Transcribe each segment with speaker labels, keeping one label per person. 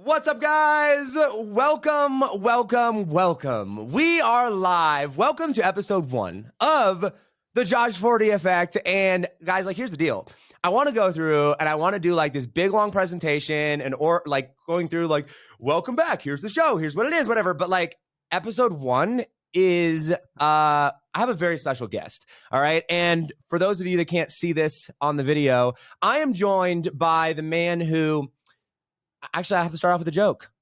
Speaker 1: What's up, guys? Welcome. We are live. Welcome to episode 1 of the Josh Forti Effect. And guys, here's the deal. I want to go through and I want to do this big long presentation and going through welcome back. Here's the show. Here's what it is, whatever. But episode 1 is I have a very special guest. All right. And for those of you that can't see this on the video, I am joined by the man who actually, I have to start off with a joke.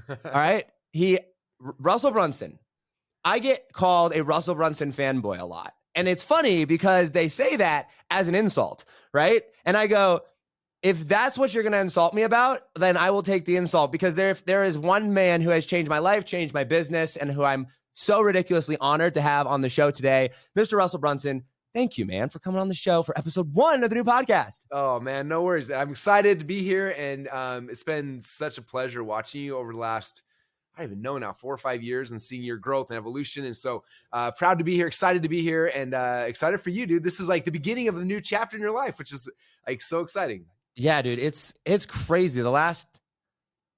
Speaker 1: All right. Russell Brunson. I get called a Russell Brunson fanboy a lot. And it's funny because they say that as an insult, right? And I go, if that's what you're going to insult me about, then I will take the insult, because there is one man who has changed my life, changed my business, and who I'm so ridiculously honored to have on the show today, Mr. Russell Brunson. Thank you, man, for coming on the show for episode 1 of the new podcast.
Speaker 2: Oh, man, no worries. I'm excited to be here, and it's been such a pleasure watching you over the last, I don't even know now, 4 or 5 years, and seeing your growth and evolution. And so proud to be here, excited to be here, and excited for you, dude. This is the beginning of the new chapter in your life, which is so exciting.
Speaker 1: Yeah, dude, it's crazy. The last,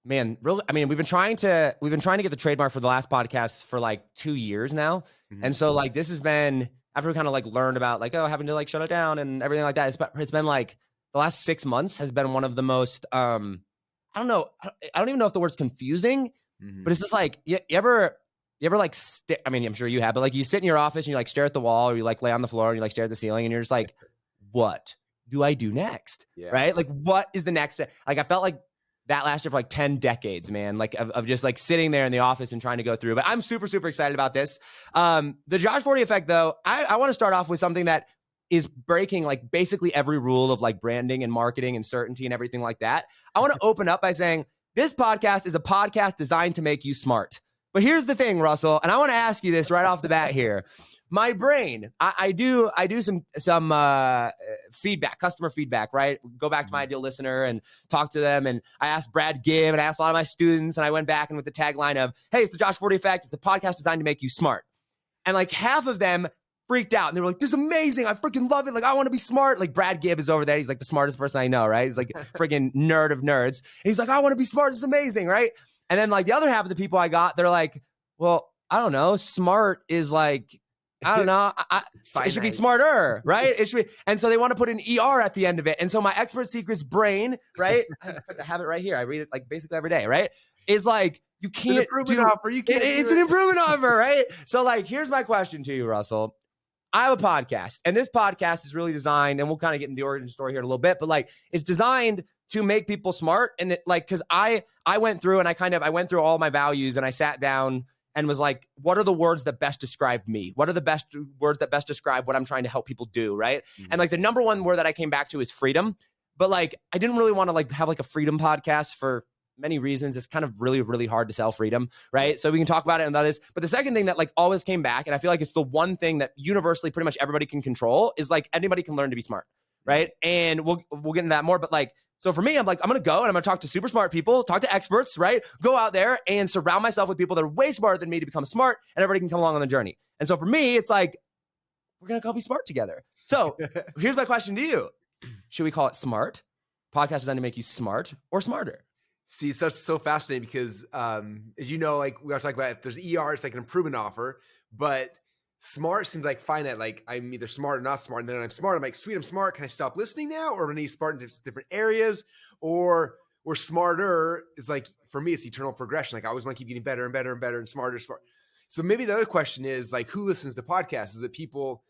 Speaker 1: man, really, I mean, we've been trying to get the trademark for the last podcast for 2 years now. Mm-hmm. And so this has been, after we kind of learned about having to shut it down and everything like that, it's been the last 6 months has been one of the most I don't know, I don't even know if the word's confusing, mm-hmm. but it's just you ever I mean, I'm sure you have, but you sit in your office and you stare at the wall, or you lay on the floor and you stare at the ceiling, and you're just what do I do next? Yeah. Right? What is the next? I felt that lasted for 10 decades, man, of just sitting there in the office and trying to go through. But I'm super, super excited about this. The Josh Forti Effect, though, I want to start off with something that is breaking basically every rule of branding and marketing and certainty and everything like that. I want to open up by saying this podcast is a podcast designed to make you smart. But here's the thing, Russell, and I want to ask you this right off the bat here. My brain, I do some feedback, customer feedback, right? Go back to my ideal listener and talk to them. And I asked Brad Gibb and I asked a lot of my students, and I went back and with the tagline of, hey, it's the Josh Forti Effect. It's a podcast designed to make you smart. And half of them freaked out and they were this is amazing. I freaking love it. I want to be smart. Brad Gibb is over there. He's the smartest person I know, right? He's freaking nerd of nerds. And he's I want to be smart. This is amazing, right? And then the other half of the people I got, they're well, I don't know. Smart is I don't know. It should be smarter, right? It should be. And so they want to put an ER at the end of it. And so my expert secrets brain, right? I have it right here. I read it basically every day, right? Is you can't
Speaker 2: it's an improvement offer. You can't.
Speaker 1: It's an improvement offer, right? So here's my question to you, Russell. I have a podcast, and this podcast is really designed, and we'll kind of get into the origin story here in a little bit, but it's designed to make people smart. And it, because I went through and I went through all my values, and I sat down and was what are the words that best describe me? What are the best words that best describe what I'm trying to help people do, right? Mm-hmm. And the number one word that I came back to is freedom. But I didn't really want to have a freedom podcast for many reasons. It's kind of really, really hard to sell freedom, right? So we can talk about it and that is. But the second thing that always came back, and I feel it's the one thing that universally pretty much everybody can control, is anybody can learn to be smart, right? And we'll get into that more. But so for me, I'm going to go and I'm going to talk to super smart people, talk to experts, right? Go out there and surround myself with people that are way smarter than me to become smart, and everybody can come along on the journey. And so for me, it's we're going to go be smart together. So here's my question to you. Should we call it smart? Podcast designed to make you smart or smarter?
Speaker 2: See, it's so fascinating because, as you know, we are talking about, if there's ER, it's an improvement offer, but smart seems finite. I'm either smart or not smart. And then I'm smart. I'm sweet, I'm smart. Can I stop listening now? Or do I need smart in different areas? Or smarter is for me, it's eternal progression. I always want to keep getting better and better and better and smarter. So maybe the other question is who listens to podcasts? Is it people,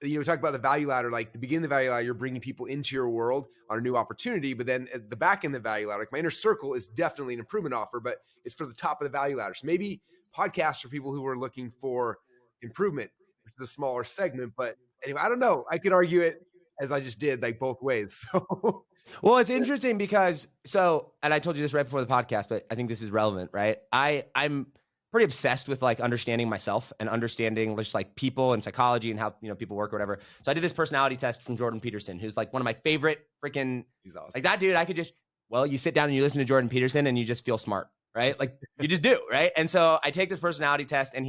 Speaker 2: we talk about the value ladder, the beginning of the value ladder, you're bringing people into your world on a new opportunity. But then at the back end of the value ladder, my inner circle is definitely an improvement offer, but it's for the top of the value ladder. So maybe podcasts for people who are looking for improvement, which is a smaller segment. But anyway, I don't know. I could argue it as I just did, both ways. So.
Speaker 1: Well, it's interesting because and I told you this right before the podcast, but I think this is relevant, right? I'm pretty obsessed with understanding myself and understanding just people and psychology and how people work or whatever. So I did this personality test from Jordan Peterson, who's one of my favorite freaking. He's awesome. That dude. I could just you sit down and you listen to Jordan Peterson and you just feel smart, right? You just do, right? And so I take this personality test, and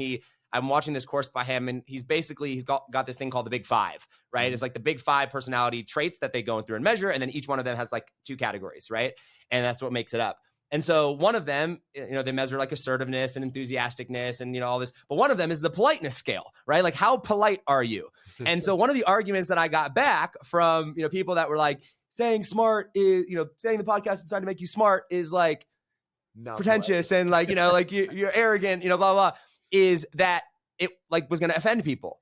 Speaker 1: I'm watching this course by him, and he's got this thing called the Big Five, right? It's the Big Five personality traits that they go through and measure, and then each one of them has 2 categories, right? And that's what makes it up. And so one of them, they measure like assertiveness and enthusiasticness and, all this. But one of them is the politeness scale, right? Like, how polite are you? And so one of the arguments that I got back from, people that were like, saying smart is, saying the podcast is designed to make you smart is like
Speaker 2: Not
Speaker 1: pretentious and like, like you're arrogant, blah, blah, is that it like was going to offend people.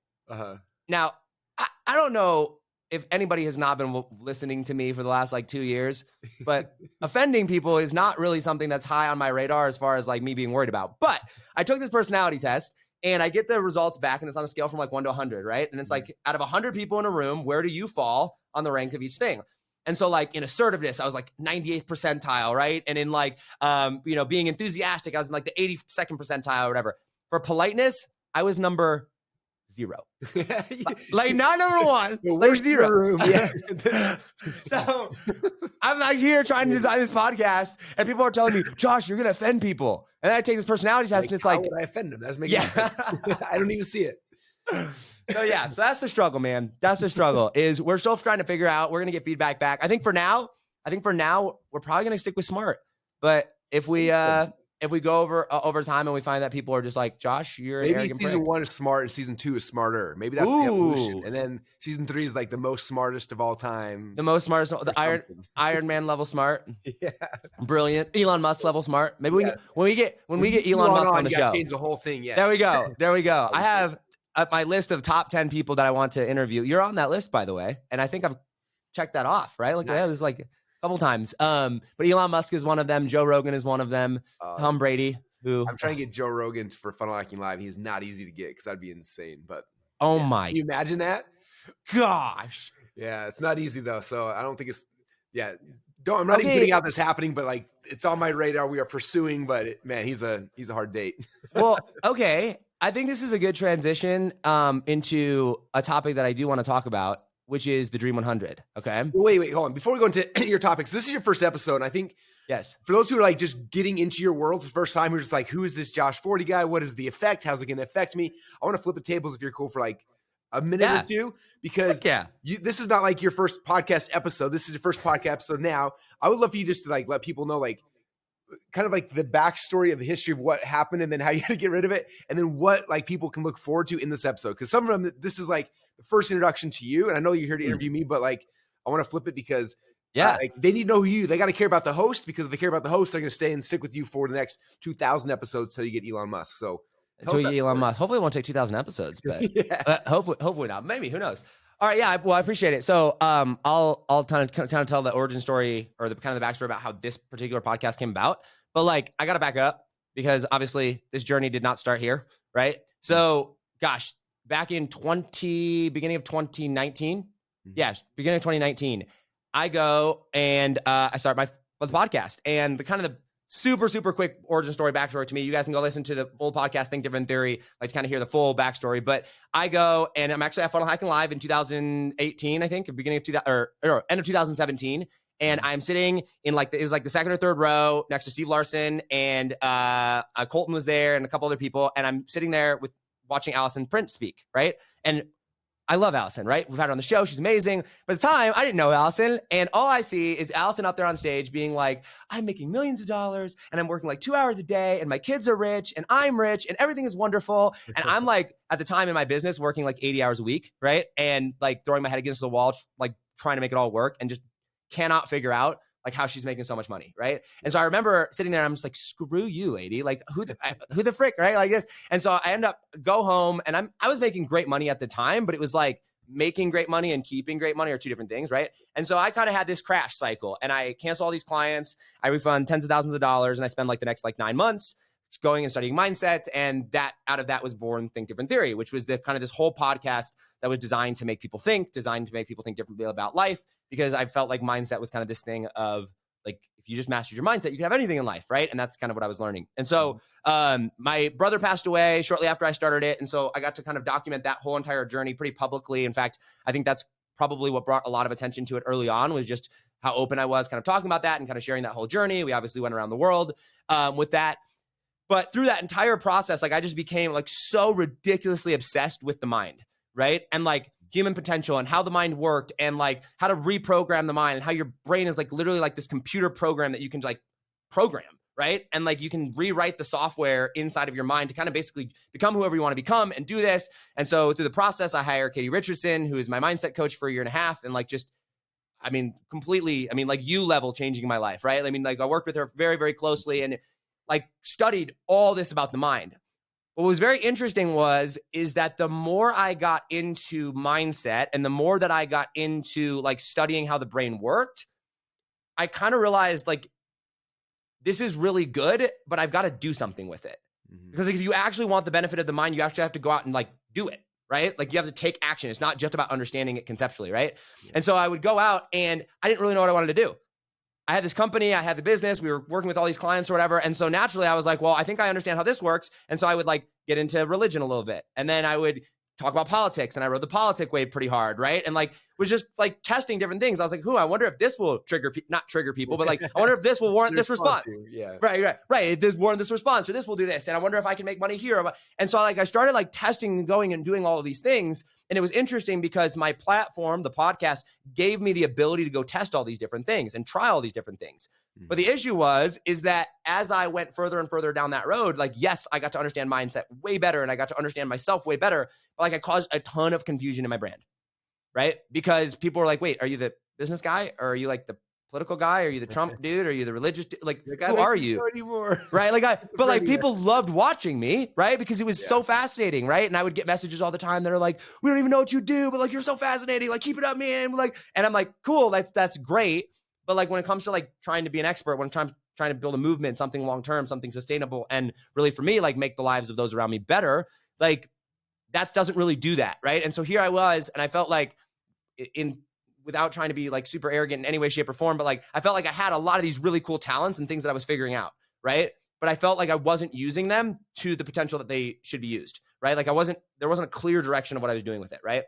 Speaker 1: Now, I don't know if anybody has not been listening to me for the last like 2 years, but offending people is not really something that's high on my radar as far as like me being worried about. But I took this personality test and I get the results back and it's on a scale from like 1 to 100, right? And it's like out of 100 people in a room, where do you fall on the rank of each thing? And so like in assertiveness, I was like 98th percentile, right? And in like, being enthusiastic, I was in like the 82nd percentile or whatever. For politeness, I was number 0. Like not number 1, like 0.
Speaker 2: Room, yeah.
Speaker 1: So I'm like here trying to design this podcast and people are telling me, Josh, you're going to offend people. And then I take this personality test and it's
Speaker 2: how
Speaker 1: like,
Speaker 2: would I offend them? That's making I don't even see it.
Speaker 1: So that's the struggle, man. That's the struggle is we're still trying to figure out, we're going to get feedback back. I think for now, we're probably going to stick with smart, but if we go over time and we find that people are just like, Josh, you're an arrogant
Speaker 2: season
Speaker 1: prick.
Speaker 2: 1 is smart and season 2 is smarter. Maybe that's the evolution. And then season 3 is like the most smartest of all time.
Speaker 1: The most smartest, the Iron Man level smart.
Speaker 2: Yeah.
Speaker 1: Brilliant. Elon Musk level smart. Maybe when we get Elon Musk on the show.
Speaker 2: Change the whole thing. Yeah.
Speaker 1: There we go. I have my list of top 10 people that I want to interview. You're on that list, by the way. And I think I've checked that off, right? Like, there's like a couple times. But Elon Musk is one of them. Joe Rogan is one of them. Tom Brady, who
Speaker 2: I'm trying to get Joe Rogan for Funnel Hacking Live. He's not easy to get because that'd be insane. But
Speaker 1: my
Speaker 2: can you imagine that?
Speaker 1: Gosh.
Speaker 2: Yeah, it's not easy though. So I don't think it's I'm not even putting out this happening, but like it's on my radar. We are pursuing, but man, he's a hard date.
Speaker 1: Well, okay. I think this is a good transition into a topic that I do want to talk about, which is the Dream 100. Okay.
Speaker 2: Wait, hold on. Before we go into your topics, this is your first episode. And I think,
Speaker 1: yes,
Speaker 2: for those who are like just getting into your world for the first time, who're just like, who is this Josh 40 guy? What is the effect? How's it going to affect me? I want to flip the tables if you're cool for like a minute or two, because this is not like your first podcast episode. This is your first podcast episode now. I would love for you just to like let people know like kind of like the backstory of the history of what happened and then how you had to get rid of it. And then what like people can look forward to in this episode. Because some of them, this is like the first introduction to you. And I know you're here to interview me, but like, I want to flip it because like, they need to know who you, they got to care about the host, because if they care about the host, they're going to stay and stick with you for the next 2,000 episodes till you get Elon Musk. So
Speaker 1: until you get Elon Musk, hopefully it won't take 2,000 episodes, but hopefully not. Maybe, who knows? All right. Yeah. Well, I appreciate it. So, I'll kind of tell the origin story or the kind of the backstory about how this particular podcast came about. But like, I got to back up because obviously this journey did not start here. Right. So gosh, back in beginning of 2019. Yes. Beginning of 2019, I go and, I start my podcast, and the kind of the super, super quick origin story backstory to me. You guys can go listen to the old podcast, Think Different Theory, like to kind of hear the full backstory. But I go and I'm actually at Funnel Hacking Live in 2018, I think, beginning of end of 2017. And I'm sitting in it was like the second or third row next to Steve Larson, and Colton was there and a couple other people. And I'm sitting there watching Allison Prince speak, right? And I love Allison, right? We've had her on the show. She's amazing. But at the time, I didn't know Allison. And all I see is Allison up there on stage being like, I'm making millions of dollars and I'm working like 2 hours a day and my kids are rich and I'm rich and everything is wonderful. And I'm like, at the time in my business, working like 80 hours a week, right? And like throwing my head against the wall, like trying to make it all work, and just cannot figure out like how she's making so much money, right? And so I remember sitting there, and I'm just like, screw you, lady. Like who the frick, right? Like this. And so I end up go home, and I was making great money at the time, but it was like making great money and keeping great money are two different things, right? And so I kind of had this crash cycle, and I cancel all these clients. I refund tens of thousands of dollars, and I spend like the next like 9 months going and studying mindset. And that out of that was born Think Different Theory, which was the kind of this whole podcast that was designed to make people think, designed to make people think differently about life, because I felt like mindset was kind of this thing of like, if you just mastered your mindset, you can have anything in life, right? And that's kind of what I was learning. And so my brother passed away shortly after I started it. And so I got to kind of document that whole entire journey pretty publicly. In fact, I think that's probably what brought a lot of attention to it early on, was just how open I was kind of talking about that and kind of sharing that whole journey. We obviously went around the world with that. But through that entire process, like I just became like so ridiculously obsessed with the mind, right? And like human potential and how the mind worked, and like how to reprogram the mind, and how your brain is like literally like this computer program that you can like program, right? And like you can rewrite the software inside of your mind to kind of basically become whoever you want to become and do this. And so through the process, I hire Katie Richardson, who is my mindset coach for a year and a half. And like just, I mean, completely, I mean, like you level changing my life, right? I mean, like I worked with her very, very closely and like studied all this about the mind. What was very interesting is that the more I got into mindset and the more that I got into like studying how the brain worked, I kind of realized like, this is really good, but I've got to do something with it. Because like, if you actually want the benefit of the mind, you actually have to go out and like do it, right? Like you have to take action. It's not just about understanding it conceptually, right? Yeah. And so I would go out and I didn't really know what I wanted to do. I had this company, I had the business, we were working with all these clients or whatever. And so naturally I was like, well, I think I understand how this works. And so I would like get into religion a little bit. And then I would talk about politics and I rode the politic wave pretty hard, right? And like was just like testing different things. I was like, I wonder if this will not trigger people, but like, I wonder if this will warrant this response.
Speaker 2: Yeah.
Speaker 1: Right. It does warrant this response, or this will do this. And I wonder if I can make money here. And so like I started like testing and going and doing all of these things. And it was interesting because my platform, the podcast, gave me the ability to go test all these different things and try all these different things. But the issue is that as I went further and further down that road, like, yes, I got to understand mindset way better and I got to understand myself way better. But like I caused a ton of confusion in my brand, right? Because people are like, wait, are you the business guy? Or are you like the political guy? Are you the Trump dude? Are you the religious dude? Like, who are you?
Speaker 2: Anymore.
Speaker 1: Right? But like people loved watching me, right? Because it was so fascinating, right? And I would get messages all the time that are like, we don't even know what you do, but like, you're so fascinating. Like, keep it up, man. Like, and I'm like, cool, that's great. But like when it comes to like trying to be an expert, when I'm trying to build a movement, something long-term, something sustainable, and really for me, like make the lives of those around me better, like that doesn't really do that, right? And so here I was, and I felt like without trying to be like super arrogant in any way, shape, or form, but like I felt like I had a lot of these really cool talents and things that I was figuring out, right? But I felt like I wasn't using them to the potential that they should be used, right? Like there wasn't a clear direction of what I was doing with it, right?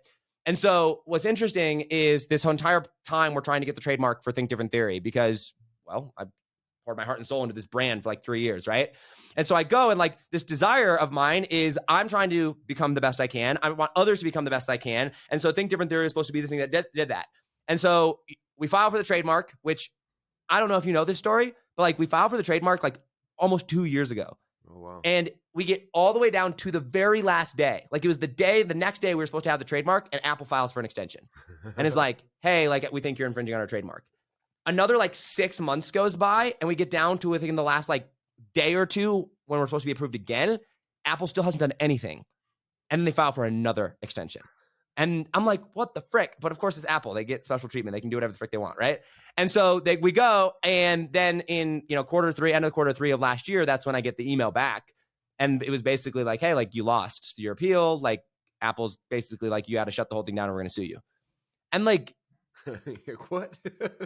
Speaker 1: And so what's interesting is this entire time we're trying to get the trademark for Think Different Theory because, well, I poured my heart and soul into this brand for like 3 years, right? And so I go and like this desire of mine is I'm trying to become the best I can. I want others to become the best I can. And so Think Different Theory is supposed to be the thing that did that. And so we filed for the trademark, which I don't know if you know this story, but like we filed for the trademark like almost 2 years ago.
Speaker 2: Oh, wow.
Speaker 1: And we get all the way down to the very last day. Like it was the next day we were supposed to have the trademark and Apple files for an extension. And it's like, hey, like we think you're infringing on our trademark. Another like 6 months goes by and we get down to, I think in the last like day or two when we're supposed to be approved again, Apple still hasn't done anything. And then they file for another extension. And I'm like, what the frick? But of course it's Apple. They get special treatment. They can do whatever the frick they want, right? And so we go, and then in end of quarter three of last year, that's when I get the email back. And it was basically like, hey, like you lost your appeal. Like Apple's basically like, you got to shut the whole thing down and we're going to sue you. And like,
Speaker 2: what?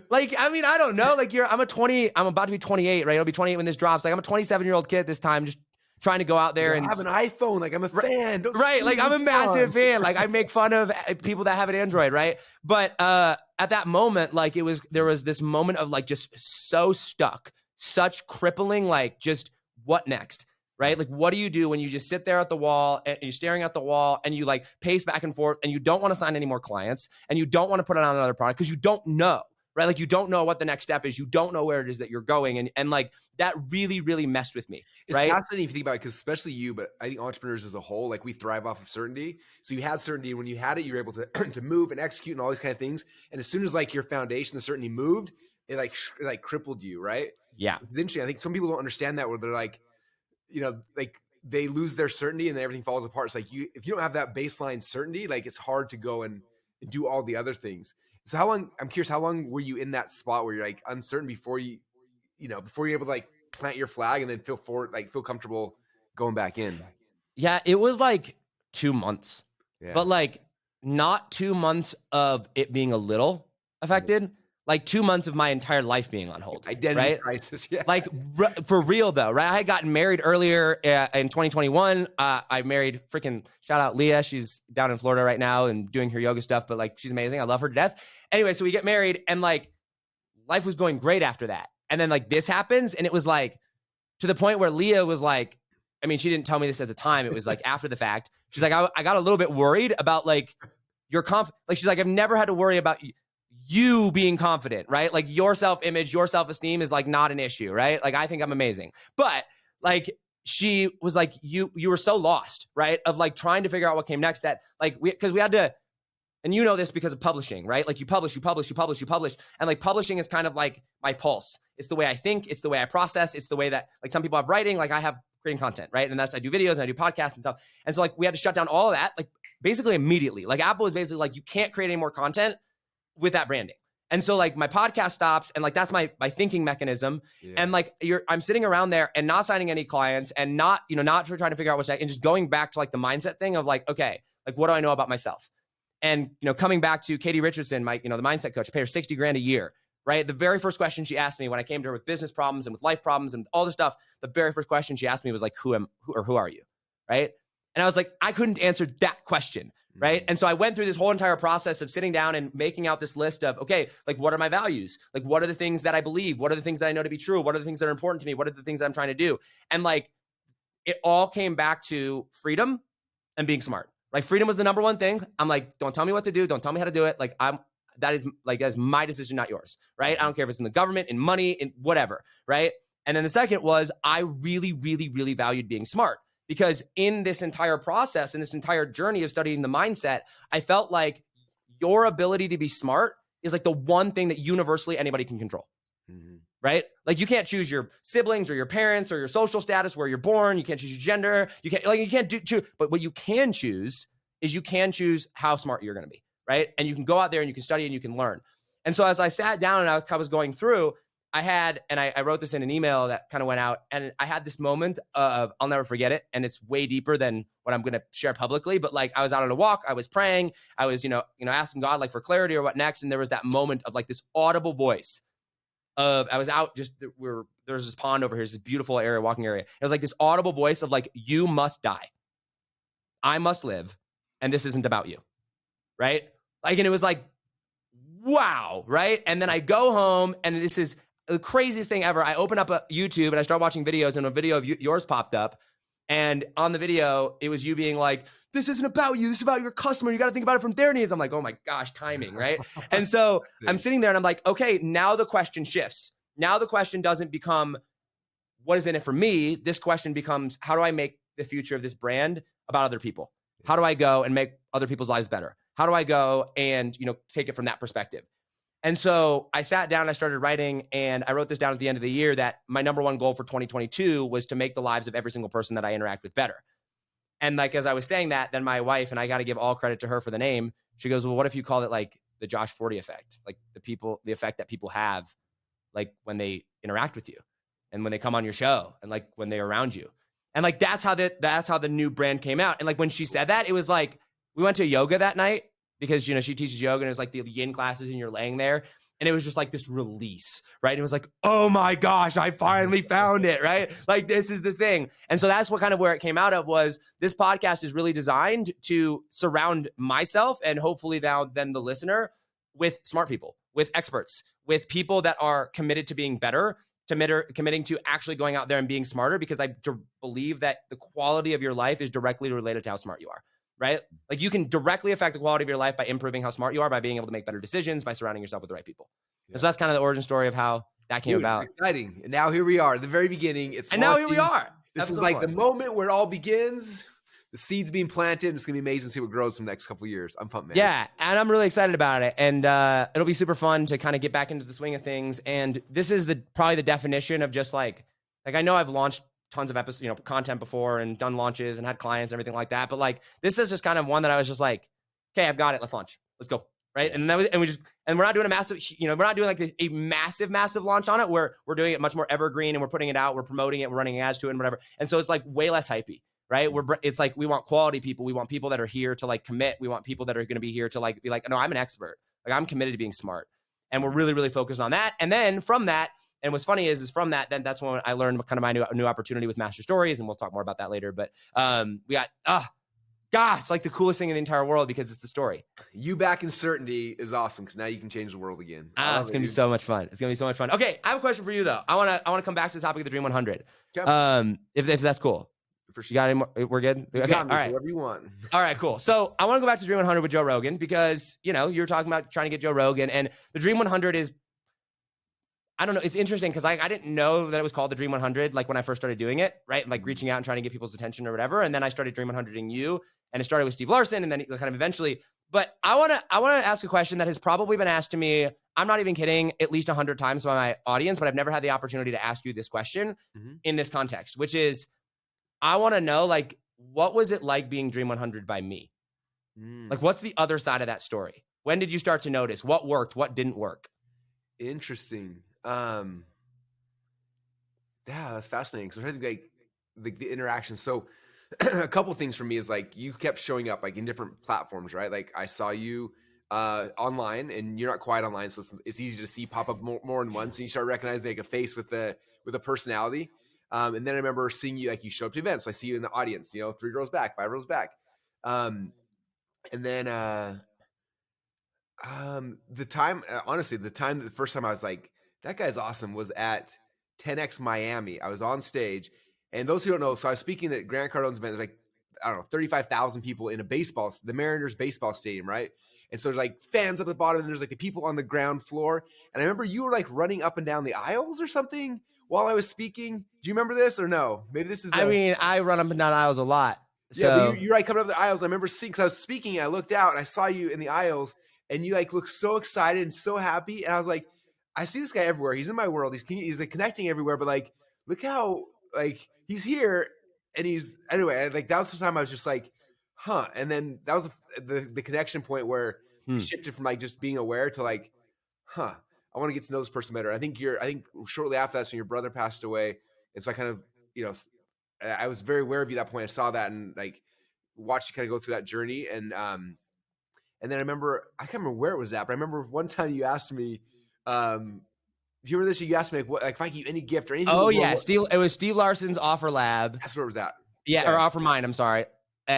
Speaker 1: Like, I mean, I don't know. Like I'm about to be 28, right? I'll be 28 when this drops. Like I'm a 27-year-old kid this time, just trying to go out there and
Speaker 2: have an iPhone. Like I'm a fan.
Speaker 1: Right. Like I'm a massive fan. Like I make fun of people that have an Android. Right. But at that moment, like there was this moment of like just so stuck, such crippling, like just what next? Right. Like what do you do when you just sit there at the wall and you're staring at the wall and you like pace back and forth and you don't want to sign any more clients and you don't want to put it on another product because you don't know. Right. Like you don't know what the next step is. You don't know where it is that you're going. And like that really, really messed with me.
Speaker 2: It's
Speaker 1: right?
Speaker 2: fascinating if you think about it, because especially you, but I think entrepreneurs as a whole, like we thrive off of certainty. So you had certainty. When you had it, you were able to to move and execute and all these kind of things. And as soon as like your foundation, the certainty moved, it like crippled you. Right.
Speaker 1: Yeah.
Speaker 2: It's interesting. I think some people don't understand that, where they're like, like they lose their certainty and then everything falls apart. It's like if you don't have that baseline certainty, like it's hard to go and do all the other things. So I'm curious, how long were you in that spot where you're like uncertain before you're able to like plant your flag and then feel comfortable going back in?
Speaker 1: Yeah, it was like 2 months,
Speaker 2: yeah.
Speaker 1: But like not 2 months of it being a little affected, like 2 months of my entire life being on hold.
Speaker 2: Identity crisis, yeah.
Speaker 1: Like for real though, right? I had gotten married earlier in 2021. I married freaking, shout out Leah. She's down in Florida right now and doing her yoga stuff, but like she's amazing. I love her to death. Anyway, so we get married and like life was going great after that. And then like this happens and it was like to the point where Leah was like, I mean, she didn't tell me this at the time. It was like after the fact. She's like, I got a little bit worried about like your like she's like, I've never had to worry about you being confident, right? Like your self-image, your self-esteem is like not an issue, right? Like I think I'm amazing. But like she was like, you were so lost, right? Of like trying to figure out what came next, that like because we had to, and you know this because of publishing, right? Like you publish. And like publishing is kind of like my pulse. It's the way I think, it's the way I process, it's the way that like some people have writing, like I have creating content, right? And that's, I do videos and I do podcasts and stuff. And so like we had to shut down all of that, like basically immediately. Like Apple is basically like, you can't create any more content with that branding. And so like my podcast stops, and like that's my thinking mechanism. Yeah. And like I'm sitting around there and not signing any clients, and not trying to figure out what's next, and just going back to like the mindset thing of like, okay, like what do I know about myself? And coming back to Katie Richardson, my the mindset coach, I pay her $60,000 a year, right? The very first question she asked me when I came to her with business problems and with life problems and all this stuff, the very first question she asked me was like, who are you? Right? And I was like, I couldn't answer that question. Right. And so I went through this whole entire process of sitting down and making out this list of, okay, like what are my values? Like what are the things that I believe? What are the things that I know to be true? What are the things that are important to me? What are the things that I'm trying to do? And like, it all came back to freedom and being smart. Like freedom was the number one thing. I'm like, don't tell me what to do. Don't tell me how to do it. Like that is my decision, not yours. Right. I don't care if it's in the government, in money, in whatever. Right. And then the second was, I really, really, really valued being smart. Because in this entire process, in this entire journey of studying the mindset, I felt like your ability to be smart is like the one thing that universally anybody can control, right? Like you can't choose your siblings or your parents or your social status, where you're born. You can't choose your gender. You can't do. But what you can choose is you can choose how smart you're going to be, right? And you can go out there and you can study and you can learn. And so as I sat down and I was going through, I wrote this in an email that kind of went out, and I had this moment of, I'll never forget it. And it's way deeper than what I'm going to share publicly, but like I was out on a walk, I was praying, I was, asking God like for clarity or what next. And there was that moment of like this audible voice of, I was out there's this pond over here, this beautiful area, walking area. It was like this audible voice of like, you must die. I must live. And this isn't about you. Right. Like, and it was like, wow. Right. And then I go home, and this is the craziest thing ever. I open up a YouTube and I start watching videos, and a video of yours popped up. And on the video, it was you being like, this isn't about you. This is about your customer. You got to think about it from their needs. I'm like, oh my gosh, timing, right? And so I'm sitting there and I'm like, okay, now the question shifts. Now the question doesn't become, what is in it for me? This question becomes, how do I make the future of this brand about other people? How do I go and make other people's lives better? How do I go and, take it from that perspective? And so I sat down, I started writing, and I wrote this down at the end of the year that my number one goal for 2022 was to make the lives of every single person that I interact with better. And like, as I was saying that, then my wife, and I got to give all credit to her for the name, she goes, well, what if you call it like the Josh Forti effect? Like the effect that people have, like when they interact with you and when they come on your show and like when they're around you. And like, that's how the new brand came out. And like, when she said that, it was like, we went to yoga that night, because, she teaches yoga, and it was like the yin classes, and you're laying there, and it was just like this release, right? And it was like, oh my gosh, I finally found it, right? Like, this is the thing. And so that's what kind of where it came out of, was this podcast is really designed to surround myself, and hopefully then the listener, with smart people, with experts, with people that are committed to being better, committing to actually going out there and being smarter, because I believe that the quality of your life is directly related to how smart you are. Right? Like you can directly affect the quality of your life by improving how smart you are, by being able to make better decisions, by surrounding yourself with the right people. Yeah. And so that's kind of the origin story of how that came about.
Speaker 2: Exciting. And now here we are, the very beginning.
Speaker 1: Now here we are.
Speaker 2: This is like the moment where it all begins. The seeds being planted. It's going to be amazing to see what grows from the next couple of years. I'm pumped, man.
Speaker 1: Yeah. And I'm really excited about it. And it'll be super fun to kind of get back into the swing of things. And this is probably the definition of just like I know I've launched tons of episodes, content before, and done launches and had clients and everything like that. But like, this is just kind of one that I was just like, okay, I've got it. Let's launch. Let's go. Right. And we're not doing a massive, we're not doing like a massive launch on it. We're doing it much more evergreen, and we're putting it out. We're promoting it. We're running ads to it and whatever. And so it's like way less hypey. Right. It's like, we want quality people. We want people that are here to like commit. We want people that are going to be here to like, be like, no, I'm an expert. Like, I'm committed to being smart. And we're really, really focused on that. And then from that, and what's funny is from that, then that's when I learned kind of my new opportunity with Master Stories, and we'll talk more about that later. But we got, it's like the coolest thing in the entire world, because it's the story.
Speaker 2: You back in certainty is awesome, because now you can change the world again.
Speaker 1: It's gonna be so much fun. It's gonna be so much fun. Okay, I have a question for you though. I wanna come back to the topic of the Dream 100. Okay. If that's cool.
Speaker 2: for
Speaker 1: You
Speaker 2: sure.
Speaker 1: got any more? We're good.
Speaker 2: You
Speaker 1: Okay.
Speaker 2: got
Speaker 1: All
Speaker 2: me.
Speaker 1: right.
Speaker 2: Whatever you want.
Speaker 1: All right, cool. So I want to go back to Dream 100 with Joe Rogan because, you know, you're talking about trying to get Joe Rogan, and the Dream 100 is, I don't know, it's interesting because I didn't know that it was called the Dream 100 like when I first started doing it, right? Like reaching out and trying to get people's attention or whatever. And then I started Dream 100ing you, and it started with Steve Larson, and then kind of eventually. But I want to ask a question that has probably been asked to me. I'm not even kidding, at least 100 times by my audience, but I've never had the opportunity to ask you this question in this context, which is, I want to know, like, what was it like being Dream 100 by me? Like, what's the other side of that story? When did you start to notice what worked, what didn't work?
Speaker 2: Interesting. Yeah, that's fascinating. So I think like the interaction. So a couple things for me is like you kept showing up like in different platforms, right? Like I saw you online, and you're not quite online, so it's easy to see pop up more than once. And you start recognizing like a face with a personality. And then I remember seeing you, like you show up to events. So I see you in the audience, you know, 3 rows back, 5 rows back. And then the time, honestly, the first time I was like, that guy's awesome was at 10X Miami. I was on stage, and those who don't know, so I was speaking at Grant Cardone's event. There's like, I don't know, 35,000 people in the Mariners baseball stadium, right? And so there's like fans up at the bottom, and there's like the people on the ground floor. And I remember you were like running up and down the aisles or something while I was speaking. Do you remember this or no? Maybe this is.
Speaker 1: I mean, I run up and down aisles a lot.
Speaker 2: Yeah, but
Speaker 1: So
Speaker 2: you're like coming up the aisles. I remember seeing, because I was speaking, and I looked out and I saw you in the aisles, and you like looked so excited and so happy. And I was like, I see this guy everywhere. He's in my world. He's like connecting everywhere. But like, look how like he's here, and he's anyway. Like that was the time I was just like, huh. And then that was the connection point where it shifted from like just being aware to like, huh. I want to get to know this person better. I think shortly after that, so your brother passed away, and so I kind of, you know, I was very aware of you at that point. I saw that and like watched you kind of go through that journey. And then I remember, I can't remember where it was at, but I remember one time you asked me, do you remember this? You asked me like, what, like if I give you any gift or anything.
Speaker 1: oh yeah, it was Steve Larson's Offer Lab.
Speaker 2: That's where it was at.
Speaker 1: Yeah, or Offer Mine, I'm sorry.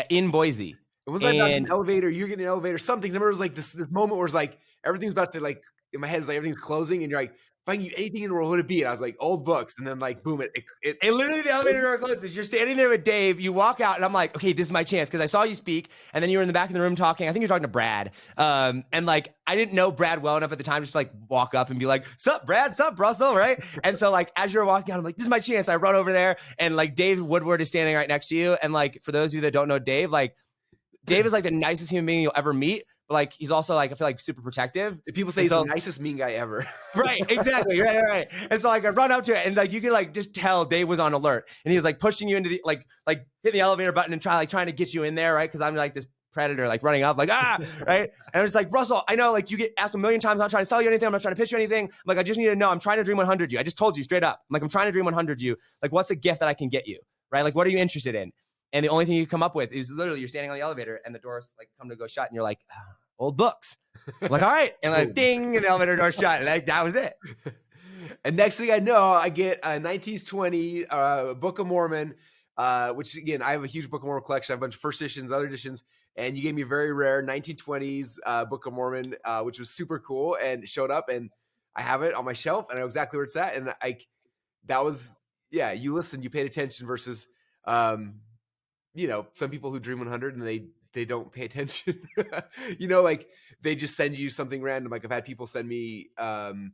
Speaker 1: In Boise.
Speaker 2: It was like about an elevator, you're getting an elevator, something. I remember it was like this moment where it's like everything's about to like, in my head, it's like everything's closing, and you're like, if I can give anything in the world, what would it be? And I was like, old books. And then like, boom, it
Speaker 1: literally, the elevator door closes. You're standing there with Dave. You walk out, and I'm like, okay, this is my chance, because I saw you speak, and then you were in the back of the room talking. I think you're talking to Brad. And like, I didn't know Brad well enough at the time just to like walk up and be like, sup, Brad, sup, Russell, right? And so like, as you're walking out, I'm like, this is my chance. I run over there, and like Dave Woodward is standing right next to you. And like, for those of you that don't know Dave, like, Dave is like the nicest human being you'll ever meet. But like, he's also like, I feel like super protective.
Speaker 2: People say he's the nicest mean guy ever.
Speaker 1: Right, exactly. Right. And so like I run up to it, and like you can like just tell Dave was on alert, and he was like pushing you into the like hitting the elevator button and trying to get you in there, right? Because I'm like this predator, like running up, like right. And I'm just like, Russell, I know like you get asked a million times. I'm not trying to sell you anything. I'm not trying to pitch you anything. I'm like, I just need to know. I'm trying to Dream 100 you. I just told you straight up. I'm like, I'm trying to Dream 100 you. Like, what's a gift that I can get you, right? Like, what are you interested in? And the only thing you come up with is literally you're standing on the elevator, and the doors like come to go shut, and you're like, old books. I'm like, all right. And like, ding, and the elevator door shut. And like, that was it.
Speaker 2: And next thing I know, I get a 1920 Book of Mormon, which again, I have a huge Book of Mormon collection. I have a bunch of first editions, other editions. And you gave me a very rare 1920s Book of Mormon, which was super cool, and showed up, and I have it on my shelf, and I know exactly where it's at. And that was, yeah, you listened, you paid attention versus, you know, some people who Dream 100 and they don't pay attention. You know, like they just send you something random. Like I've had people send me, I've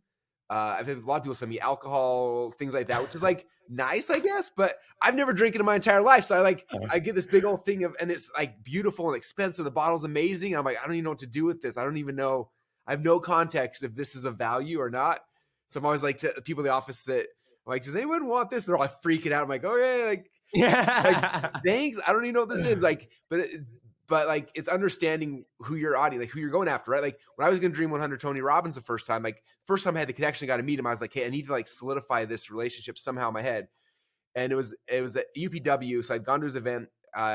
Speaker 2: had a lot of people send me alcohol, things like that, which is like nice, I guess, but I've never drank it in my entire life. So I get this big old thing of, and it's like beautiful and expensive. The bottle's amazing. I'm like, I don't even know what to do with this. I don't even know. I have no context if this is a value or not. So I'm always like to people in the office that I'm like, does anyone want this? They're all freaking out. I'm like, oh yeah, like, like thanks. I don't even know what this is. Like, but like it's understanding who your audience, like who you're going after, right? Like when I was going to Dream 100 Tony Robbins the first time I had the connection, got to meet him. I was like, hey, I need to like solidify this relationship somehow in my head. And it was at UPW. So I'd gone to his event.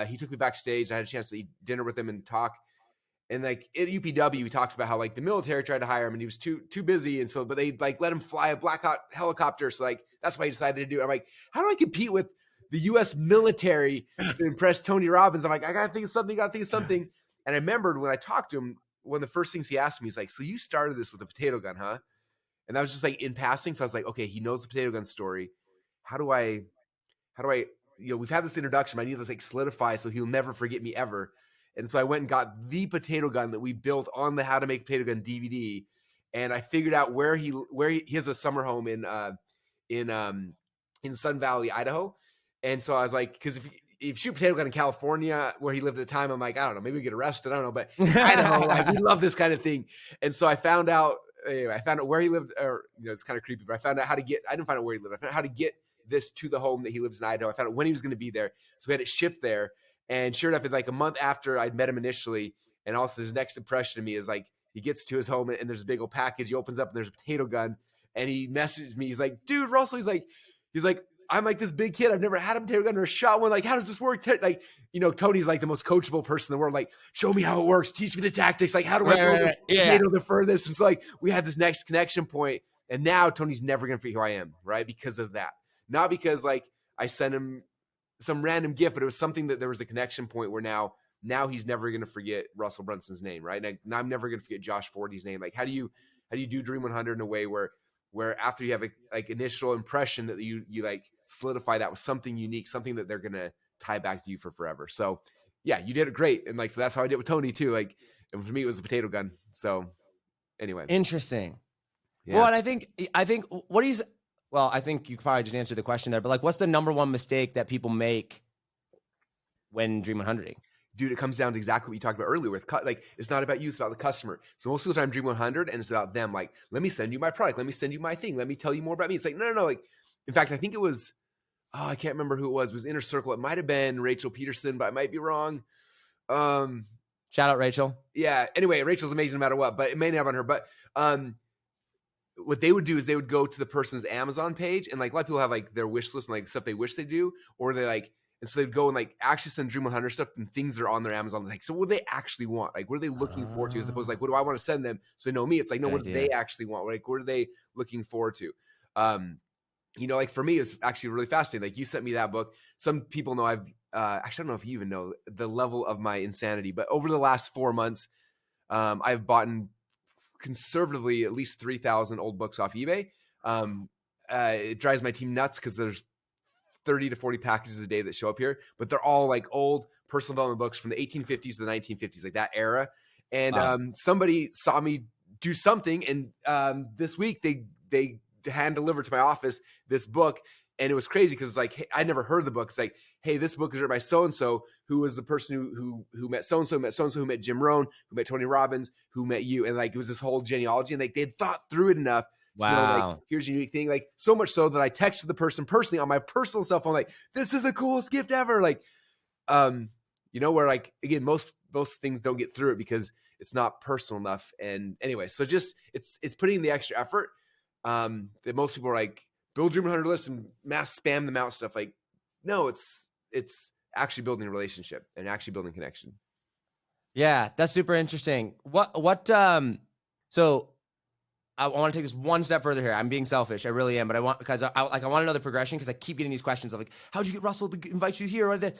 Speaker 2: He took me backstage. I had a chance to eat dinner with him and talk. And like at UPW, he talks about how like the military tried to hire him and he was too busy. And so, but they like let him fly a Black Hawk helicopter. So like, that's why he decided to do it. I'm like, how do I compete with the U.S. military to impress Tony Robbins? I'm like, I got to think of something. And I remembered when I talked to him, one of the first things he asked me, he's like, so you started this with a potato gun, huh? And that was just like in passing. So I was like, okay, he knows the potato gun story. How do I we've had this introduction. I need to like solidify so he'll never forget me ever. And so I went and got the potato gun that we built on the How to Make Potato Gun DVD, and I figured out where he has a summer home in Sun Valley, Idaho. And so I was like, because if you shoot potato gun in California, where he lived at the time, I'm like, I don't know, maybe we get arrested. I don't know, but Idaho, like we love this kind of thing. And so I found out where he lived, or it's kind of creepy, but I found out how to get. I didn't find out where he lived. I found out how to get this to the home that he lives in Idaho. I found out when he was going to be there, so we had it shipped there. And sure enough, it's like a month after I'd met him initially, and also his next impression of me is like he gets to his home and there's a big old package. He opens up and there's a potato gun, and he messaged me. He's like, "Dude, Russell," he's like, I'm like this big kid. I've never had a potato gun or shot one. Like, how does this work? Like, Tony's like the most coachable person in the world. Like, show me how it works. Teach me the tactics. Like, how do I throw the potato the furthest? And so like we had this next connection point, and now Tony's never gonna forget who I am, right? Because of that, not because like I sent him some random gift, but it was something that there was a connection point where now he's never gonna forget Russell Brunson's name, right? And I'm never gonna forget Josh Fordy's name. Like, how do you do Dream 100 in a way where after you have a like initial impression that you like solidify that with something unique, something that they're going to tie back to you for forever. So yeah, you did it great. And like, so that's how I did with Tony too. Like, and for me, it was a potato gun. So anyway.
Speaker 1: Interesting.
Speaker 2: Yeah.
Speaker 1: Well, and I think I think you probably just answered the question there, but like, what's the number one mistake that people make when Dream 100ing?
Speaker 2: Dude, it comes down to exactly what you talked about earlier with like, it's not about you, it's about the customer. So most of the time Dream 100 and it's about them. Like, let me send you my product. Let me send you my thing. Let me tell you more about me. It's like, no. Like, in fact, I think it was, I can't remember who it was. It was Inner Circle. It might've been Rachel Peterson, but I might be wrong.
Speaker 1: Shout out Rachel.
Speaker 2: Yeah. Anyway, Rachel's amazing no matter what, but it may not have on her. But what they would do is they would go to the person's Amazon page, and like a lot of people have like their wish list and like stuff they wish they do, or they like, and so they'd go and like actually send Dream 100 stuff and things that are on their Amazon. Like, so what do they actually want? Like, what are they looking forward to? As opposed to like, what do I want to send them? So they know me. It's like, no, what do they actually want? Like, what are they looking forward to? Like for me, it's actually really fascinating. Like, you sent me that book. Some people know I've actually, I don't know if you even know the level of my insanity, but over the last 4 months, I've bought conservatively at least 3,000 old books off eBay. It drives my team nuts because there's 30 to 40 packages a day that show up here, but they're all like old personal development books from the 1850s to the 1950s, like that era. And somebody saw me do something, and this week they hand delivered to my office this book, and it was crazy because it was like, hey, I never heard of the book. It's like, hey, this book is written by so and so, who was the person who met so and so, who met Jim Rohn, who met Tony Robbins, who met you, and like it was this whole genealogy, and like they'd thought through it enough.
Speaker 1: Wow.
Speaker 2: Like, here's a unique thing. Like, so much so that I texted the person personally on my personal cell phone, like, this is the coolest gift ever. Like, where like, again, most things don't get through it because it's not personal enough. And anyway, so just, it's putting in the extra effort that most people are like, build Dream 100 list and mass spam them out stuff. Like, no, it's actually building a relationship and actually building connection.
Speaker 1: Yeah, that's super interesting. So I want to take this one step further here. I'm being selfish. I really am. But I want to know the progression because I keep getting these questions of like, how'd you get Russell to invite you here? Or that?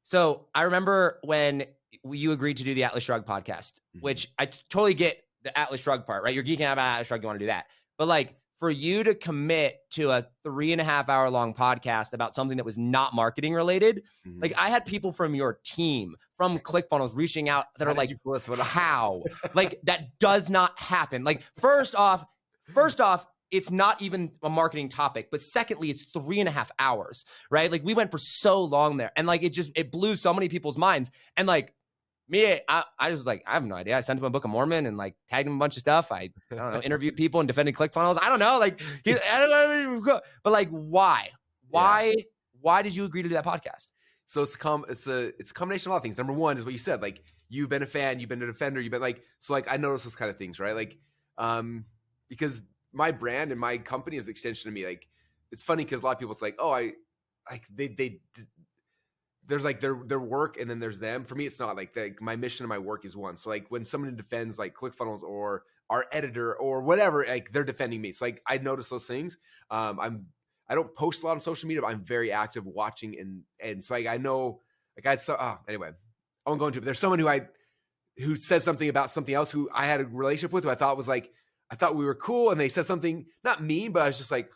Speaker 1: So I remember when you agreed to do the Atlas Shrugged podcast, which I totally get the Atlas Shrugged part, right? You're geeking out about Atlas Shrugged. You want to do that. But like for you to commit to a 3.5 hour long podcast about something that was not marketing related, like I had people from your team, from ClickFunnels reaching out that are like, how? Like that does not happen. Like first off, it's not even a marketing topic, but secondly, it's 3.5 hours, right? Like we went for so long there, and like it blew so many people's minds. And like me, I just was like, I have no idea. I sent him a Book of Mormon and like tagged him a bunch of stuff. I don't know, interviewed people and defended ClickFunnels. I don't know, like, I don't know, but like, why? Why did you agree to do that podcast?
Speaker 2: So it's a combination of a lot of things. Number one is what you said, like you've been a fan, you've been a defender, you've been like, so like I noticed those kind of things, right? Like, because my brand and my company is an extension of me. Like, it's funny because a lot of people, it's like, oh, there's like their work and then there's them. For me, it's not like my mission and my work is one. So like when someone defends like ClickFunnels or our editor or whatever, like they're defending me. So like I notice those things. I don't post a lot on social media, but I'm very active watching and so like I know like anyway, I won't go into it. But there's someone who said something about something else who I had a relationship with who I thought we were cool, and they said something not mean, but I was just like,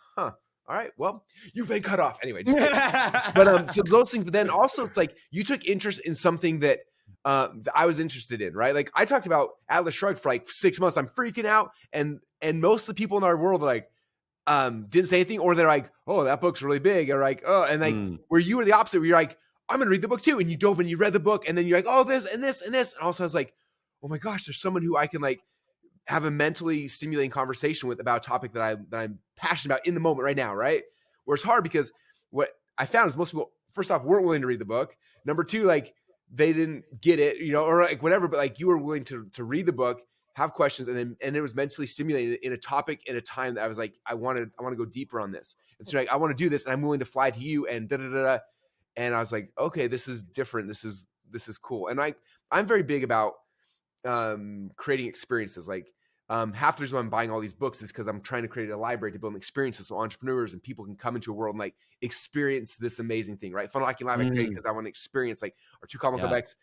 Speaker 2: all right, well, you've been cut off anyway. Just kidding. But so those things. But then also, it's like you took interest in something that I was interested in, right? Like I talked about Atlas Shrugged for like 6 months. I'm freaking out, and most of the people in our world are like, didn't say anything, or they're like, oh, that book's really big, or like, oh, and like where you were the opposite, where you're like, I'm gonna read the book too, and you dove and you read the book, and then you're like, oh, this and this and this, and also I was like, oh my gosh, there's someone who I can like have a mentally stimulating conversation with about a topic that I'm passionate about in the moment right now, right? Where it's hard because what I found is most people, first off, weren't willing to read the book. Number two, like they didn't get it, or like whatever, but like you were willing to read the book, have questions, and it was mentally stimulated in a topic in a time that I was like, I want to go deeper on this. And so like, I want to do this, and I'm willing to fly to you and da. And I was like, okay, this is different. This is cool. And I'm very big about creating experiences. Like half the reason why I'm buying all these books is because I'm trying to create a library to build experiences so entrepreneurs and people can come into a world and like experience this amazing thing, right? Funnel Hacking Live I created because I want to experience like our 2 Comma Club X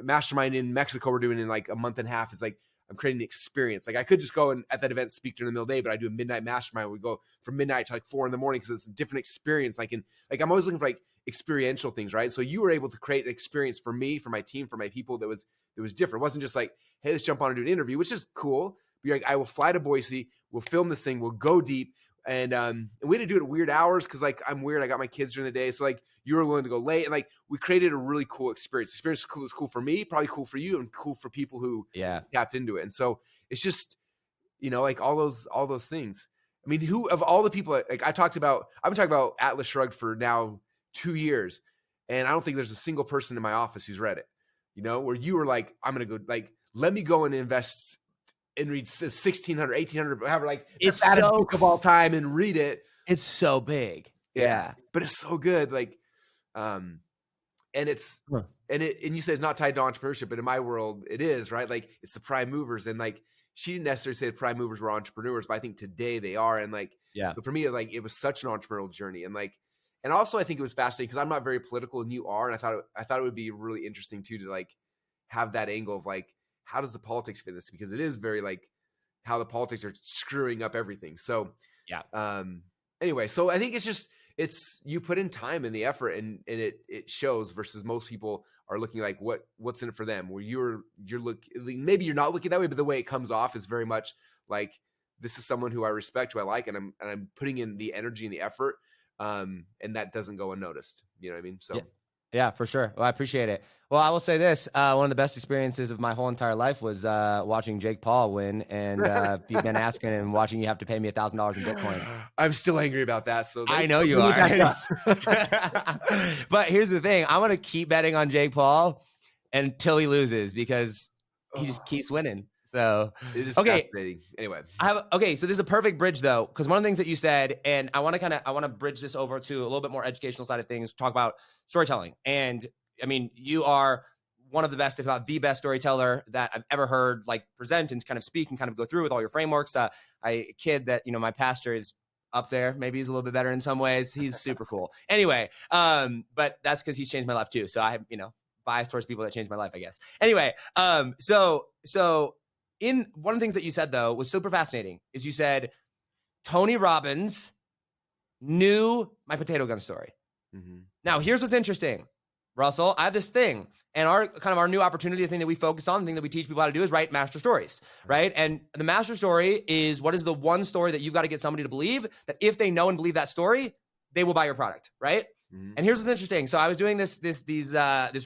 Speaker 2: mastermind in Mexico we're doing in like a month and a half. Is like I'm creating an experience. Like I could just go and at that event speak during the middle of the day, but I do a midnight mastermind. We go from midnight to like 4 a.m. because it's a different experience. I'm always looking for like experiential things, right? So you were able to create an experience for me, for my team, for my people that was different. It wasn't just like, hey, let's jump on and do an interview, which is cool. But you're like, I will fly to Boise, we'll film this thing, we'll go deep. And we had to do it at weird hours because like I'm weird. I got my kids during the day. So like you were willing to go late, and like we created a really cool experience. The experience was cool for me, probably cool for you, and cool for people who tapped into it. And so it's just, like all those things. I mean, who of all the people like I've been talking about Atlas Shrugged for now 2 years, and I don't think there's a single person in my office who's read it. Where you were like, I'm gonna go, like, let me go and invest and read 1,600, 1,800, however, like
Speaker 1: it's
Speaker 2: the
Speaker 1: so
Speaker 2: book of all time and read it.
Speaker 1: It's so big. Yeah.
Speaker 2: But it's so good. Like, and it's, and you said it's not tied to entrepreneurship, but in my world it is, right? Like it's the prime movers. And like, she didn't necessarily say the prime movers were entrepreneurs, but I think today they are. And like, but for me, like, it was such an entrepreneurial journey. And like, and also I think it was fascinating because I'm not very political and you are. And I thought it would be really interesting too, to like have that angle of like, how does the politics fit this? Because it is very like how the politics are screwing up everything. So anyway, so I think it's you put in time and the effort and it shows versus most people are looking like what's in it for them, where you're maybe you're not looking that way, but the way it comes off is very much like, this is someone who I respect, who I like, and I'm putting in the energy and the effort. And that doesn't go unnoticed. You know what I mean? So
Speaker 1: yeah, for sure. Well, I appreciate it. Well, I will say this. One of the best experiences of my whole entire life was watching Jake Paul win and Ben Askren and watching you have to pay me $1,000 in Bitcoin.
Speaker 2: I'm still angry about that. So
Speaker 1: I know you are. But here's the thing. I'm going to keep betting on Jake Paul until he loses because he just keeps winning. So,
Speaker 2: it is fascinating. Anyway,
Speaker 1: so this is a perfect bridge though, because one of the things that you said, and I want to bridge this over to a little bit more educational side of things, talk about storytelling. And I mean, you are one of the best, if not the best storyteller that I've ever heard, like present and kind of speak and kind of go through with all your frameworks. I kid that, my pastor is up there. Maybe he's a little bit better in some ways. He's super cool. Anyway, but that's because he's changed my life too. So I have, bias towards people that changed my life, I guess. Anyway, so in one of the things that you said though was super fascinating is you said Tony Robbins knew my potato gun story. Mm-hmm. Now here's what's interesting, Russell. I have this thing, and our new opportunity, the thing that we focus on, the thing that we teach people how to do is write master stories, right? And the master story is, what is the one story that you've got to get somebody to believe that if they know and believe that story, they will buy your product, right? Mm-hmm. And here's what's interesting. So I was doing this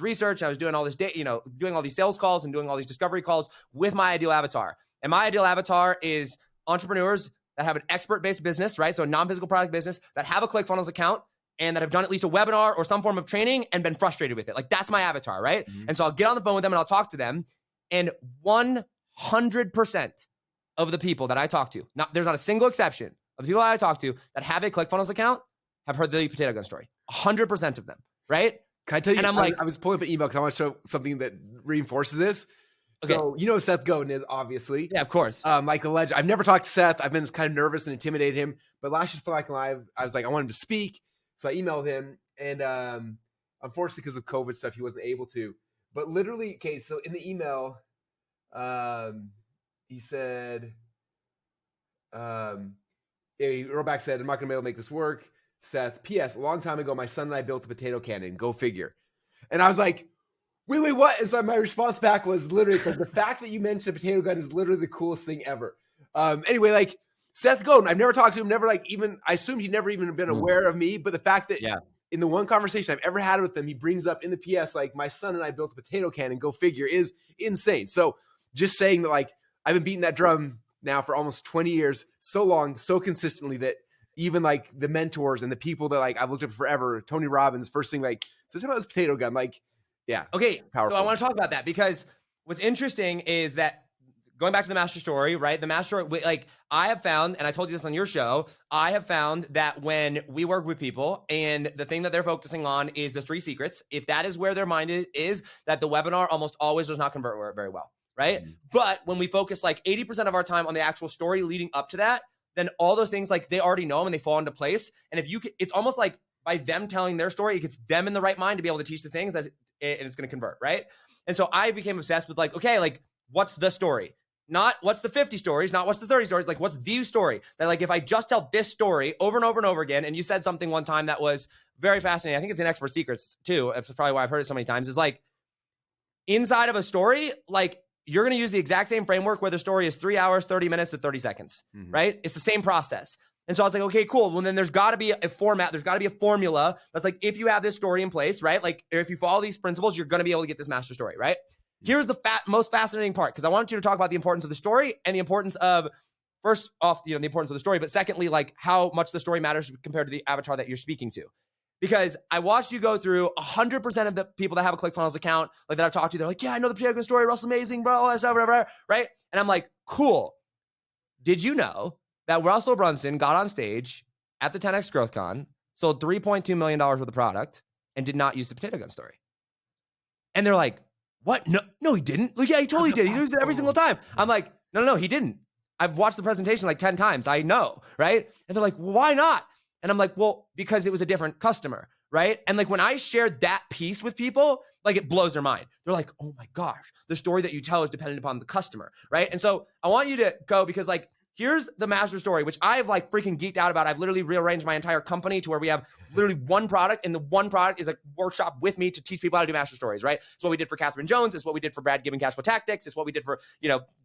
Speaker 1: research. I was doing all this doing all these sales calls and doing all these discovery calls with my ideal avatar. And my ideal avatar is entrepreneurs that have an expert-based business, right? So a non-physical product business that have a ClickFunnels account and that have done at least a webinar or some form of training and been frustrated with it. Like, that's my avatar, right? Mm-hmm. And so I'll get on the phone with them and I'll talk to them. And 100% of the people that I talk to, there's not a single exception of the people that I talk to that have a ClickFunnels account have heard the potato gun story. 100% of them, right?
Speaker 2: Can I tell you? And I was pulling up an email because I want to show something that reinforces this. Okay. So you know who Seth Godin is, obviously.
Speaker 1: Yeah, of course.
Speaker 2: Like a legend. I've never talked to Seth. I've been kind of nervous and intimidated him. But last year's Funnel Hacking Live, I was like, I want him to speak. So I emailed him. And unfortunately, because of COVID stuff, he wasn't able to. But literally, okay, so in the email, he said, Roback said, I'm not going to be able to make this work. Seth, P.S. A long time ago, my son and I built a potato cannon. Go figure. And I was like, wait, what? And so my response back was literally, the fact that you mentioned a potato gun is literally the coolest thing ever. Anyway, like Seth Godin, I've never talked to him, never like even, I assumed he'd never even been aware of me, but the fact that in the one conversation I've ever had with him, he brings up in the PS, like, my son and I built a potato cannon, go figure, is insane. So just saying that, like, I've been beating that drum now for almost 20 years, so long, so consistently that even like the mentors and the people that like I've looked up forever, Tony Robbins, first thing, like, so talk about this potato gun, like, yeah.
Speaker 1: Okay.
Speaker 2: Powerful.
Speaker 1: So I want to talk about that because what's interesting is that going back to the master story, right? The master story, like I have found, and I told you this on your show, I have found that when we work with people and the thing that they're focusing on is the 3 secrets, if that is where their mind is that the webinar almost always does not convert very well, right? Mm-hmm. But when we focus like 80% of our time on the actual story leading up to that, then all those things, like they already know them and they fall into place. And if you, it's almost like by them telling their story, it gets them in the right mind to be able to teach the things that and it's going to convert, right? And so I became obsessed with like, okay, like what's the story? Not what's the 50 stories, not what's the 30 stories, like what's the story? That like if I just tell this story over and over and over again, and you said something one time that was very fascinating, I think it's in Expert Secrets too, that's probably why I've heard it so many times, is like inside of a story, like you're going to use the exact same framework where the story is 3 hours, 30 minutes to 30 seconds, right? It's the same process. And so I was like, okay, cool. Well, then there's got to be a format. There's got to be a formula that's like, if you have this story in place, right? Like if you follow these principles, you're going to be able to get this master story, right? Here's the most fascinating part, because I want you to talk about the importance of the story and the importance of, first off, the importance of the story, but secondly, like how much the story matters compared to the avatar that you're speaking to. Because I watched you go through 100% of the people that have a ClickFunnels account, like that I've talked to, they're like, yeah, I know the potato gun story, Russell's amazing, bro, all that stuff, whatever, right? And I'm like, cool. Did you know that Russell Brunson got on stage at the 10X Growth Con, sold $3.2 million worth of product, and did not use the potato gun story? And they're like, what? No, he didn't. Like, yeah, he totally did. He used it every single time. I'm like, no, he didn't. I've watched the presentation like 10 times. I know, right? And they're like, well, why not? And I'm like, well, because it was a different customer, right? And like when I shared that piece with people, like it blows their mind. They're like, oh my gosh, the story that you tell is dependent upon the customer, right? And so I want you to go, because like, here's the master story, which I've like freaking geeked out about. I've literally rearranged my entire company to where we have literally one product, and the one product is a workshop with me to teach people how to do master stories, right? It's what we did for Catherine Jones. It's what we did for Brad Gibbon Cashflow Tactics. It's what we did for,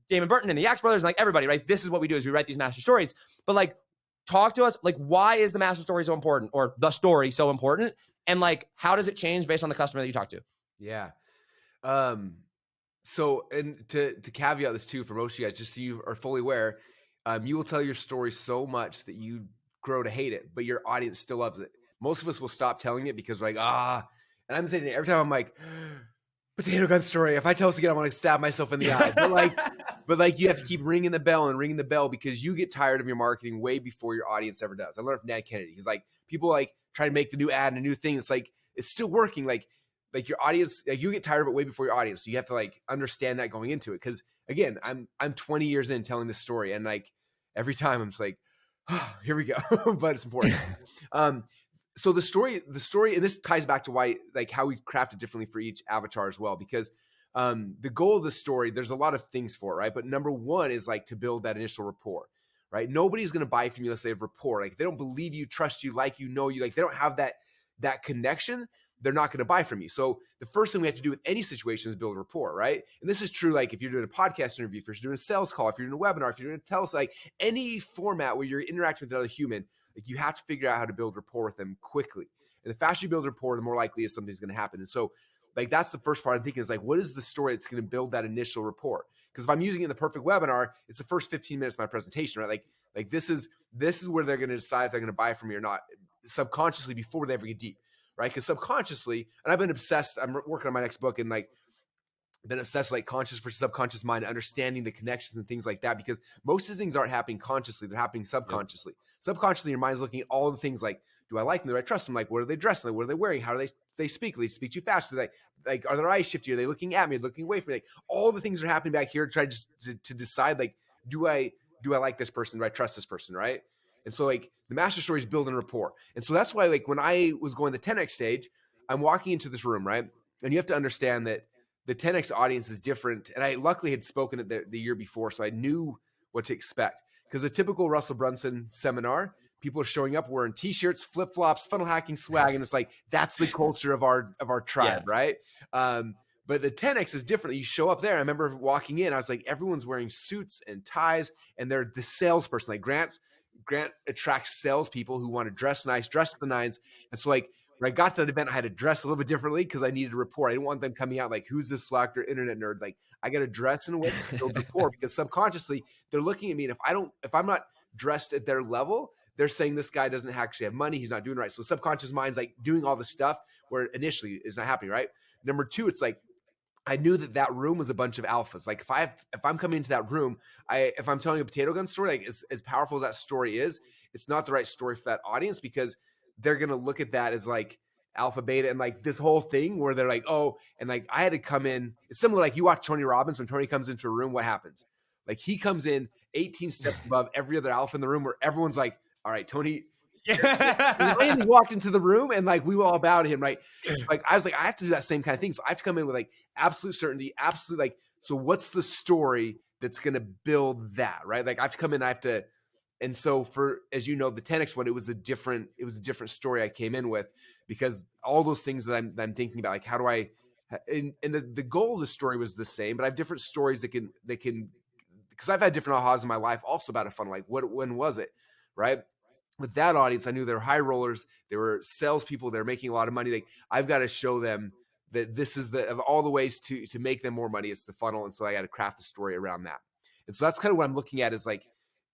Speaker 1: Damon Burton and the Axe Brothers, and like everybody, right? This is what we do, is we write these master stories. But like, talk to us, like, why is the master story so important, or the story so important? And like, how does it change based on the customer that you talk to?
Speaker 2: Yeah. So, and to caveat this too, for most of you guys, just so you are fully aware, you will tell your story so much that you grow to hate it, but your audience still loves it. Most of us will stop telling it because we're like, and I'm saying it every time, I'm like, potato gun story. If I tell this again, I want to stab myself in the eye. But like you have to keep ringing the bell because you get tired of your marketing way before your audience ever does. I learned from Nat Kennedy. He's like, people like try to make the new ad and a new thing. It's like, it's still working. Like your audience, like you get tired of it way before your audience. So you have to like understand that going into it. Cause again, I'm 20 years in telling this story, and like every time I'm just like, oh, here we go. But it's important. So the story, and this ties back to why, like how we craft it differently for each avatar as well, because the goal of the story, there's a lot of things for it, right? But number one is like to build that initial rapport, right? Nobody's going to buy from you unless they have rapport. Like if they don't believe you, trust you, like, know you, like they don't have that connection, they're not going to buy from you. So the first thing we have to do with any situation is build rapport, right? And this is true, like if you're doing a podcast interview, if you're doing a sales call, if you're doing a webinar, if you're doing a like any format where you're interacting with another human, like you have to figure out how to build rapport with them quickly. And the faster you build rapport, the more likely is something's going to happen. And so like, that's the first part I'm thinking, is like, what is the story that's going to build that initial rapport? Because if I'm using it in the perfect webinar, it's the first 15 minutes of my presentation, right? Like this is where they're going to decide if they're going to buy from me or not, subconsciously, before they ever get deep, right? Because subconsciously, and I've been obsessed, I'm working on my next book, and like been obsessed with like conscious versus subconscious mind, understanding the connections and things like that, because most of these things aren't happening consciously, they're happening subconsciously. Yep. Subconsciously, your mind's looking at all the things like, do I like them? Do I trust them? Like, what are they dressed like? What are they wearing? How do they speak? Do they speak too fast? Do like, are their eyes shifty? Are they looking at me? Are they looking away from me? Like, all the things are happening back here to try to decide, like, do I like this person? Do I trust this person? Right? And so like the master story is building rapport. And so that's why, like, when I was going the 10X stage, I'm walking into this room, right? And you have to understand that the 10X audience is different. And I luckily had spoken it the year before, so I knew what to expect. because a typical Russell Brunson seminar, people are showing up wearing t-shirts, flip-flops, funnel hacking swag, and it's like that's the culture of our tribe, right? But the 10X is different. You show up there. I remember walking in, I was like, everyone's wearing suits and ties, and they're the salesperson. Like Grant attracts salespeople who want to dress nice, dress to the nines. And so like when I got to that event, I had to dress a little bit differently because I needed a rapport. I didn't want them coming out like, who's this Slacker internet nerd? Like I got to dress in a way to build rapport because subconsciously they're looking at me. And if I'm not dressed at their level, they're saying this guy doesn't actually have money. He's not doing right. So subconscious mind's like doing all the stuff where initially is not happening, right? Number two, it's like, I knew that room was a bunch of alphas. Like if I'm coming into that room, if I'm telling a potato gun story, like as powerful as that story is, it's not the right story for that audience because they're going to look at that as like alpha, beta, and like this whole thing where they're like, oh, and like I had to come in. It's similar, like you watch Tony Robbins. When Tony comes into a room, what happens? Like he comes in 18 steps above every other alpha in the room where everyone's like, all right, Tony. Randy walked into the room and like we were all about him, right? Like I was like, I have to do that same kind of thing. So I have to come in with like absolute certainty, absolute like, so what's the story that's gonna build that, right? Like I have to come in, I have to, and so for as you know, the 10X one, it was a different story I came in with because all those things that I'm thinking about, like how do I and the goal of the story was the same, but I have different stories that can because I've had different ahas in my life also about a funnel. Like when was it, right? With that audience, I knew they were high rollers. They were salespeople. They're making a lot of money. Like I've got to show them that this is of all the ways to make them more money. It's the funnel, and so I got to craft a story around that. And so that's kind of what I'm looking at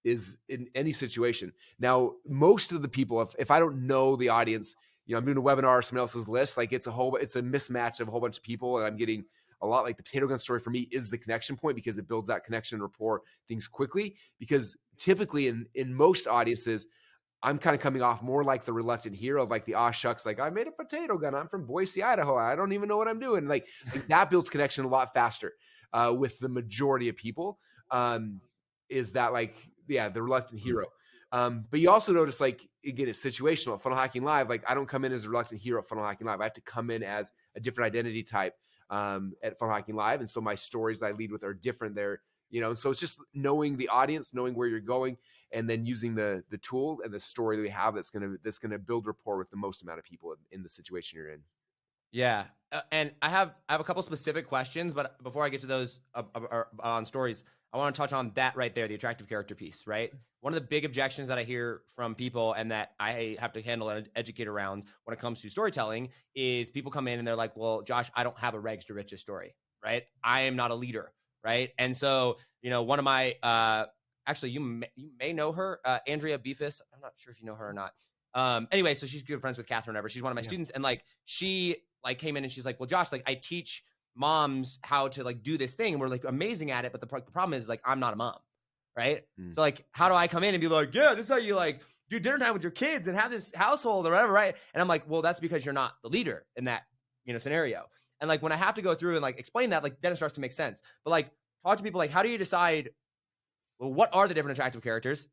Speaker 2: is in any situation. Now, most of the people, if I don't know the audience, I'm doing a webinar or someone else's list. Like it's a mismatch of a whole bunch of people, and I'm getting a lot. Like the potato gun story for me is the connection point because it builds that connection and rapport things quickly. Because typically in most audiences, I'm kind of coming off more like the reluctant hero of like the shucks, like I made a potato gun. I'm from Boise, Idaho. I don't even know what I'm doing. Like that builds connection a lot faster with the majority of people. Is that like, the reluctant hero. But you also notice like, again, it's situational at Funnel Hacking Live. Like I don't come in as a reluctant hero at Funnel Hacking Live. I have to come in as a different identity type at Funnel Hacking Live. And so my stories that I lead with are different there. So it's just knowing the audience, knowing where you're going, and then using the tool and the story that we have that's gonna build rapport with the most amount of people in the situation you're in.
Speaker 1: Yeah, and I have a couple specific questions, but before I get to those on stories, I want to touch on that right there, the attractive character piece. Right, one of the big objections that I hear from people and that I have to handle and educate around when it comes to storytelling is people come in and they're like, "Well, Josh, I don't have a rags to riches story. Right, I am not a leader." Right. And so, one of my, actually, you may know her, Andrea Beefus. I'm not sure if you know her or not. Anyway, so she's good friends with Catherine ever. She's one of my students. And like, she like came in and she's like, well, Josh, like I teach moms how to like do this thing. And we're like amazing at it. But the problem is like, I'm not a mom. Right. So like, how do I come in and be like, yeah, this is how you like do dinner time with your kids and have this household or whatever. Right. And I'm like, well, that's because you're not the leader in that, scenario. And like when I have to go through and like explain that, like then it starts to make sense. But like talk to people like, how do you decide, well, what are the different attractive characters?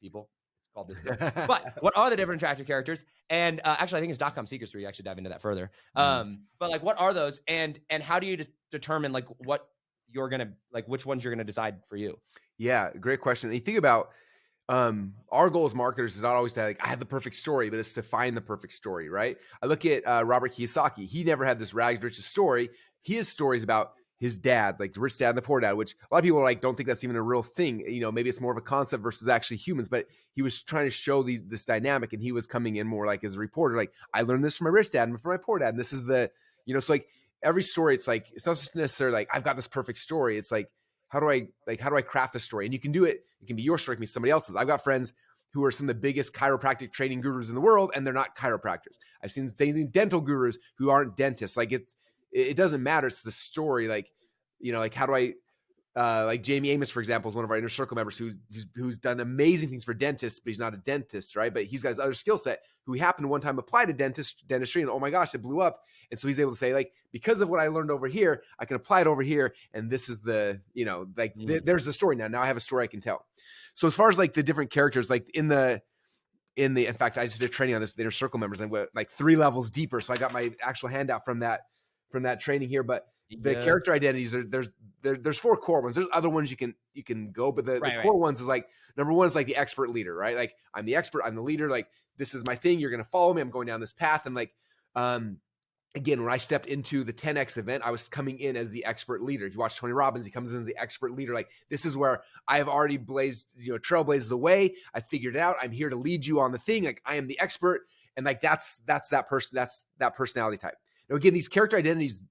Speaker 1: People, it's called this book. But what are the different attractive characters? And actually, I think it's .com Secrets where you actually dive into that further. But like, what are those? And how do you determine like what you're gonna like, which ones you're gonna decide for you?
Speaker 2: Yeah, great question. And you think about our goal as marketers is not always to like, I have the perfect story, but it's to find the perfect story, right? I look at Robert Kiyosaki. He never had this rags to riches story. He has stories about his dad, like the rich dad and the poor dad, which a lot of people are like, don't think that's even a real thing. Maybe it's more of a concept versus actually humans, but he was trying to show this dynamic, and he was coming in more like as a reporter, like I learned this from my rich dad and from my poor dad. And this is the, so like every story, it's like, it's not just necessarily like, I've got this perfect story. It's like, how do I craft a story? And you can do it. It can be your story, it can be somebody else's. I've got friends who are some of the biggest chiropractic training gurus in the world, and they're not chiropractors. I've seen dental gurus who aren't dentists. Like it doesn't matter. It's the story. Like, like how do I, like Jamie Amos, for example, is one of our Inner Circle members who's done amazing things for dentists, but he's not a dentist, right? But he's got his other skill set who he happened to one time apply to dentistry, and oh my gosh, it blew up. And so he's able to say, like, because of what I learned over here, I can apply it over here. And this is the, there's the story now. Now I have a story I can tell. So as far as like the different characters, like in fact, I just did training on this, the Inner Circle members, and went like 3 levels deeper. So I got my actual handout from that training here. But the
Speaker 1: Yeah.
Speaker 2: character identities there's 4 core ones. There's other ones you can go, but the
Speaker 1: Right.
Speaker 2: core ones is like number 1 is like the expert leader, right? Like I'm the expert, I'm the leader, like this is my thing, you're gonna follow me, I'm going down this path. And like again, when I stepped into the 10X event, I was coming in as the expert leader. If you watch Tony Robbins, he comes in as the expert leader. Like this is where I have already trailblazed the way. I figured it out. I'm here to lead you on the thing. Like I am the expert. And like that's that person, that's that personality type. Now again, these character identities,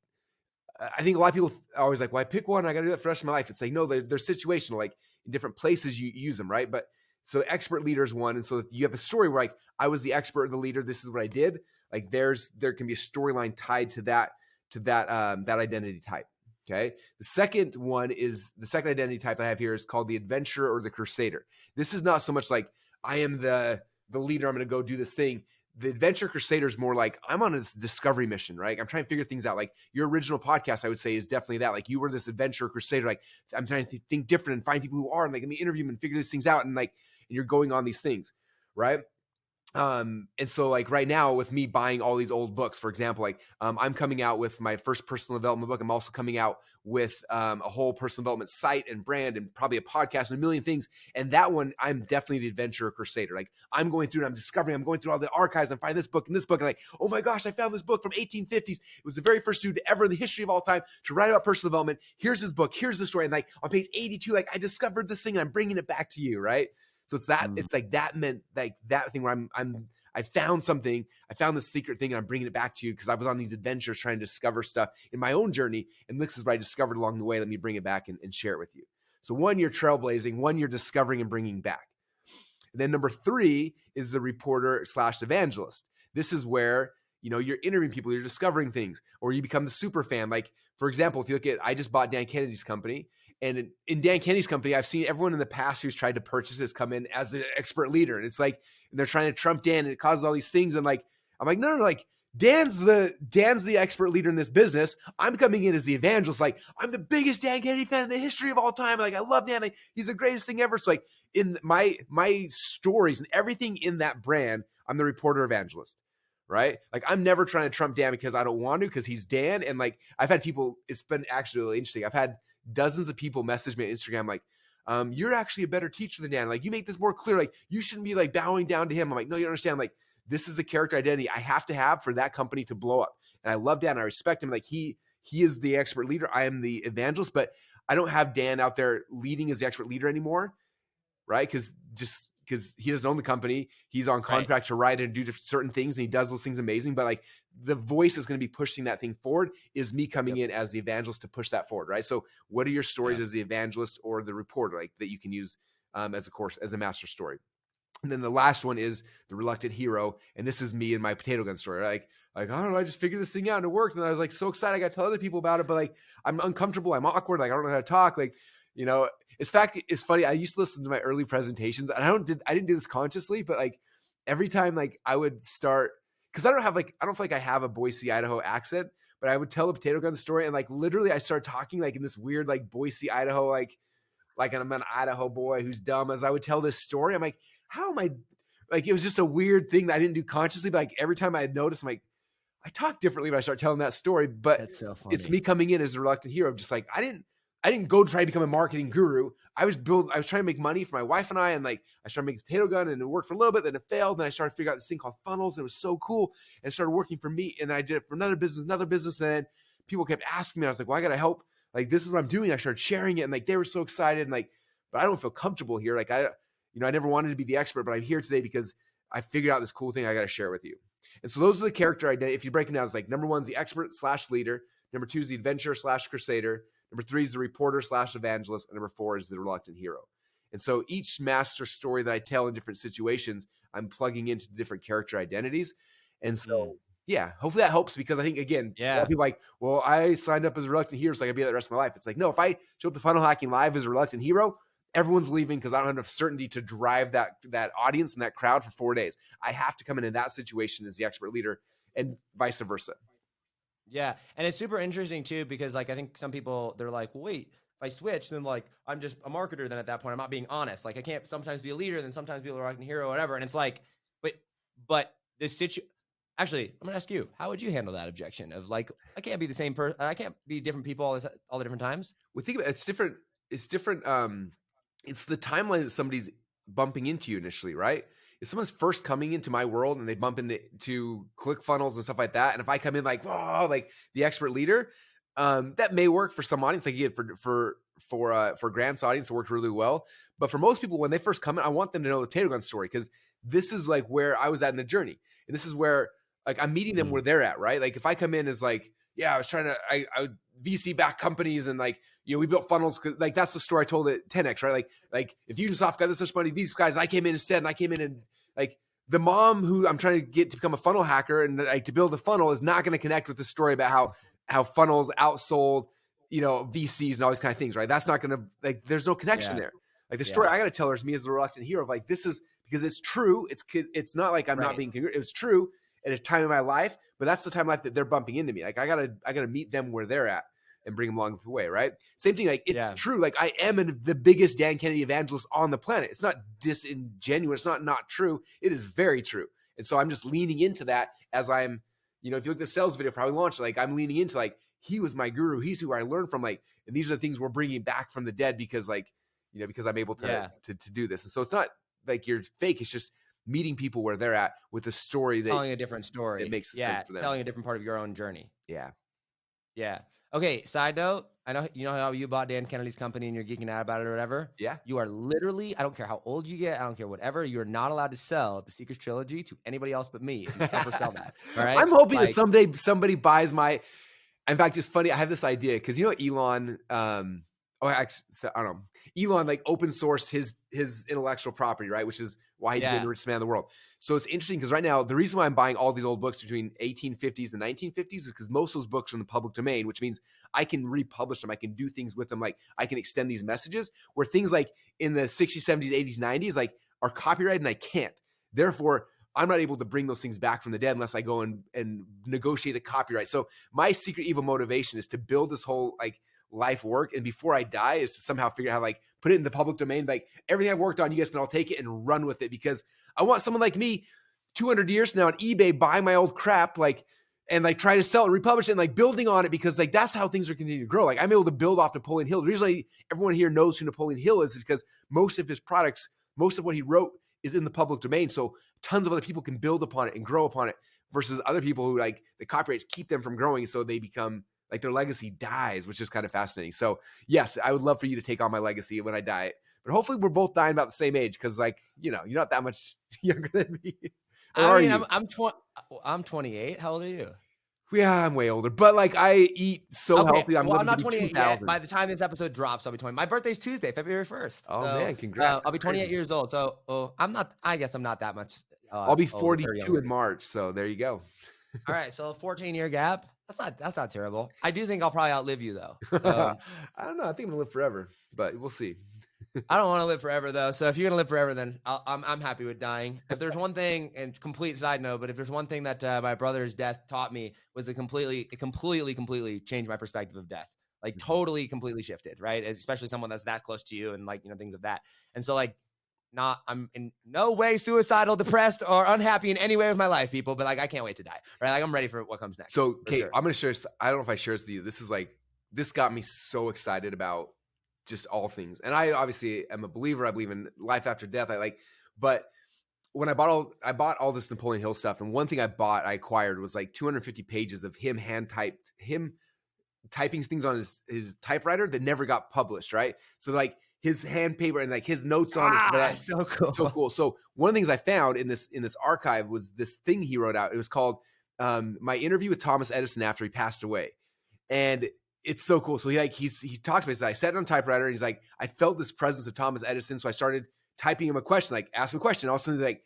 Speaker 2: I think a lot of people are always like, well, I pick one, I got to do that for the rest of my life. It's like, no, they're situational. Like in different places you use them, right? But so the expert leader is one. And so you have a story where like, I was the expert, the leader, this is what I did. Like there can be a storyline tied to that identity type. Okay. The second identity type that I have here is called the adventurer or the crusader. This is not so much like I am the leader, I'm going to go do this thing. The adventure crusader is more like I'm on a discovery mission, right? I'm trying to figure things out. Like your original podcast, I would say, is definitely that. Like you were this adventure crusader. Like I'm trying to think different and find people who are, and like let me interview them and figure these things out. And like, and you're going on these things, right? And so like right now with me buying all these old books, for example, like I'm coming out with my first personal development book. I'm also coming out with a whole personal development site and brand and probably a podcast and a million things. And that one, I'm definitely the adventurer crusader. Like I'm going through and I'm going through all the archives and finding this book and this book. And like, oh my gosh, I found this book from 1850s. It was the very first dude ever in the history of all time to write about personal development. Here's his book. Here's the story. And like on page 82, like I discovered this thing and I'm bringing it back to you. Right. So it's that, it's like that meant like that thing where I found something, I found this secret thing and I'm bringing it back to you because I was on these adventures trying to discover stuff in my own journey. And this is what I discovered along the way. Let me bring it back and share it with you. So 1, you're trailblazing, 1, you're discovering and bringing back. And then number 3 is the reporter / evangelist. This is where, you're interviewing people, you're discovering things, or you become the super fan. Like, for example, if you look at, I just bought Dan Kennedy's company. And in Dan Kennedy's company, I've seen everyone in the past who's tried to purchase this come in as the expert leader. And it's like, and they're trying to trump Dan and it causes all these things. And like, I'm like, no, like Dan's the expert leader in this business. I'm coming in as the evangelist. Like I'm the biggest Dan Kennedy fan in the history of all time. Like I love Dan. Like, he's the greatest thing ever. So like in my stories and everything in that brand, I'm the reporter evangelist. Right? Like I'm never trying to trump Dan because I don't want to, because he's Dan. And like, I've had people, it's been actually really interesting. I've had dozens of people message me on Instagram like, you're actually a better teacher than Dan. Like you make this more clear. Like you shouldn't be like bowing down to him. I'm like, no, you don't understand. Like this is the character identity I have to have for that company to blow up. And I love Dan. I respect him. Like he is the expert leader. I am the evangelist, but I don't have Dan out there leading as the expert leader anymore. Right? Because he doesn't own the company. He's on contract to write and do certain things, and he does those things amazing. But like the voice is going to be pushing that thing forward is me coming in as the evangelist to push that forward, right? So what are your stories as the evangelist or the reporter, like that you can use as a master story? And then the last one is the reluctant hero. And this is me and my potato gun story, right? Like, I don't know, I just figured this thing out and it worked. And I was like, so excited. I got to tell other people about it, but like, I'm uncomfortable. I'm awkward. Like, I don't know how to talk. Like, it's funny. I used to listen to my early presentations and I didn't do this consciously, but like every time, like I would start, cause I don't feel like I have a Boise, Idaho accent, but I would tell a potato gun story. And like, literally I started talking like in this weird, like Boise, Idaho, like I'm an Idaho boy who's dumb. As I would tell this story, I'm like, how am I, like, it was just a weird thing that I didn't do consciously, but like every time I had noticed, I'm like, I talk differently when I start telling that story, but
Speaker 1: That's so funny.
Speaker 2: It's me coming in as a reluctant hero. Just like, I didn't go try to become a marketing guru. I was trying to make money for my wife and I, and like, I started making potato gun and it worked for a little bit, then it failed. And I started figuring out this thing called funnels. And it was so cool. And it started working for me. And I did it for another business. And then people kept asking me, I was like, well, I got to help. Like, this is what I'm doing. I started sharing it. And like, they were so excited. And like, but I don't feel comfortable here. Like I never wanted to be the expert, but I'm here today because I figured out this cool thing. I got to share it with you. And so those are the character identity. If you break them down, it's like number 1 is the expert / leader. Number 2 is the adventurer / crusader. Number 3 is the reporter / evangelist. And number 4 is the reluctant hero. And so each master story that I tell in different situations, I'm plugging into different character identities. And so, yeah, hopefully that helps, because I think, again, a lot of people like, well, I signed up as a reluctant hero, so I can be that the rest of my life. It's like, no, if I show up to Funnel Hacking Live as a reluctant hero, everyone's leaving because I don't have enough certainty to drive that audience and that crowd for 4 days. I have to come in that situation as the expert leader, and vice versa.
Speaker 1: Yeah. And it's super interesting too, because like, I think some people, they're like, well, wait, if I switch, then like, I'm just a marketer. Then at that point, I'm not being honest. Like I can't sometimes be a leader, then sometimes be a reluctant hero or whatever. And it's like, but this Actually, I'm gonna ask you, how would you handle that objection of like, I can't be the same person, I can't be different people all the different times?
Speaker 2: Well, think about it, it's different. It's different. It's the timeline that somebody's bumping into you initially, right? If someone's first coming into my world and they bump into ClickFunnels and stuff like that, and if I come in like, whoa, like the expert leader, that may work for some audience. Like again, for Grant's audience, it worked really well. But for most people, when they first come in, I want them to know the Potato Gun story, because this is like where I was at in the journey, and this is where like I'm meeting them where they're at, right? Like if I come in as like, yeah, I was trying to, I VC back companies and like, you know, we built funnels. Like that's the story I told at 10X, right? Like if Fusionsoft got this much money, these guys, I came in instead, and I came in and like the mom who I'm trying to get to become a funnel hacker and like to build a funnel is not going to connect with the story about how funnels outsold, you know, VCs and all these kind of things, right? That's not going to, like, there's no connection there. Like the story I got to tell her is me as the reluctant hero of like, this is because it's true. It's not like I'm not being congruent. It was true at a time in my life, but that's the time in life that they're bumping into me. Like I gotta meet them where they're at and bring them along the way, right? Same thing. Like it's true. Like I am the biggest Dan Kennedy evangelist on the planet. It's not disingenuous. It's not true. It is very true. And so I'm just leaning into that as I'm, you know, if you look at the sales video for how we launched, like I'm leaning into like, he was my guru. He's who I learned from. Like, and these are the things we're bringing back from the dead because like, you know, because I'm able to do this. And so it's not like you're fake. It's just meeting people where they're at with a story that
Speaker 1: telling a different story.
Speaker 2: It makes sense for them.
Speaker 1: Telling a different part of your own journey.
Speaker 2: Yeah.
Speaker 1: Okay. Side note, I know you know how you bought Dan Kennedy's company and you're geeking out about it or whatever.
Speaker 2: Yeah.
Speaker 1: You are literally, I don't care how old you get, I don't care whatever, you are not allowed to sell the Seekers Trilogy to anybody else but me if you ever sell that. All right.
Speaker 2: I'm hoping that someday somebody buys my. In fact, it's funny. I have this idea because you know Elon. Actually, I don't know. Elon like open sourced his intellectual property, right? Which is why he became the richest man in the world. So it's interesting because right now the reason why I'm buying all these old books between 1850s and 1950s is because most of those books are in the public domain, which means I can republish them. I can do things with them. Like I can extend these messages where things like in the 60s, 70s, 80s, 90s, like are copyrighted and I can't. Therefore, I'm not able to bring those things back from the dead unless I go and negotiate the copyright. So my secret evil motivation is to build this whole like life work. And before I die is to somehow figure out how like put it in the public domain. Like everything I've worked on, you guys can all take it and run with it because I want someone like me 200 years from now on eBay buying my old crap, like, and like try to sell it, republish it and like building on it because like that's how things are continuing to grow. Like I'm able to build off Napoleon Hill. The reason everyone here knows who Napoleon Hill is because most of his products, most of what he wrote is in the public domain. So tons of other people can build upon it and grow upon it versus other people who like the copyrights keep them from growing. So they become like their legacy dies, which is kind of fascinating. So yes, I would love for you to take on my legacy when I die, but hopefully we're both dying about the same age. Cause like, you know, you're not that much younger than me.
Speaker 1: I mean, I'm 28. How old are you?
Speaker 2: Yeah, I'm way older, but like I eat so healthy. I'm
Speaker 1: not 28 yet. By the time this episode drops, I'll be 20. My birthday's Tuesday, February 1st.
Speaker 2: Oh man, congrats!
Speaker 1: I'll be 28 years old. So I'm not. I guess I'm not that much.
Speaker 2: I'll be 42 in March. So there you go.
Speaker 1: All right, so 14-year gap. That's not terrible. I do think I'll probably outlive you though.
Speaker 2: So, I don't know. I think I'm gonna live forever, but we'll see.
Speaker 1: I don't want to live forever though. So if you're gonna live forever, then I'm happy with dying. If there's one thing, and complete side note, but if there's one thing that my brother's death taught me was it completely changed my perspective of death. Like totally, completely shifted, right? Especially someone that's that close to you and like, you know, things of that. And so like, I'm in no way suicidal, depressed, or unhappy in any way with my life, people. But like, I can't wait to die, right? Like I'm ready for what comes next.
Speaker 2: So Kate, I'm gonna share. I don't know if I share this with you. This got me so excited about just all things. And I obviously am a believer. I believe in life after death. But when I bought all this Napoleon Hill stuff. And one thing I acquired was like 250 pages of him typing things on his typewriter that never got published. Right. So like his hand paper and like his notes on it.
Speaker 1: So cool.
Speaker 2: So cool. So one of the things I found in this archive was this thing he wrote out. It was called My Interview with Thomas Edison After He Passed Away. And it's so cool. So he talks about it. I sat on a typewriter and he's like, I felt this presence of Thomas Edison. So I started typing him a question, like ask him a question. All of a sudden, like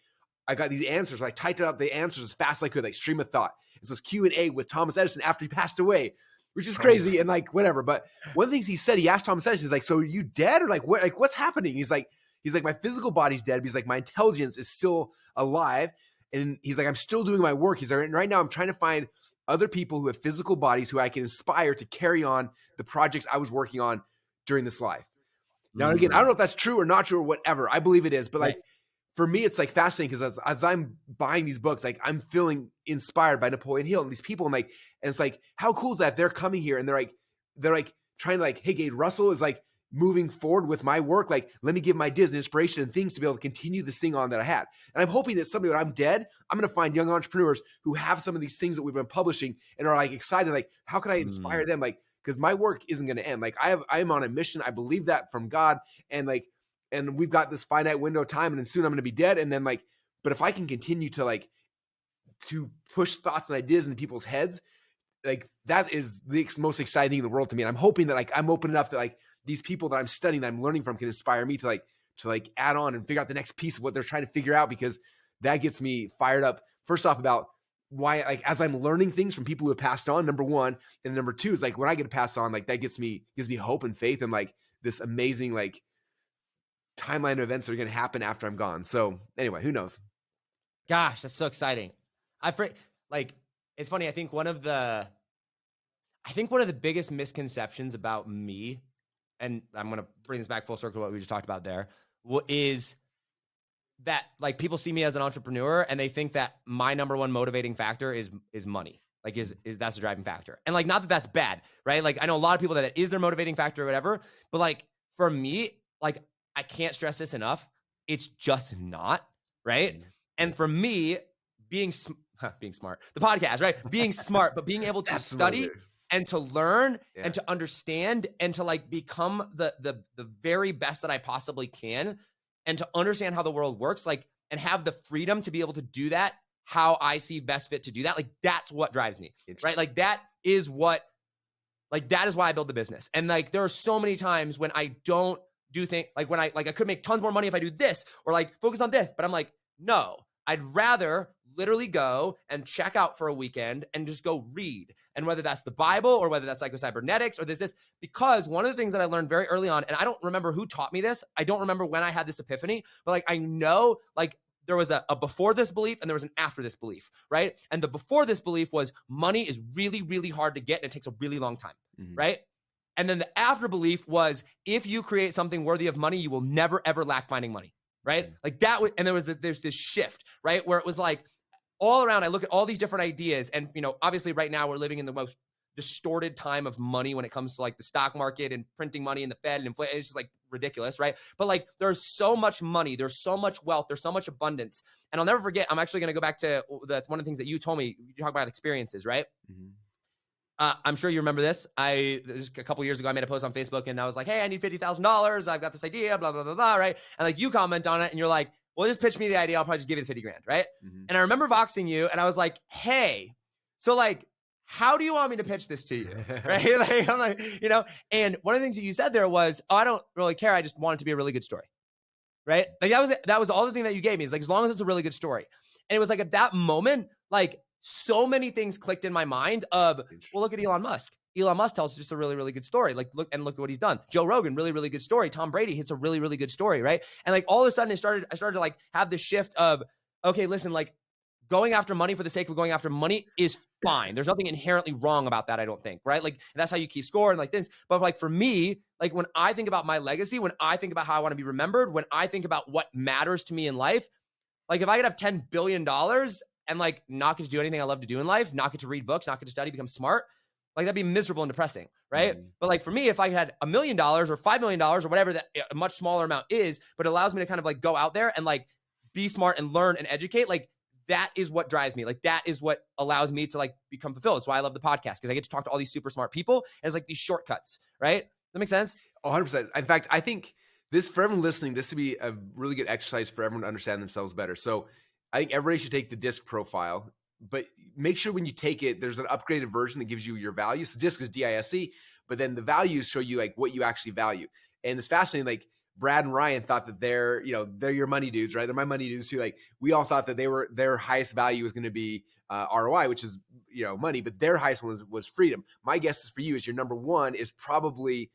Speaker 2: I got these answers. I typed out the answers as fast as I could, like stream of thought. And so it's Q&A with Thomas Edison after he passed away, which is crazy and like whatever. But one of the things he said, he asked Thomas Edison, he's like, so are you dead or like what? Like what's happening? He's like, my physical body's dead. But he's like, my intelligence is still alive. And he's like, I'm still doing my work. He's like, right now I'm trying to find other people who have physical bodies who I can inspire to carry on the projects I was working on during this life. Now, again, I don't know if that's true or not true or whatever. I believe it is, but like for me, it's like fascinating because as I'm buying these books, like I'm feeling inspired by Napoleon Hill and these people, and it's like, how cool is that they're coming here and they're like trying to like, hey, Gade Russell is like moving forward with my work. Like, let me give my Disney inspiration and things to be able to continue this thing on that I had. And I'm hoping that someday when I'm dead, I'm going to find young entrepreneurs who have some of these things that we've been publishing and are like excited. Like, how can I inspire them? Like, because my work isn't going to end. Like I'm on a mission. I believe that from God. And like, and we've got this finite window of time and then soon I'm going to be dead. And then like, but if I can continue to like, to push thoughts and ideas into people's heads, like that is the most exciting thing in the world to me. And I'm hoping that like, I'm open enough that like these people that I'm studying, that I'm learning from can inspire me to like add on and figure out the next piece of what they're trying to figure out, because that gets me fired up. First off, about why, like, as I'm learning things from people who have passed on, number one, and number two is like, when I get to pass on, like that gives me hope and faith and like this amazing, like, timeline of events that are going to happen after I'm gone. So anyway, who knows?
Speaker 1: Gosh, that's so exciting. Like, it's funny. I think one of the biggest misconceptions about me, and I'm going to bring this back full circle to what we just talked about there, is that like people see me as an entrepreneur and they think that my number one motivating factor is money. Like is that's the driving factor. And like, not that that's bad, right? Like I know a lot of people that is their motivating factor or whatever, but like for me, like I can't stress this enough. It's just not, right? And for me, being smart, the podcast, right? Being smart, but being able to study and to learn and to understand and to like become the very best that I possibly can, and to understand how the world works, like, and have the freedom to be able to do that how I see best fit to do that. Like that's what drives me, right? Like that is why I build the business. And like there are so many times when I don't do things like when I could make tons more money if I do this or like focus on this, but I'm like, no, I'd rather literally go and check out for a weekend and just go read. And whether that's the Bible or whether that's psychocybernetics or this, because one of the things that I learned very early on, and I don't remember who taught me this. I don't remember when I had this epiphany, but like, I know like there was a before this belief and there was an after this belief, right? And the before this belief was money is really, really hard to get and it takes a really long time, right? And then the after belief was if you create something worthy of money, you will never, ever lack finding money, right? Like that was, and there's this shift, right? Where it was like all around, I look at all these different ideas and, you know, obviously right now we're living in the most distorted time of money when it comes to like the stock market and printing money and the Fed and inflation. It's just like ridiculous, right? But like there's so much money, there's so much wealth, there's so much abundance. And I'll never forget, I'm actually going to go back to one of the things that you told me. You talk about experiences, right? I'm sure you remember this. A couple years ago, I made a post on Facebook and I was like, hey, I need $50,000. I've got this idea, blah, blah, blah, blah, right? And like you comment on it and you're like, well, just pitch me the idea. I'll probably just give you the 50 grand, right? And I remember voxing you and I was like, hey, so like, how do you want me to pitch this to you? Right? Like, I'm like, you know, and one of the things that you said there was, oh, I don't really care. I just want it to be a really good story. Right? Like that was all the thing that you gave me. It's like, as long as it's a really good story. And it was like at that moment, like so many things clicked in my mind of, well, look at Elon Musk. Elon Musk tells just a really, really good story. Like, look at what he's done. Joe Rogan, really, really good story. Tom Brady hits a really, really good story. Right? And like all of a sudden I started to like have this shift of, okay, listen, like going after money for the sake of going after money is fine. There's nothing inherently wrong about that, I don't think, right? Like that's how you keep score and like this. But like for me, like when I think about my legacy, when I think about how I want to be remembered, when I think about what matters to me in life, like if I could have $10 billion and like not get to do anything I love to do in life, not get to read books, not get to study, become smart, like that'd be miserable and depressing, right? But like for me, if I had $1 million or $5 million or whatever that a much smaller amount is, but it allows me to kind of like go out there and like be smart and learn and educate, like that is what drives me. Like that is what allows me to like become fulfilled. That's why I love the podcast, because I get to talk to all these super smart people and it's like these shortcuts, right? That makes sense?
Speaker 2: 100%. In fact, I think this, for everyone listening, this would be a really good exercise for everyone to understand themselves better. So I think everybody should take the DISC profile, but make sure when you take it, there's an upgraded version that gives you your values. So DISC is DISC, but then the values show you like what you actually value. And it's fascinating. Like Brad and Ryan thought that they're your money dudes, right? They're my money dudes too. Like we all thought that their highest value was going to be ROI, which is, money, but their highest one was freedom. My guess is for you is your number one is probably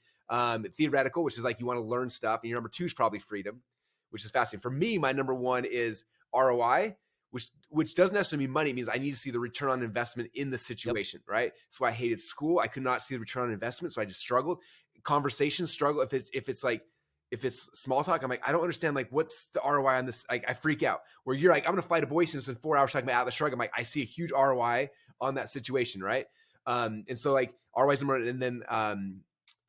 Speaker 2: theoretical, which is like you want to learn stuff. And your number two is probably freedom, which is fascinating. For me, my number one is ROI, which doesn't necessarily mean money. It means I need to see the return on investment in the situation, right? That's why I hated school. I could not see the return on investment. So I just struggled. Conversations struggle if it's like, if it's small talk, I'm like, I don't understand. Like, what's the ROI on this? Like, I freak out. Where you're like, I'm going to fly to Boise and spend 4 hours talking about Atlas Shrugged. I'm like, I see a huge ROI on that situation, right? And so like ROI is number one, and then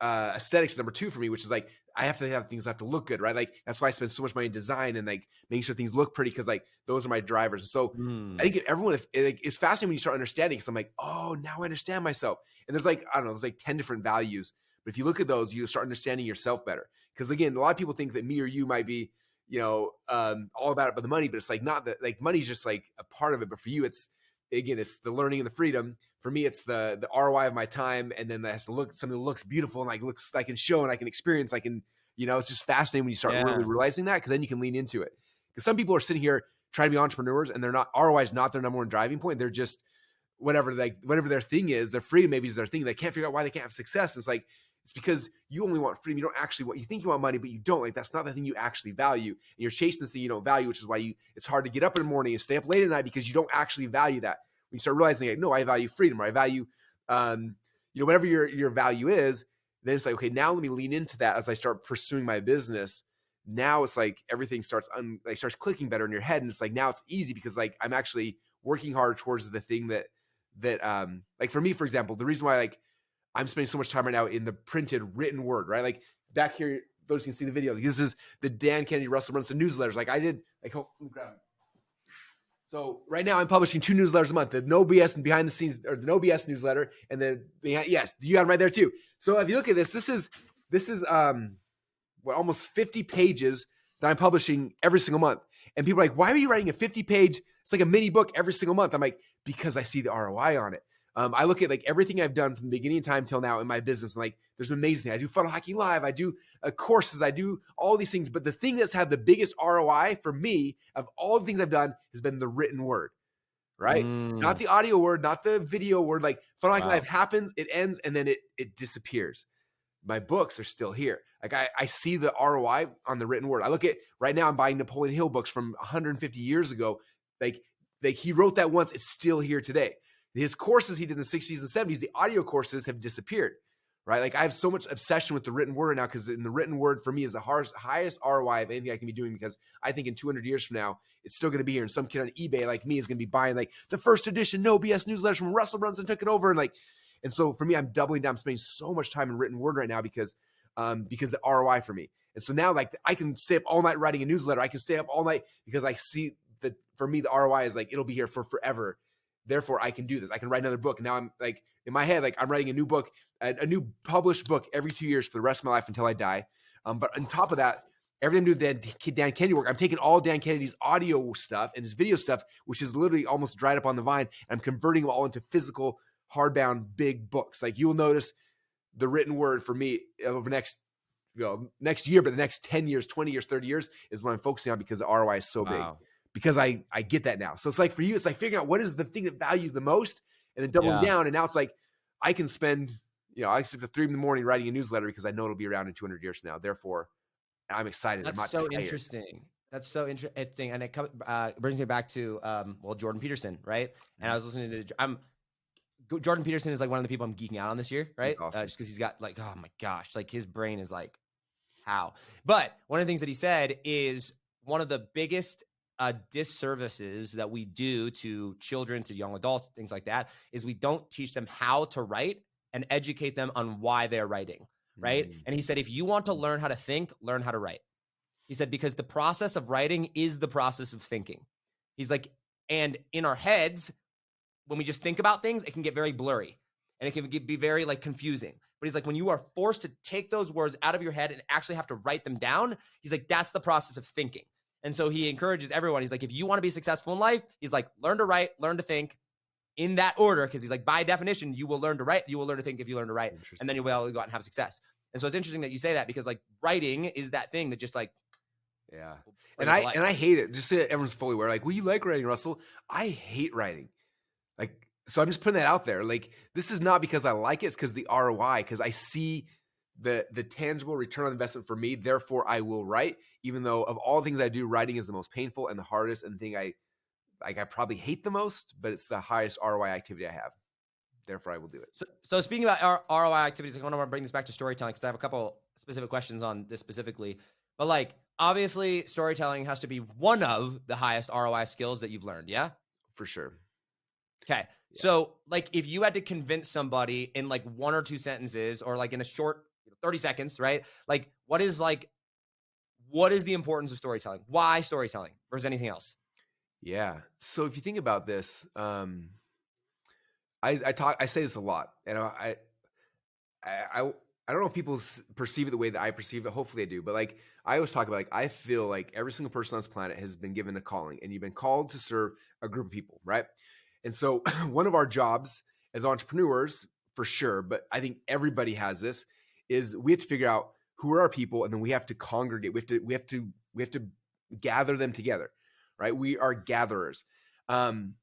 Speaker 2: aesthetics is number two for me, which is like I have to have things that have to look good, right? Like that's why I spend so much money in design and like making sure things look pretty, because like those are my drivers. And so I think everyone, it's fascinating when you start understanding. Because I'm like, oh, now I understand myself. And there's like, I don't know, there's like 10 different values. But if you look at those, you start understanding yourself better. Because again, a lot of people think that me or you might be, all about it, but the money. But it's like not that. Like money's just like a part of it. But for you, it's the learning and the freedom. For me, it's the ROI of my time, and then that has to look something that looks beautiful and like looks I can show and I can experience. I can, it's just fascinating when you start really realizing that, because then you can lean into it. Because some people are sitting here trying to be entrepreneurs, and they're not. ROI is not their number one driving point. They're just whatever their thing is. Their freedom maybe is their thing. They can't figure out why they can't have success. It's like, it's because you only want freedom. You don't actually want. You think you want money, but you don't. Like that's not the thing you actually value. And you're chasing this thing you don't value, which is why it's hard to get up in the morning and stay up late at night, because you don't actually value that. When you start realizing, like, no, I value freedom, or I value, whatever your value is, then it's like, okay, now let me lean into that as I start pursuing my business. Now it's like everything starts clicking better in your head, and it's like now it's easy because like I'm actually working hard towards the thing that like for me, for example, the reason why like I'm spending so much time right now in the printed written word, right? Like back here, those who can see the video, like, this is the Dan Kennedy Russell Brunson newsletters. Like I did, like, let me grab it. So right now I'm publishing 2 newsletters a month, the No BS and Behind the Scenes, or the No BS newsletter, and then yes, you got them right there too. So if you look at this is almost 50 pages that I'm publishing every single month. And people are like, why are you writing a 50-page? It's like a mini book every single month. I'm like, because I see the ROI on it. I look at like everything I've done from the beginning of time till now in my business. And like, there's an amazing thing. I do Funnel Hacking Live. I do courses. I do all these things. But the thing that's had the biggest ROI for me of all the things I've done has been the written word, right? Not the audio word, not the video word. Like Funnel Hacking Live happens, it ends, and then it disappears. My books are still here. Like I see the ROI on the written word. I look at right now, I'm buying Napoleon Hill books from 150 years ago. Like he wrote that once, it's still here today. His courses he did in the 60s and 70s, the audio courses have disappeared, right? Like I have so much obsession with the written word now, because in the written word for me is the highest ROI of anything I can be doing, because I think in 200 years from now, it's still going to be here. And some kid on eBay like me is going to be buying like the first edition No BS newsletters from Russell Brunson, took it over. And so for me, I'm doubling down. I'm spending so much time in written word right now because the ROI for me. And so now like I can stay up all night writing a newsletter. I can stay up all night because I see that for me, the ROI is like, it'll be here for forever. Therefore I can do this. I can write another book. And now I'm like in my head, like I'm writing a new book, a new published book every 2 years for the rest of my life until I die. But on top of that, everything to do with Dan Kennedy work, I'm taking all Dan Kennedy's audio stuff and his video stuff, which is literally almost dried up on the vine, and I'm converting them all into physical hardbound big books. Like you'll notice the written word for me over next year, but the next 10 years, 20 years, 30 years is what I'm focusing on, because the ROI is so big, because I get that now. So it's like for you, it's like figuring out what is the thing that values the most and then doubling down. And now it's like, I can spend, I sleep at 3 in the morning writing a newsletter because I know it'll be around in 200 years from now. Therefore I'm excited.
Speaker 1: That's so interesting. That's so interesting. And it brings me back to, Jordan Peterson, right? And I was listening to, Jordan Peterson is like one of the people I'm geeking out on this year, right? Awesome. Just because he's got like, oh my gosh, like his brain is like, how? But one of the things that he said is one of the biggest disservices that we do to children, to young adults, things like that, is we don't teach them how to write and educate them on why they're writing, right? And he said, if you want to learn how to think, learn how to write. He said, because the process of writing is the process of thinking. He's like, and in our heads, when we just think about things, it can get very blurry and it can be very like confusing. But he's like, when you are forced to take those words out of your head and actually have to write them down, he's like, that's the process of thinking. And so he encourages everyone. He's like, if you want to be successful in life, he's like, learn to write, learn to think in that order. Cause he's like, by definition, you will learn to write, you will learn to think if you learn to write, and then you'll be able to go out and have success. And so it's interesting that you say that, because like writing is that thing that just like,
Speaker 2: yeah. And I hate it. Just so that everyone's fully aware. Like, well, you like writing, Russell. I hate writing. Like, so I'm just putting that out there. Like, this is not because I like it. It's because the ROI, because I see the tangible return on investment for me. Therefore, I will write, even though of all the things I do, writing is the most painful and the hardest, and the thing I probably hate the most, but it's the highest ROI activity I have. therefore I will do it.
Speaker 1: So speaking about our ROI activities, I want to bring this back to storytelling because I have a couple specific questions on this specifically. But like, obviously, storytelling has to be one of the highest ROI skills that you've learned. Yeah.
Speaker 2: For sure.
Speaker 1: Okay.
Speaker 2: Yeah.
Speaker 1: So like, if you had to convince somebody in like 1 or 2 sentences, or like in a short 30 seconds, right? Like, what is the importance of storytelling? Why storytelling versus anything else?
Speaker 2: Yeah. So if you think about this, I say this a lot, and I don't know if people perceive it the way that I perceive it. Hopefully they do. But like, I always talk about, like, I feel like every single person on this planet has been given a calling, and you've been called to serve a group of people, right? And so one of our jobs as entrepreneurs, for sure, but I think everybody has this, is we have to figure out who are our people, and then we have to congregate. We have to gather them together, right? We are gatherers. And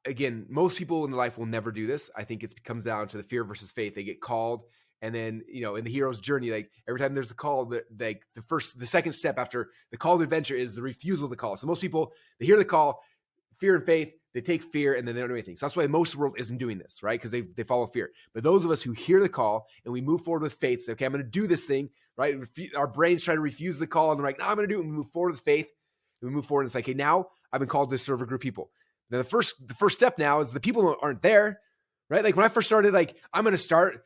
Speaker 2: again, most people in their life will never do this. I think it comes down to the fear versus faith. They get called, and then, in the hero's journey, like every time there's a call, the second step after the call to adventure is the refusal of the call. So most people, they hear the call, fear and faith, they take fear, and then they don't do anything. So that's why most of the world isn't doing this, right? Because they follow fear. But those of us who hear the call and we move forward with faith, say, okay, I'm going to do this thing, right? Our brains try to refuse the call, and they're like, no, I'm going to do it. And we move forward with faith, and we move forward, and it's like, hey, now I've been called to serve a group of people. Now the first step now is the people aren't there, right? Like when I first started, like, I'm going to start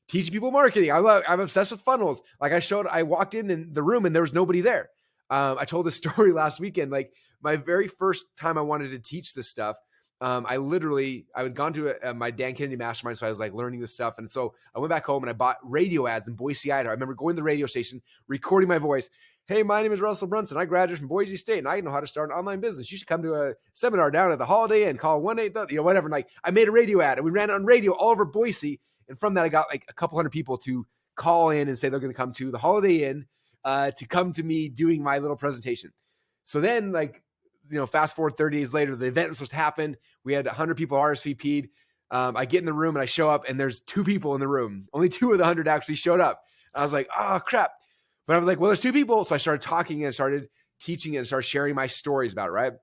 Speaker 2: teaching people marketing. I'm obsessed with funnels. Like I walked in the room and there was nobody there. I told this story last weekend. Like my very first time I wanted to teach this stuff, I had gone to my Dan Kennedy mastermind. So I was like learning this stuff. And so I went back home and I bought radio ads in Boise, Idaho. I remember going to the radio station, recording my voice. Hey, my name is Russell Brunson. I graduated from Boise State, and I know how to start an online business. You should come to a seminar down at the Holiday Inn. Call 1-800, whatever. And like, I made a radio ad, and we ran it on radio all over Boise. And from that, I got like a couple hundred people to call in and say they're going to come to the Holiday Inn to come to me doing my little presentation. So then, like, fast forward 30 days later, the event was supposed to happen. We had 100 people RSVP'd. I get in the room and I show up, and there's 2 people in the room. Only 2 of the 100 actually showed up. I was like, oh, crap. But I was like, well, there's 2 people. So I started talking and started teaching and started sharing my stories about it, right?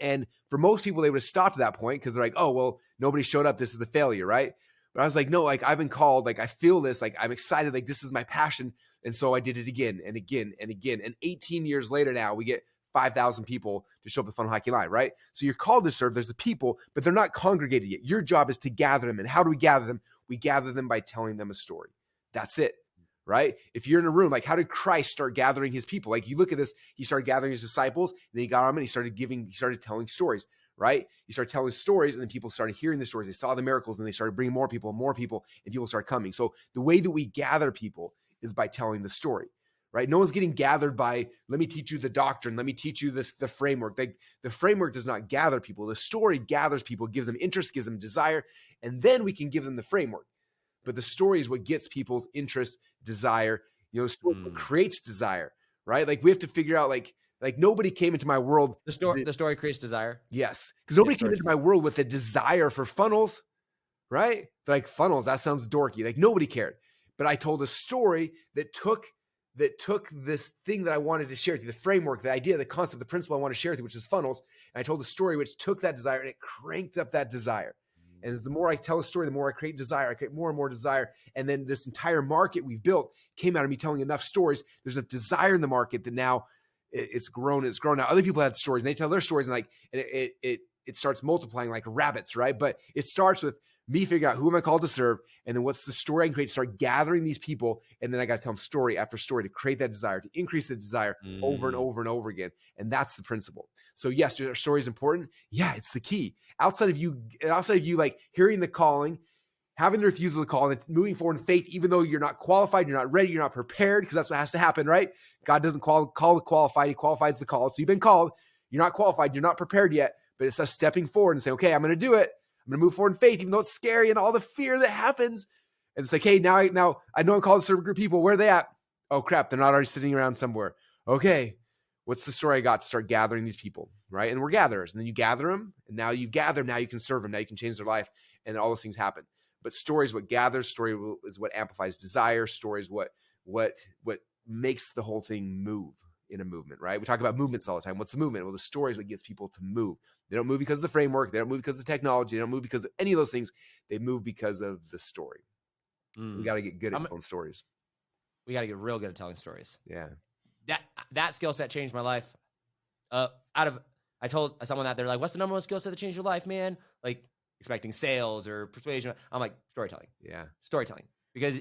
Speaker 2: And for most people, they would have stopped at that point because they're like, oh, well, nobody showed up. This is the failure, right? But I was like, no, like I've been called. Like I feel this. Like I'm excited. Like this is my passion. And so I did it again and again and again. And 18 years later now, we get 5,000 people to show up at Funnel Hacking Live, right? So you're called to serve. There's the people, but they're not congregated yet. Your job is to gather them. And how do we gather them? We gather them by telling them a story. That's it. Right? If you're in a room, like how did Christ start gathering his people? Like you look at this, he started gathering his disciples, and then he got them and he started telling stories, right? He started telling stories, and then people started hearing the stories. They saw the miracles, and they started bringing more people, and people started coming. So the way that we gather people is by telling the story, right? No one's getting gathered by, let me teach you the doctrine. Let me teach you the framework. The framework does not gather people. The story gathers people, gives them interest, gives them desire, and then we can give them the framework. But the story is what gets people's interest, desire. The story creates desire, right? Like we have to figure out, like nobody came into my world.
Speaker 1: The story creates desire.
Speaker 2: Yes, because nobody came into my world with a desire for funnels, right? They're like, funnels, that sounds dorky. Like nobody cared. But I told a story that took this thing that I wanted to share with you, the framework, the idea, the concept, the principle I want to share with you, which is funnels. And I told a story which took that desire and it cranked up that desire. And as the more I tell a story, the more I create desire. I create more and more desire. And then this entire market we've built came out of me telling enough stories. There's enough desire in the market that now it's grown. It's grown. Now other people had stories, and they tell their stories, and it starts multiplying like rabbits, right? But it starts with me figuring out who am I called to serve, and then what's the story I can create to start gathering these people, and then I got to tell them story after story to create that desire, to increase the desire over and over and over again. And that's the principle. So yes, your story is important. Yeah, it's the key. Outside of you like hearing the calling, having the refusal of the call, and moving forward in faith, even though you're not qualified, you're not ready, you're not prepared, because that's what has to happen, right? God doesn't call the qualified, he qualifies the called. So you've been called, you're not qualified, you're not prepared yet, but it's us stepping forward and saying, okay, I'm going to do it. I'm going to move forward in faith, even though it's scary and all the fear that happens. And it's like, hey, now I know I'm called to serve a group of people. Where are they at? Oh, crap. They're not already sitting around somewhere. Okay. What's the story I got to start gathering these people, right? And we're gatherers. And then you gather them. And now you gather them. Now you can serve them. Now you can change their life. And all those things happen. But story is what gathers. Story is what amplifies desire. Story is what makes the whole thing move. in a movement, right? We talk about movements all the time. What's the movement? Well, the story is what gets people to move. They don't move because of the framework. They don't move because of the technology. They don't move because of any of those things. They move because of the story. So we got to get good at telling stories.
Speaker 1: We got to get real good at telling stories.
Speaker 2: Yeah.
Speaker 1: That skill set changed my life. I told someone that they're like, what's the number one skill set that changed your life, man? Like expecting sales or persuasion. I'm like, storytelling.
Speaker 2: Yeah.
Speaker 1: Storytelling. Because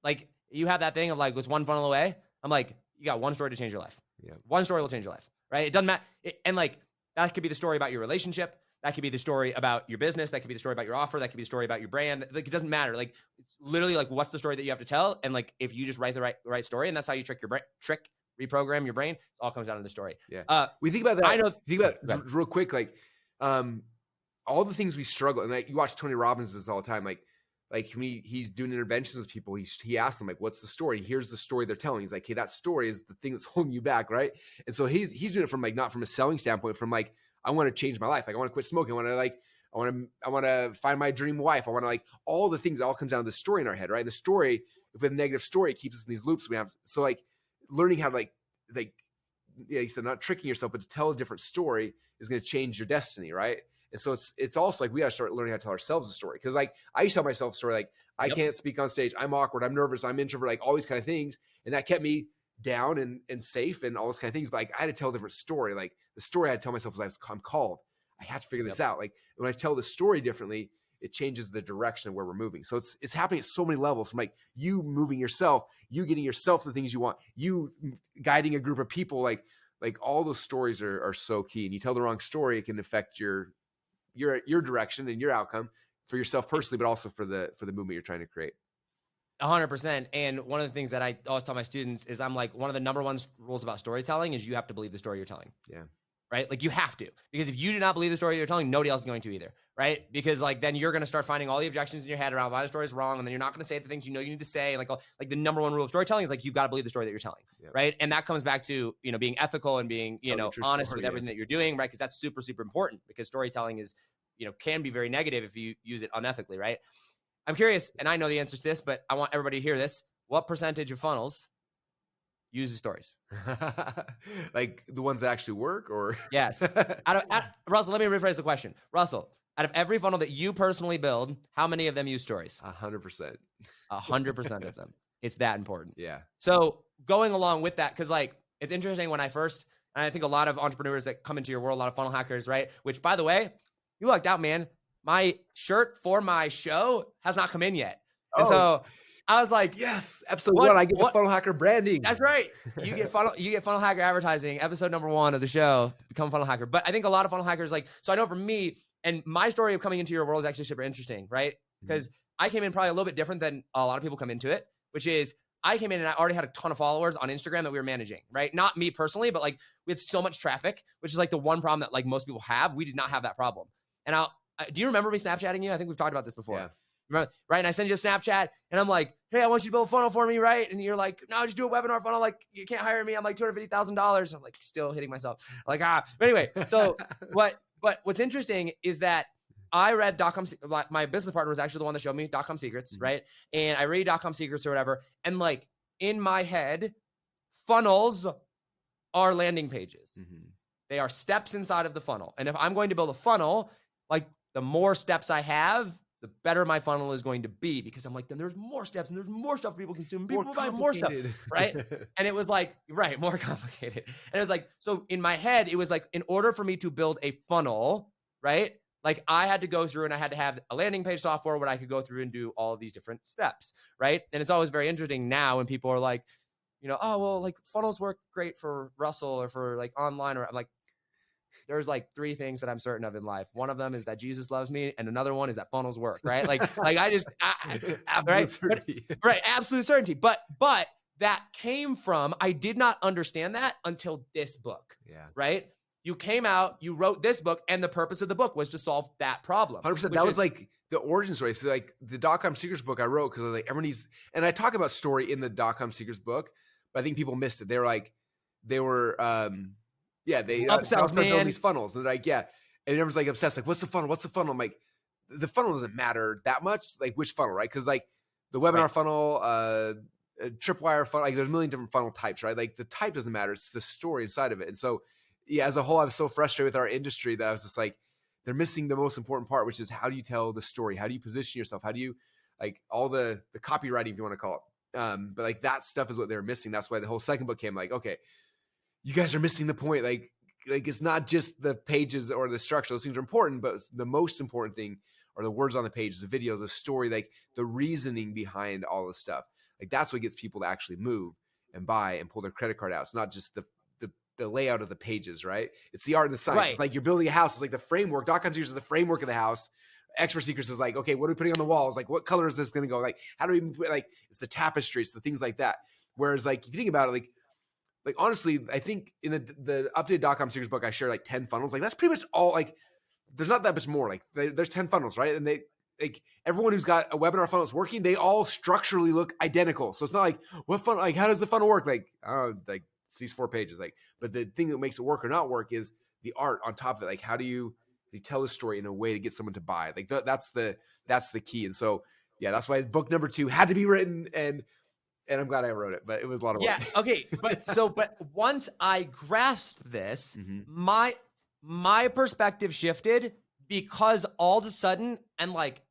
Speaker 1: like you have that thing of like, what's one funnel away? I'm like, you got one story to change your life.
Speaker 2: Yeah.
Speaker 1: One story will change your life, right? It doesn't matter. And like, that could be the story about your relationship. That could be the story about your business. That could be the story about your offer. That could be the story about your brand. Like, it doesn't matter. Like, it's literally like, what's the story that you have to tell? And like, if you just write the right story, and that's how you reprogram your brain, it all comes down to the story.
Speaker 2: Yeah. We think about that.
Speaker 1: I know.
Speaker 2: Think about real quick, like, all the things we struggle, and like you watch Tony Robbins do this all the time. Like when he's doing interventions with people, he asks them like, "What's the story?" Here's the story they're telling. He's like, "Hey, that story is the thing that's holding you back, right?" And so he's doing it from like not from a selling standpoint, from like, I want to change my life. Like I want to quit smoking. I want to find my dream wife. I want to like all the things. It all comes down to the story in our head, right? And the story, if we have a negative story, it keeps us in these loops we have. So like learning how to like yeah, you said not tricking yourself, but to tell a different story is going to change your destiny, right? And so it's also like we got to start learning how to tell ourselves a story. Because like I used to tell myself a story like I can't speak on stage, I'm awkward, I'm nervous, I'm introvert, like all these kind of things, and that kept me down and safe and all those kind of things. But like I had to tell a different story. Like the story I had to tell myself was I'm called. I have to figure this out. Like when I tell the story differently, it changes the direction of where we're moving. So it's happening at so many levels, from like you moving yourself, you getting yourself the things you want, you guiding a group of people, like all those stories are so key. And you tell the wrong story, it can affect your direction and your outcome for yourself personally, but also for the movement you're trying to create.
Speaker 1: 100%. And one of the things that I always tell my students is I'm like, one of the number one rules about storytelling is you have to believe the story you're telling.
Speaker 2: Yeah.
Speaker 1: Right? Like you have to, because if you do not believe the story you're telling, nobody else is going to either. Right? Because like, then you're going to start finding all the objections in your head around why the story is wrong. And then you're not going to say the things you know you need to say. And like the number one rule of storytelling is like, you've got to believe the story that you're telling. Yep. Right? And that comes back to, being ethical and being, honest with everything that you're doing. Right? Because that's super, super important, because storytelling is, can be very negative if you use it unethically. Right? I'm curious, and I know the answer to this, but I want everybody to hear this. What percentage of funnels uses stories?
Speaker 2: Like the ones that actually work, or?
Speaker 1: Yes. Russell, let me rephrase the question. Russell, out of every funnel that you personally build, how many of them use stories?
Speaker 2: 100%.
Speaker 1: 100% of them. It's that important.
Speaker 2: Yeah.
Speaker 1: So going along with that, because like it's interesting when and I think a lot of entrepreneurs that come into your world, a lot of funnel hackers, right? Which, by the way, you lucked out, man. My shirt for my show has not come in yet. And so I was like,
Speaker 2: yes, episode 1, I get the funnel hacker branding.
Speaker 1: That's right. You get funnel hacker advertising, episode number 1 of the show, become a funnel hacker. But I think a lot of funnel hackers, so I know for me, and my story of coming into your world is actually super interesting, right? Because I came in probably a little bit different than a lot of people come into it, which is I came in and I already had a ton of followers on Instagram that we were managing, right? Not me personally, but like we had so much traffic, which is like the one problem that like most people have. We did not have that problem. And do you remember me Snapchatting you? I think we've talked about this before. Yeah. Remember, right? And I send you a Snapchat and I'm like, hey, I want you to build a funnel for me, right? And you're like, no, just do a webinar funnel. Like, you can't hire me. I'm like $250,000. I'm like still hitting myself. Like, But anyway, so what's interesting is that I read .com. My business partner was actually the one that showed me .com secrets, right? And I read .com secrets or whatever. And like in my head, funnels are landing pages. They are steps inside of the funnel. And if I'm going to build a funnel, like the more steps I have, the better my funnel is going to be, because I'm like, then there's more steps and there's more stuff people consume. People buy more stuff, right? And it was like, right, more complicated. And it was like, so in my head, it was like, in order for me to build a funnel, right? Like I had to go through and I had to have a landing page software where I could go through and do all of these different steps, right? And it's always very interesting now when people are like, oh, well, like funnels work great for Russell or for like online, or I'm like, there's like 3 things that I'm certain of in life. One of them is that Jesus loves me, and another one is that funnels work, right? Absolute certainty. But that came from, I did not understand that until this book, right? You came out, you wrote this book, and the purpose of the book was to solve that problem.
Speaker 2: 100%. That was like the origin story. So like the .com secrets book I wrote, because like everybody's, and I talk about story in the .com secrets book, but I think people missed it. They were they
Speaker 1: upsells, man.
Speaker 2: These funnels. And they're like, and everyone's like obsessed. Like, what's the funnel? What's the funnel? I'm like, the funnel doesn't matter that much. Like which funnel, right? Because like the webinar funnel, tripwire funnel. Like there's a million different funnel types, right? Like the type doesn't matter. It's the story inside of it. And so, yeah, as a whole, I was so frustrated with our industry that I was just like, they're missing the most important part, which is how do you tell the story? How do you position yourself? How do you like all the copywriting, if you want to call it? But like that stuff is what they're missing. That's why the whole second book came like, okay, you guys are missing the point. Like it's not just the pages or the structure. Those things are important, but the most important thing are the words on the page, the video, the story, like the reasoning behind all this stuff. Like that's what gets people to actually move and buy and pull their credit card out. It's not just the layout of the pages, right? It's the art and the science.
Speaker 1: Right.
Speaker 2: It's like you're building a house. It's like the framework. .com uses the framework of the house. Expert Secrets is like, okay, what are we putting on the walls? Like, what color is this going to go? Like, how do we put, like, it's the tapestry, it's the things like that. Whereas, like, if you think about it, like honestly, I think in the updated .com Secrets book, I share like 10 funnels. Like, that's pretty much all. Like, there's not that much more. Like, there's 10 funnels, right? And they, like, everyone who's got a webinar funnel that's working, they all structurally look identical. So it's not like, what funnel, like, how does the funnel work? Like, like, it's these 4 pages. Like, but the thing that makes it work or not work is the art on top of it. Like, how do you tell the story in a way to get someone to buy? Like, that's the key. And so, yeah, that's why book number 2 had to be written. And I'm glad I wrote it, but it was a lot of work.
Speaker 1: Yeah. Okay. But once I grasped this, my perspective shifted because all of a sudden, and like,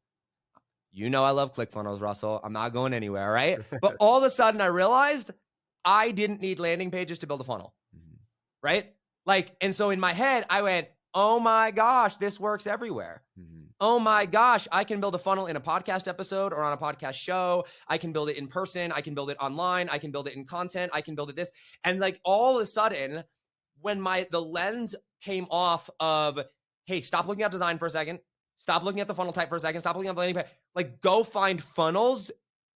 Speaker 1: I love ClickFunnels, Russell. I'm not going anywhere, right? But all of a sudden I realized I didn't need landing pages to build a funnel, right? Like, and so in my head, I went, oh my gosh, this works everywhere. Oh my gosh, I can build a funnel in a podcast episode or on a podcast show. I can build it in person. I can build it online. I can build it in content. I can build it this. And like all of a sudden, when the lens came off of, hey, stop looking at design for a second. Stop looking at the funnel type for a second. Stop looking at the landing page. Like, go find funnels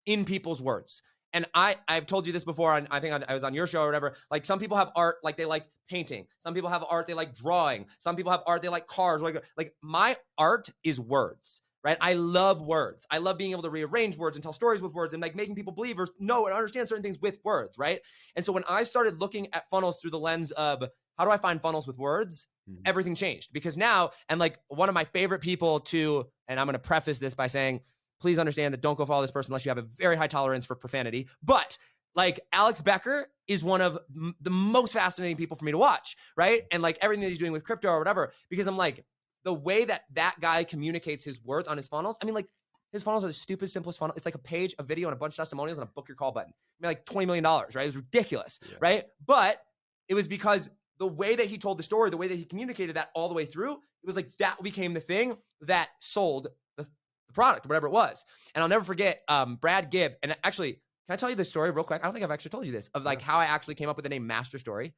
Speaker 1: in people's words. And I've told you this before. I think I was on your show or whatever. Like, some people have art, like they like painting. Some people have art they like drawing. Some people have art they like cars. Like my art is words, right? I love words. I love being able to rearrange words and tell stories with words and like making people believe or know and understand certain things with words, right? And so when I started looking at funnels through the lens of how do I find funnels with words, everything changed. Because now, and like one of my favorite people to, and I'm going to preface this by saying, please understand that don't go follow this person unless you have a very high tolerance for profanity. But like Alex Becker is one of the most fascinating people for me to watch, right? And like everything that he's doing with crypto or whatever, because I'm like, the way that guy communicates his words on his funnels, I mean, like his funnels are the stupid, simplest funnel. It's like a page, a video, and a bunch of testimonials and a book your call button. I mean, like $20 million, right? It was ridiculous, right? But it was because the way that he told the story, the way that he communicated that all the way through, it was like that became the thing that sold the product, whatever it was. And I'll never forget Brad Gibb. And actually, can I tell you the story real quick? I don't think I've actually told you this, of like how I actually came up with the name Master Story.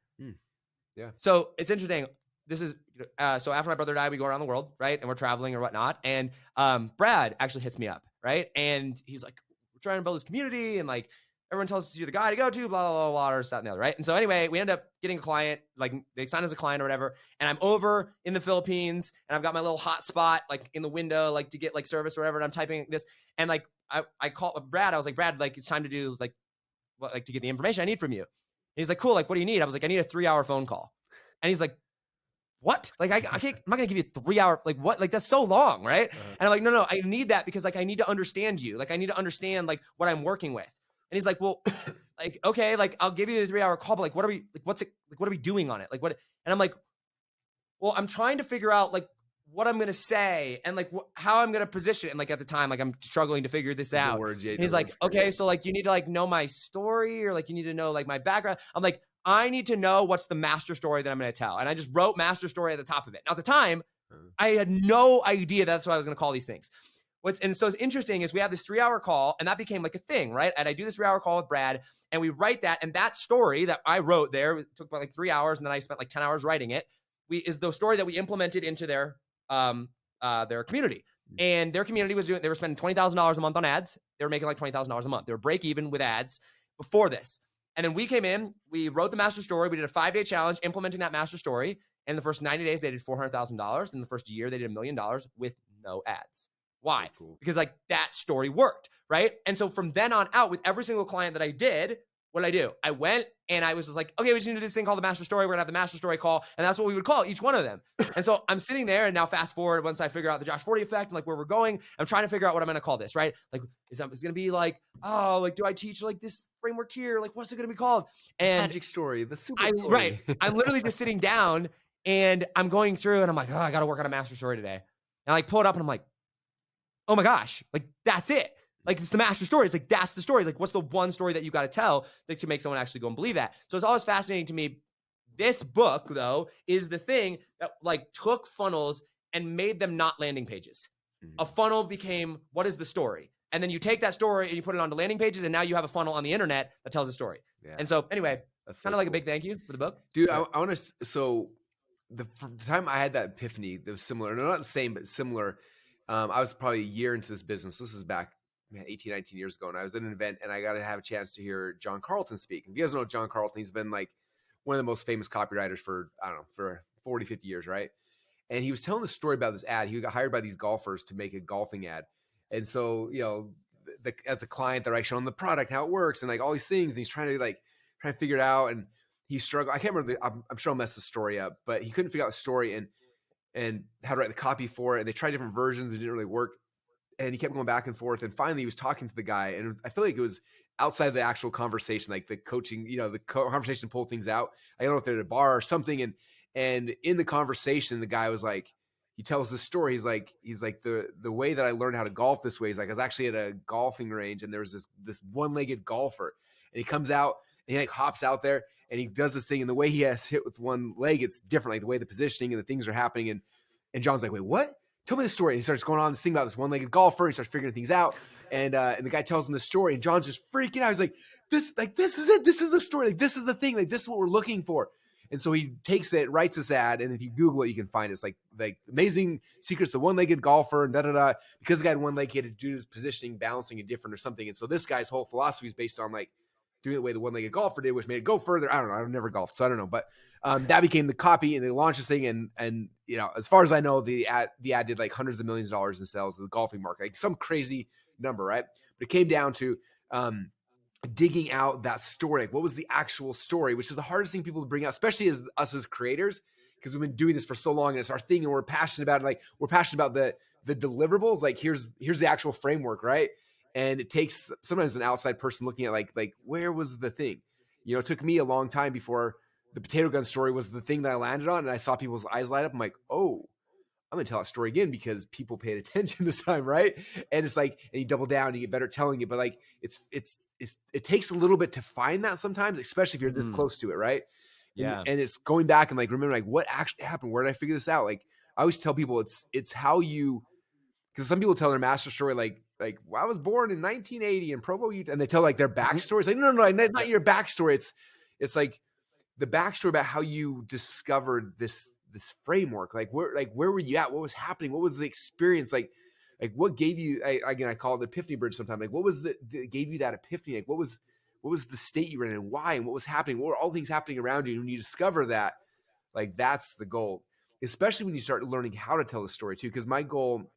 Speaker 2: Yeah.
Speaker 1: So it's interesting. This is, so after my brother died, we go around the world, right? And we're traveling or whatnot. And Brad actually hits me up, right? And he's like, we're trying to build this community and like, everyone tells us you're the guy to go to, blah, blah, blah, blah, or that and the other, right? And so anyway, we end up getting a client, like they sign as a client or whatever. And I'm over in the Philippines and I've got my little hotspot like in the window, like to get like service or whatever. And I'm typing this. And like, I call Brad, I was like, Brad, like it's time to do like, what, like to get the information I need from you. And he's like, cool. Like, what do you need? I was like, I need a 3-hour phone call. And he's like, what? Like, I can't, I'm not gonna give you a 3-hour, like what? Like that's so long, right? And I'm like, no, I need that because like, I need to understand you. Like I need to understand like what I'm working with. And he's like, well, like, okay, like I'll give you the 3-hour call, but like, what are we, like, what's it, like, what are we doing on it? Like what? And I'm like, well, I'm trying to figure out like what I'm going to say and like how I'm going to position it. And like at the time, like I'm struggling to figure this out. And he's like, okay, so like you need to like know my story or like you need to know like my background. I'm like, I need to know what's the master story that I'm going to tell. And I just wrote master story at the top of it. Now at the time, I had no idea that's what I was going to call these things. And so it's interesting is we have this 3-hour call and that became like a thing, right? And I do this 3-hour call with Brad and we write that. And that story that I wrote there, it took about like 3 hours and then I spent like 10 hours writing it. Is the story that we implemented into their community. And their community was they were spending $20,000 a month on ads. They were making like $20,000 a month. They were break even with ads before this. And then we came in, we wrote the master story. We did a 5-day challenge implementing that master story. In the first 90 days, they did $400,000. In the first year, they did $1 million with no ads. Why? So cool. Because like that story worked, right? And so from then on out, with every single client that I did, what did I do? I went and I was just like, okay, we just need to do this thing called the master story. We're gonna have the master story call. And that's what we would call each one of them. And so I'm sitting there and now fast forward, once I figure out the Josh Forti effect and like where we're going, I'm trying to figure out what I'm gonna call this, right? Like, is it gonna be like, oh, like, do I teach like this framework here? Like, what's it gonna be called? And
Speaker 2: Magic story, the super story.
Speaker 1: right. I'm literally just sitting down and I'm going through and I'm like, oh, I gotta work on a master story today. And I like pull it up and I'm like, oh my gosh, like that's it. Like it's the master story. It's like, that's the story. Like, what's the one story that you got to tell that can make someone actually go and believe that? So it's always fascinating to me. This book, though, is the thing that like took funnels and made them not landing pages. A funnel became, what is the story? And then you take that story and you put it onto landing pages, and now you have a funnel on the internet that tells a story. Yeah. And so anyway, that's kind of like a big thank you for the book.
Speaker 2: Dude, I want to, so the time I had that epiphany, that was similar, no, not the same, but similar. I was probably a year into this business. This is back 18, 19 years ago. And I was at an event and I got to have a chance to hear John Carlton speak. And if you guys know John Carlton, he's been like one of the most famous copywriters for, I don't know, for 40, 50 years, right? And he was telling the story about this ad. He got hired by these golfers to make a golfing ad. And so, you know, as a client, they're like showing the product, how it works and like all these things. And he's trying to figure it out. And he struggled. I can't remember, I'm sure I'll mess the story up, but he couldn't figure out the story and how to write the copy for it. And they tried different versions. It didn't really work. And he kept going back and forth. And finally he was talking to the guy. And I feel like it was outside of the actual conversation, like the coaching, you know, the conversation pulled things out. I don't know if they're at a bar or something. And in the conversation, the guy was like, he tells this story. He's like the way that I learned how to golf this way is like, I was actually at a golfing range and there was this one-legged golfer and he comes out and he like hops out there and he does this thing. And the way he has hit with one leg, it's different. Like the way the positioning and the things are happening. And John's like, wait, what? Tell me the story. And he starts going on this thing about this one-legged golfer. And he starts figuring things out. And the guy tells him the story and John's just freaking out. He's like, this is it. This is the story. Like, this is the thing. Like, this is what we're looking for. And so he takes it, writes this ad, and if you Google it, you can find it. It's like amazing secrets to one-legged golfer and da-da-da. Because the guy had one leg, he had to do his positioning, balancing it different or something. And so this guy's whole philosophy is based on like doing it the way the one-legged golfer did, which made it go further. I don't know. I've never golfed, so I don't know. But that became the copy, and they launched this thing. And you know, as far as I know, the ad did like hundreds of millions of dollars in sales of the golfing market, like some crazy number, right? But it came down to digging out that story. Like, what was the actual story, which is the hardest thing people to bring out, especially as us as creators, because we've been doing this for so long and it's our thing and we're passionate about it. Like, we're passionate about the deliverables. Like, here's the actual framework, right? And it takes sometimes an outside person looking at like where was the thing? You know, it took me a long time before the potato gun story was the thing that I landed on, and I saw people's eyes light up. I'm like, oh, I'm gonna tell that story again because people paid attention this time, right? And it's like, and you double down, and you get better telling it. But like, it takes a little bit to find that sometimes, especially if you're this close to it, right?
Speaker 1: Yeah.
Speaker 2: And it's going back and like remember like what actually happened. Where did I figure this out? Like, I always tell people it's how you, because some people tell their master story like well, I was born in 1980 in Provo, Utah, and they tell like their backstory. It's like no, not your backstory. It's like the backstory about how you discovered this framework. Like where were you at? What was happening? What was the experience? Like what gave you, I call it the epiphany bridge sometimes. Like what was that gave you that epiphany? Like what was the state you were in and why, and what was happening? What were all things happening around you? And when you discover that, like that's the goal, especially when you start learning how to tell the story too. Because my goal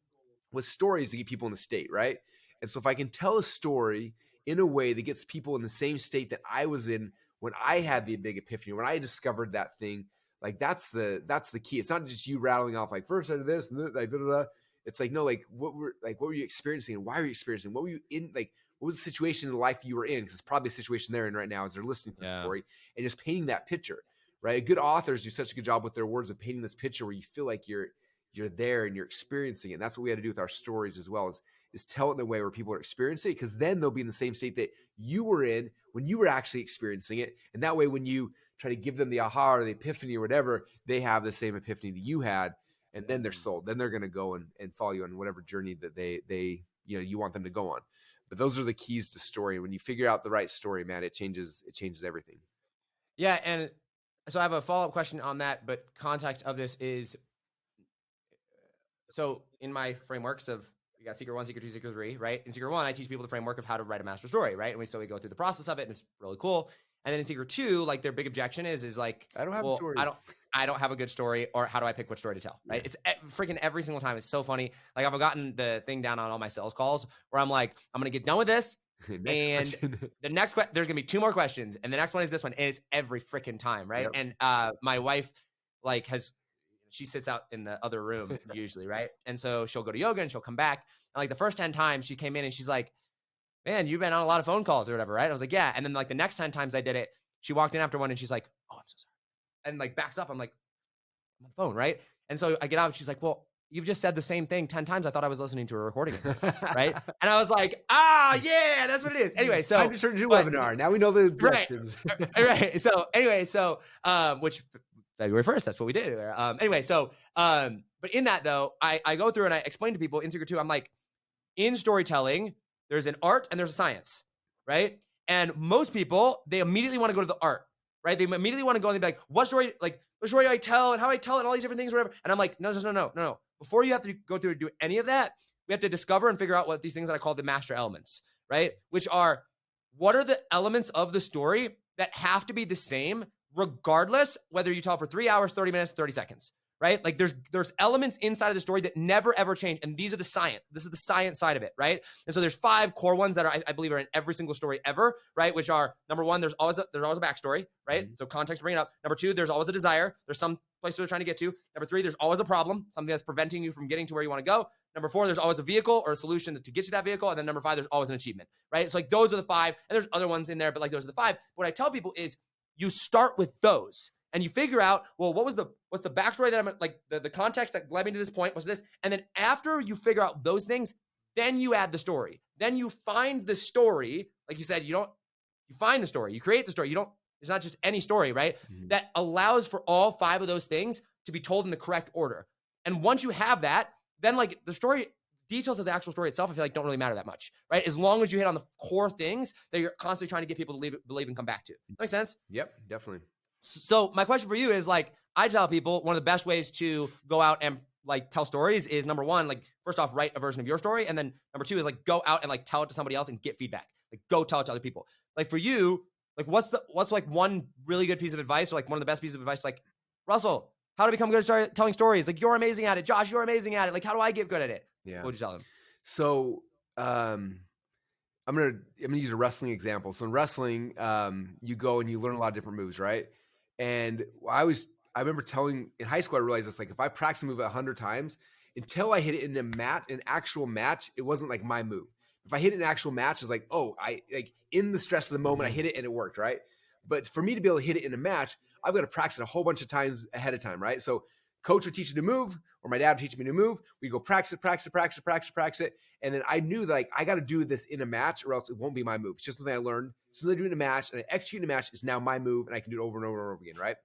Speaker 2: with stories to get people in the state, right? And so if I can tell a story in a way that gets people in the same state that I was in when I had the big epiphany, when I discovered that thing, like that's the key. It's not just you rattling off like first I did this and like da, da, da. It's like no, like what were you experiencing and why were you experiencing? What were you in? Like what was the situation in the life you were in? Because it's probably a situation they're in right now as they're listening to the story and just painting that picture, right? Good authors do such a good job with their words of painting this picture where you feel like you're there and you're experiencing it. And that's what we had to do with our stories as well, is tell it in a way where people are experiencing it, because then they'll be in the same state that you were in when you were actually experiencing it. And that way, when you try to give them the aha or the epiphany or whatever, they have the same epiphany that you had, and then they're sold. Then they're going to go and follow you on whatever journey that they you want them to go on. But those are the keys to story. When you figure out the right story, man, it changes everything.
Speaker 1: Yeah. And so I have a follow-up question on that, but context of this is, so in my frameworks of, we got Secret 1, Secret 2, Secret 3, right? In Secret 1, I teach people the framework of how to write a master story, right? And we go through the process of it, and it's really cool. And then in Secret 2, like their big objection is like,
Speaker 2: I don't have a story.
Speaker 1: I don't have a good story, or how do I pick what story to tell, right? Yeah. It's freaking every single time. It's so funny. Like I've gotten the thing down on all my sales calls where I'm like, I'm going to get done with this.
Speaker 2: Next
Speaker 1: And
Speaker 2: question.
Speaker 1: the next there's gonna be 2 more questions, and the next one is this one, and it's every freaking time, right?
Speaker 2: Yep.
Speaker 1: And my wife like she sits out in the other room usually, right? And so she'll go to yoga and she'll come back. And like the first 10 times she came in and she's like, "Man, you've been on a lot of phone calls or whatever, right?" I was like, "Yeah." And then like the next 10 times I did it, she walked in after one and she's like, "Oh, I'm so sorry," and like backs up. I'm like, "I'm on the phone," right? And so I get out and she's like, "Well, you've just said the same thing 10 times. I thought I was listening to a recording of it," right? And I was like, "Ah, yeah, that's what it is." Anyway,
Speaker 2: Time
Speaker 1: so
Speaker 2: to turn into a
Speaker 1: but
Speaker 2: webinar. Now we know the
Speaker 1: right,
Speaker 2: directions.
Speaker 1: right. So anyway, so which February 1st, that's what we did. Anyway, so but in that though, I go through and I explain to people in Secret 2, I'm like, in storytelling, there's an art and there's a science, right? And most people, they immediately want to go to the art, right? They immediately want to go and they'd be like, what story do I tell and how do I tell it and all these different things, whatever. And I'm like, no. Before you have to go through and do any of that, we have to discover and figure out what these things that I call the master elements, right? Which are, what are the elements of the story that have to be the same regardless whether you tell for 3 hours, 30 minutes, 30 seconds, right? Like there's elements inside of the story that never ever change. And these are the science. This is the science side of it, right? And so there's 5 core ones that are, I believe, are in every single story ever, right? Which are, number 1, there's always a backstory, right? So context to bring it up. Number 2, there's always a desire. There's some place they're trying to get to. Number 3, there's always a problem, something that's preventing you from getting to where you want to go. Number 4, there's always a vehicle or a solution to get to that vehicle. And then number 5, there's always an achievement, right? So like those are the 5, and there's other ones in there, but like those are the 5. What I tell people is you start with those and you figure out, well, what's the backstory that I'm like, the context that led me to this point was this. And then after you figure out those things, then you add the story. Then you find the story. Like you said, you find the story, you create the story. It's not just any story, right? Mm-hmm. That allows for all 5 of those things to be told in the correct order. And once you have that, then like the story details of the actual story itself, I feel like don't really matter that much, right? As long as you hit on the core things that you're constantly trying to get people to believe and come back to. That makes sense?
Speaker 2: Yep, definitely.
Speaker 1: So my question for you is like, I tell people one of the best ways to go out and like tell stories is, number 1, like first off, write a version of your story. And then number 2 is like, go out and like tell it to somebody else and get feedback. Like go tell it to other people. Like for you, like what's like one really good piece of advice or like one of the best pieces of advice? Like, Russell, how to become good at telling stories? Like you're amazing at it. Josh, you're amazing at it. Like how do I get good at it?
Speaker 2: Yeah.
Speaker 1: What would you tell them?
Speaker 2: So I'm gonna use a wrestling example. So in wrestling, you go and you learn a lot of different moves, right? And I remember telling in high school, I realized this, like if I practice a move 100 times until I hit it in an actual match, it wasn't like my move. If I hit it in an actual match, it's like, oh, I like in the stress of the moment, I hit it and it worked, right? But for me to be able to hit it in a match, I've got to practice it a whole bunch of times ahead of time, right? So coach would teach me to move, or my dad would teach me to move. We go practice it. And then I knew that like I got to do this in a match or else it won't be my move. It's just something I learned. So I do it in a match and I execute in a match is now my move and I can do it over and over and over again, right?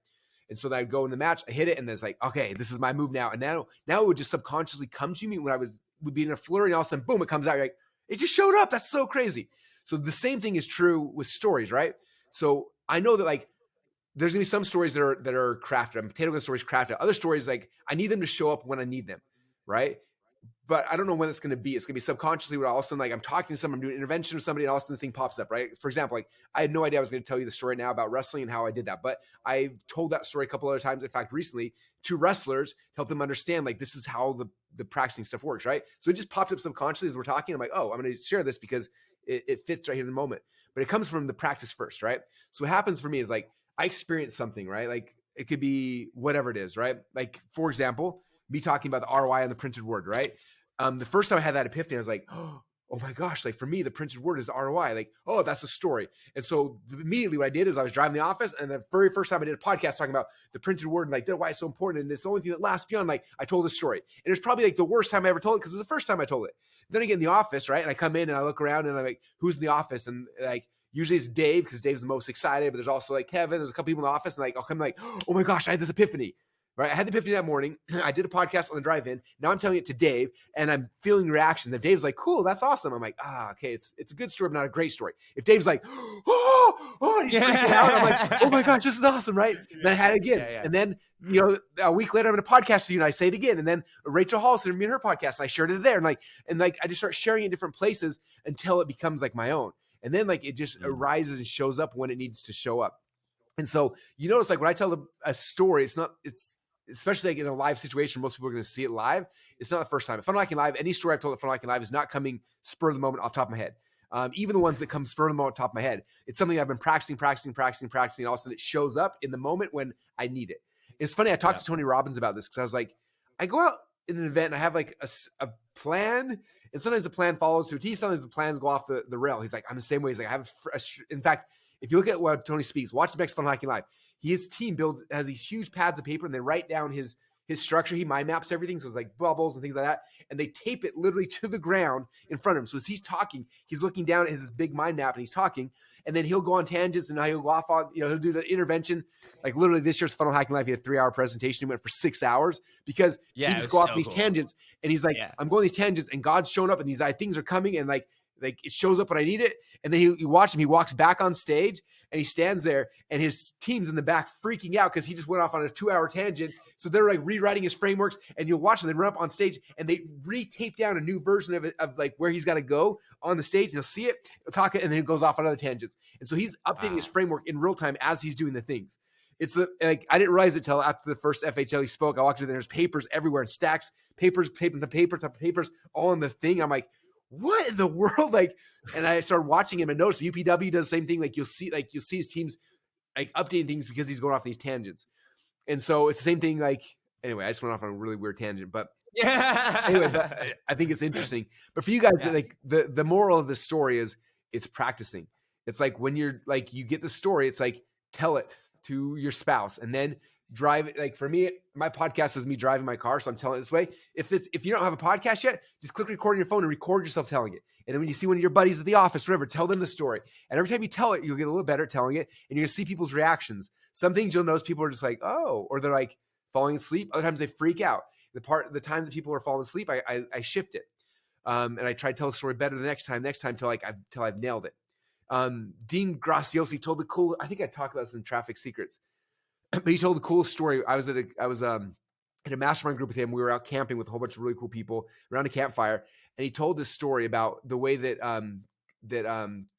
Speaker 2: And so then I'd go in the match, I hit it, and then it's like, okay, this is my move now. And now it would just subconsciously come to me when I would be in a flurry and all of a sudden, boom, it comes out. You're like, it just showed up. That's so crazy. So the same thing is true with stories, right? So I know that like there's gonna be some stories that are crafted. Potato gun stories crafted. Other stories, like I need them to show up when I need them, right? But I don't know when it's gonna be. It's gonna be subconsciously where all of a sudden, like I'm talking to someone, I'm doing an intervention with somebody, and all of a sudden the thing pops up, right? For example, like I had no idea I was gonna tell you the story now about wrestling and how I did that, but I told that story a couple other times. In fact, recently to wrestlers to help them understand like this is how the practicing stuff works, right? So it just popped up subconsciously as we're talking. I'm like, oh, I'm gonna share this because it fits right here in the moment. But it comes from the practice first, right? So what happens for me is like I experience something, right? Like it could be whatever it is, right? Like for example, me talking about the ROI on the printed word, right? The first time I had that epiphany, I was like, oh my gosh, like for me, the printed word is the ROI. Like, oh, that's a story. And so immediately what I did is I was driving the office, and the very first time I did a podcast talking about the printed word and like why it's so important. And it's the only thing that lasts beyond, like I told this story. And it's probably like the worst time I ever told it because it was the first time I told it. Then I get in the office, right? And I come in and I look around and I'm like, who's in the office? And like, usually it's Dave because Dave's the most excited, but there's also like Kevin, there's a couple people in the office, and like I'll come like, oh my gosh, I had this epiphany. Right? I had the epiphany that morning. I did a podcast on the drive-in. Now I'm telling it to Dave, and I'm feeling reactions. If Dave's like, cool, that's awesome. I'm like, okay, it's a good story, but not a great story. If Dave's like, and he's freaking out, I'm like, oh my gosh, this is awesome, right? And then I had it again. Yeah. And then, a week later, I'm in a podcast with you, and I say it again. And then Rachel Hall sent me in her podcast, and I shared it there. And I just start sharing it in different places until it becomes like my own. And then like it just arises and shows up when it needs to show up. And so you notice like when I tell a story, it's especially like in a live situation, most people are going to see it live. It's not the first time. At Funnel Hacking Live, any story I've told at Funnel Hacking Live is not coming spur of the moment off the top of my head. Even the ones that come spur of the moment top of my head. It's something I've been practicing. All of a sudden it shows up in the moment when I need it. It's funny. I talked to Tony Robbins about this because I was like, I go out in an event and I have like a plan, and sometimes the plan follows through T, sometimes the plans go off the rail. He's like, I'm the same way. He's like, I have in fact, if you look at what Tony speaks, watch the next Funnel Hacking Live. His team has these huge pads of paper and they write down his structure. He mind maps everything. So it's like bubbles and things like that. And they tape it literally to the ground in front of him. So as he's talking, he's looking down at his big mind map and he's talking. And then he'll go on tangents and he'll go off on, he'll do the intervention. Like literally this year's Funnel Hacking Live, he had a 3-hour presentation. He went for 6 hours because he just go off these tangents. And he's like, I'm going these tangents and God's showing up and these things are coming. And like it shows up when I need it. And then you watch him, he walks back on stage and he stands there and his team's in the back freaking out because he just went off on a 2-hour tangent. So they're like rewriting his frameworks and you'll watch them, they run up on stage and they re-tape down a new version of it, of like where he's got to go on the stage. And he'll see it, he'll talk it, and then it goes off on other tangents. And so he's updating his framework in real time as he's doing the things. It's like, I didn't realize it till after the first FHL he spoke. I walked in there, there's papers everywhere and stacks, papers, papers, all in the thing. I'm like, what in the world? Like, and I started watching him and noticed UPW does the same thing. Like you'll see his teams like updating things because he's going off these tangents. And so it's the same thing. Like, anyway, I just went off on a really weird tangent, but anyway, but I think it's interesting. But for you guys, like the moral of the story is it's practicing. It's like when you're like, you get the story, it's like, tell it to your spouse and then drive it. Like for me, my podcast is me driving my car. So I'm telling it this way. If you don't have a podcast yet, just click record on your phone and record yourself telling it. And then when you see one of your buddies at the office, whatever, tell them the story. And every time you tell it, you'll get a little better at telling it. And you're going to see people's reactions. Some things you'll notice people are just like, oh, or they're like falling asleep. Other times they freak out. The times that people are falling asleep, I shift it. And I try to tell the story better the next time till I've nailed it. Dean Graziosi told I think I talked about this in Traffic Secrets, but he told the coolest story. I was in a mastermind group with him. We were out camping with a whole bunch of really cool people around a campfire. And he told this story about the way that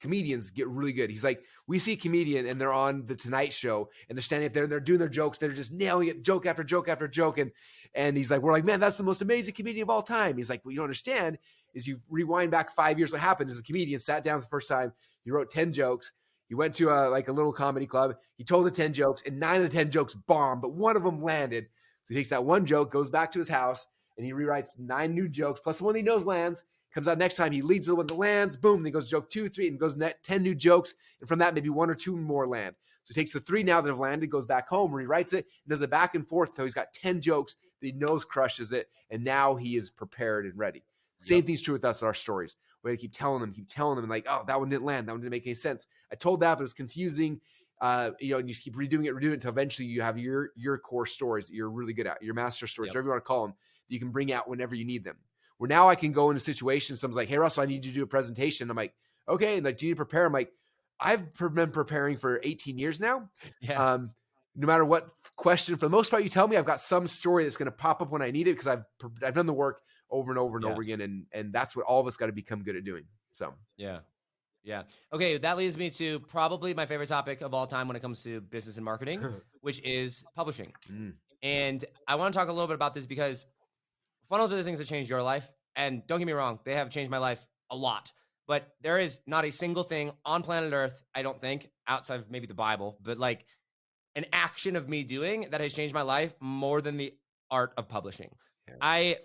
Speaker 2: comedians get really good. He's like, we see a comedian and they're on the Tonight Show and they're standing up there and they're doing their jokes. They're just nailing it, joke after joke after joke. And he's like, we're like, man, that's the most amazing comedian of all time. He's like, what you don't understand is you rewind back 5 years. What happened is a comedian sat down for the first time. He wrote 10 jokes. He went to a little comedy club. He told the 10 jokes and 9 of the 10 jokes bombed, but one of them landed. So he takes that one joke, goes back to his house, and he rewrites 9 new jokes, plus the one he knows lands. Comes out next time, he leads the one that lands, boom, then he goes joke 2, 3, and goes net 10 new jokes. And from that, maybe 1 or 2 more land. So he takes the 3 now that have landed, goes back home, rewrites it, and does it back and forth until he's got 10 jokes that he knows crushes it. And now he is prepared and ready. Same thing's true with us with our stories. We got to keep telling them, and like, oh, that one didn't land. That one didn't make any sense. I told that, but it was confusing. And you just keep redoing it until eventually you have your core stories that you're really good at, your master stories, whatever you want to call them, that you can bring out whenever you need them. Where now I can go into situations, someone's like, hey, Russell, I need you to do a presentation. I'm like, okay. And like, do you need to prepare? I'm like, I've been preparing for 18 years now. Yeah. No matter what question, for the most part, you tell me, I've got some story that's going to pop up when I need it because I've done the work over and over and over again. And that's what all of us got to become good at doing. So,
Speaker 1: yeah. Okay. That leads me to probably my favorite topic of all time when it comes to business and marketing, which is publishing. And I want to talk a little bit about this because funnels are the things that changed your life. And don't get me wrong, they have changed my life a lot. But there is not a single thing on planet Earth, I don't think, outside of maybe the Bible, but like an action of me doing that has changed my life more than the art of publishing.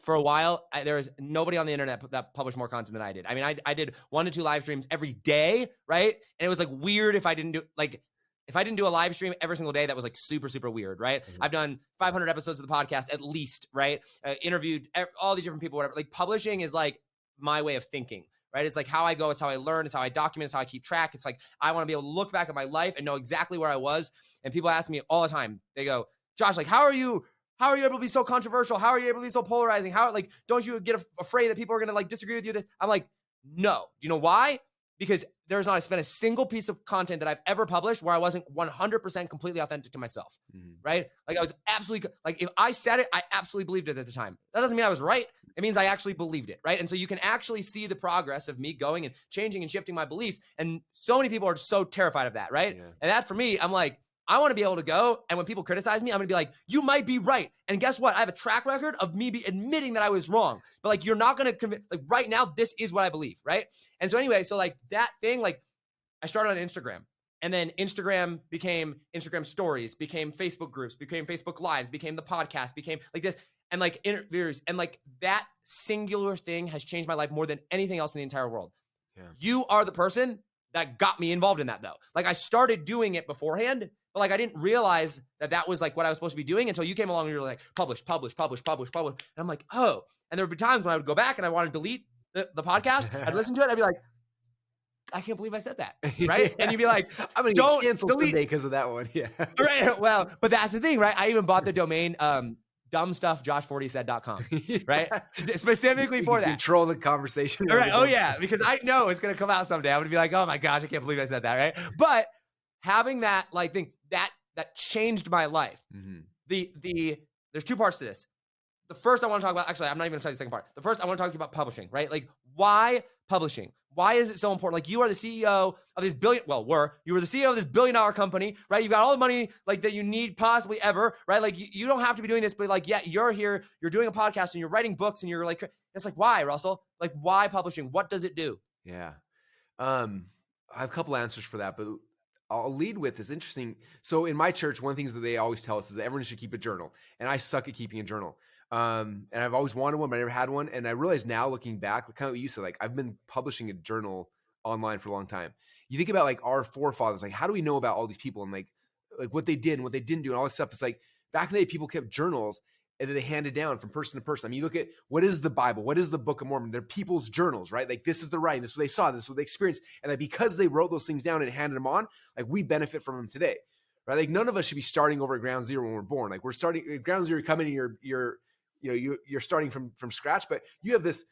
Speaker 1: For a while, there was nobody on the internet that published more content than I did. I mean, I did 1 to 2 live streams every day, right? And it was like weird if I didn't do a live stream every single day. That was like super, super weird, right? I've done 500 episodes of the podcast at least, right? Interviewed all these different people, whatever. Like publishing is like my way of thinking, right? It's like how I go. It's how I learn. It's how I document. It's how I keep track. It's like I want to be able to look back at my life and know exactly where I was. And people ask me all the time. They go, Josh, like, how are you able to be so controversial? How are you able to be so polarizing? How, like, don't you get afraid that people are going to like disagree with you? I'm like, no. Do you know why? Because there's not been a single piece of content that I've ever published where I wasn't 100% completely authentic to myself, right? Like I was absolutely, like if I said it, I absolutely believed it at the time. That doesn't mean I was right. It means I actually believed it, right? And so you can actually see the progress of me going and changing and shifting my beliefs. And so many people are so terrified of that, right? And that for me, I'm like, I want to be able to go, and when people criticize me, I'm gonna be like, you might be right. And guess what? I have a track record of me admitting that I was wrong. But like, you're not gonna like right now, this is what I believe, right? And so anyway, so like that thing, like I started on Instagram. And then Instagram became Instagram stories, became Facebook groups, became Facebook lives, became the podcast, became like this, and like interviews. And like that singular thing has changed my life more than anything else in the entire world. Yeah. You are the person that got me involved in that though. Like I started doing it beforehand, but like I didn't realize that that was like what I was supposed to be doing until you came along and you were like, publish. And I'm like, oh. And there would be times when I would go back and I want to delete the podcast. I'd listen to it. I'd be like, I can't believe I said that, right? Yeah. And you'd be like,
Speaker 2: I'm going to get canceled someday because of that one. Yeah.
Speaker 1: Right. Well, but that's the thing, right? I even bought the domain dumbstuffjosh40said.com, right? Specifically for that.
Speaker 2: Control the conversation.
Speaker 1: Right. Oh, yeah. Because I know it's going to come out someday. I'm going to be like, oh my gosh, I can't believe I said that, right? But having that like thing, that changed my life. Mm-hmm. There's two parts to this. The first I want to talk about, actually, I'm not even going to tell you the second part. The first, I want to talk to you about publishing, right? Like, why publishing? Why is it so important? Like, you are the CEO of this you were the CEO of this $1 billion company, right? You've got all the money like that you need possibly ever, right? Like, you don't have to be doing this, but like, yeah, you're here, you're doing a podcast and you're writing books and you're like, it's like, why, Russell? Like, why publishing? What does it do?
Speaker 2: Yeah. I have a couple answers for that, but I'll lead with this interesting. So in my church, one of the things that they always tell us is that everyone should keep a journal. And I suck at keeping a journal. And I've always wanted one, but I never had one. And I realize now looking back, kind of what you said, like I've been publishing a journal online for a long time. You think about like our forefathers, like how do we know about all these people and like what they did and what they didn't do and all this stuff. It's like back in the day, people kept journals and then they handed down from person to person. I mean, you look at what is the Bible, what is the Book of Mormon? They're people's journals, right? Like this is the writing, this is what they saw, this is what they experienced. And like because they wrote those things down and handed them on, like we benefit from them today, right? Like none of us should be starting over at ground zero when we're born. Like we're starting at ground zero, coming in you're starting from scratch, but you have this,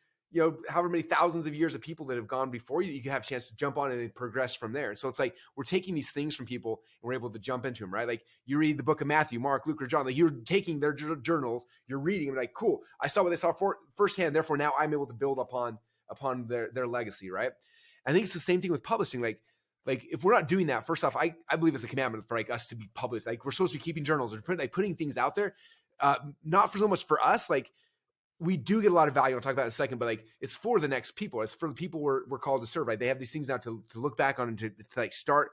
Speaker 2: however many thousands of years of people that have gone before you, you can have a chance to jump on and then progress from there. And so it's like, we're taking these things from people and we're able to jump into them, right? Like you read the book of Matthew, Mark, Luke, or John, like you're taking their journals, you're reading them like, cool. I saw what they saw firsthand. Therefore now I'm able to build upon their legacy. Right. I think it's the same thing with publishing. Like if we're not doing that, first off, I believe it's a commandment for like us to be published. Like we're supposed to be keeping journals or putting things out there. Not for so much for us, like we do get a lot of value. I'll talk about it in a second, but like it's for the next people. It's for the people we're called to serve, right? They have these things now to look back on and to like start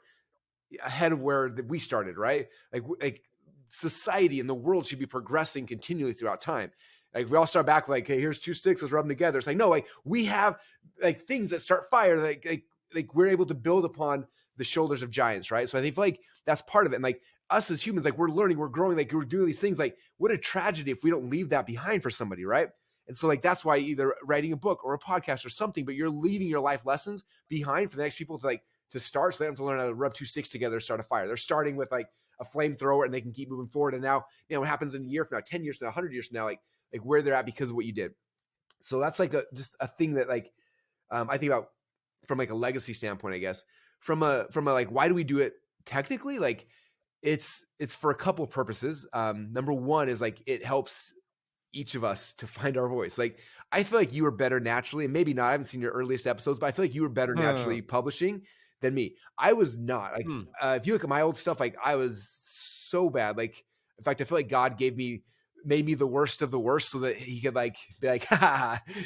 Speaker 2: ahead of where we started, right? Like society and the world should be progressing continually throughout time. Like we all start back like, hey, here's two sticks, let's rub them together. It's like, no, like we have like things that start fire, like we're able to build upon the shoulders of giants, right? So I think like that's part of it. And like us as humans, like we're learning, we're growing, like we're doing these things. Like what a tragedy if we don't leave that behind for somebody, right? And so like that's why either writing a book or a podcast or something, but you're leaving your life lessons behind for the next people to start, so they don't have to learn how to rub two sticks together to start a fire. They're starting with like a flamethrower and they can keep moving forward. And now, what happens in a year from now, 10 years from now, 100 years from now, like where they're at because of what you did. So that's like just a thing that like I think about from like a legacy standpoint, I guess. From a like, why do we do it technically? Like it's for a couple of purposes. Number one is like it helps each of us to find our voice. Like I feel like you were better naturally, and maybe not, I haven't seen your earliest episodes, but I feel like you were better naturally publishing than me. I was not. Like if you look at my old stuff, like I was so bad. Like in fact, I feel like God made me the worst of the worst so that he could like be like,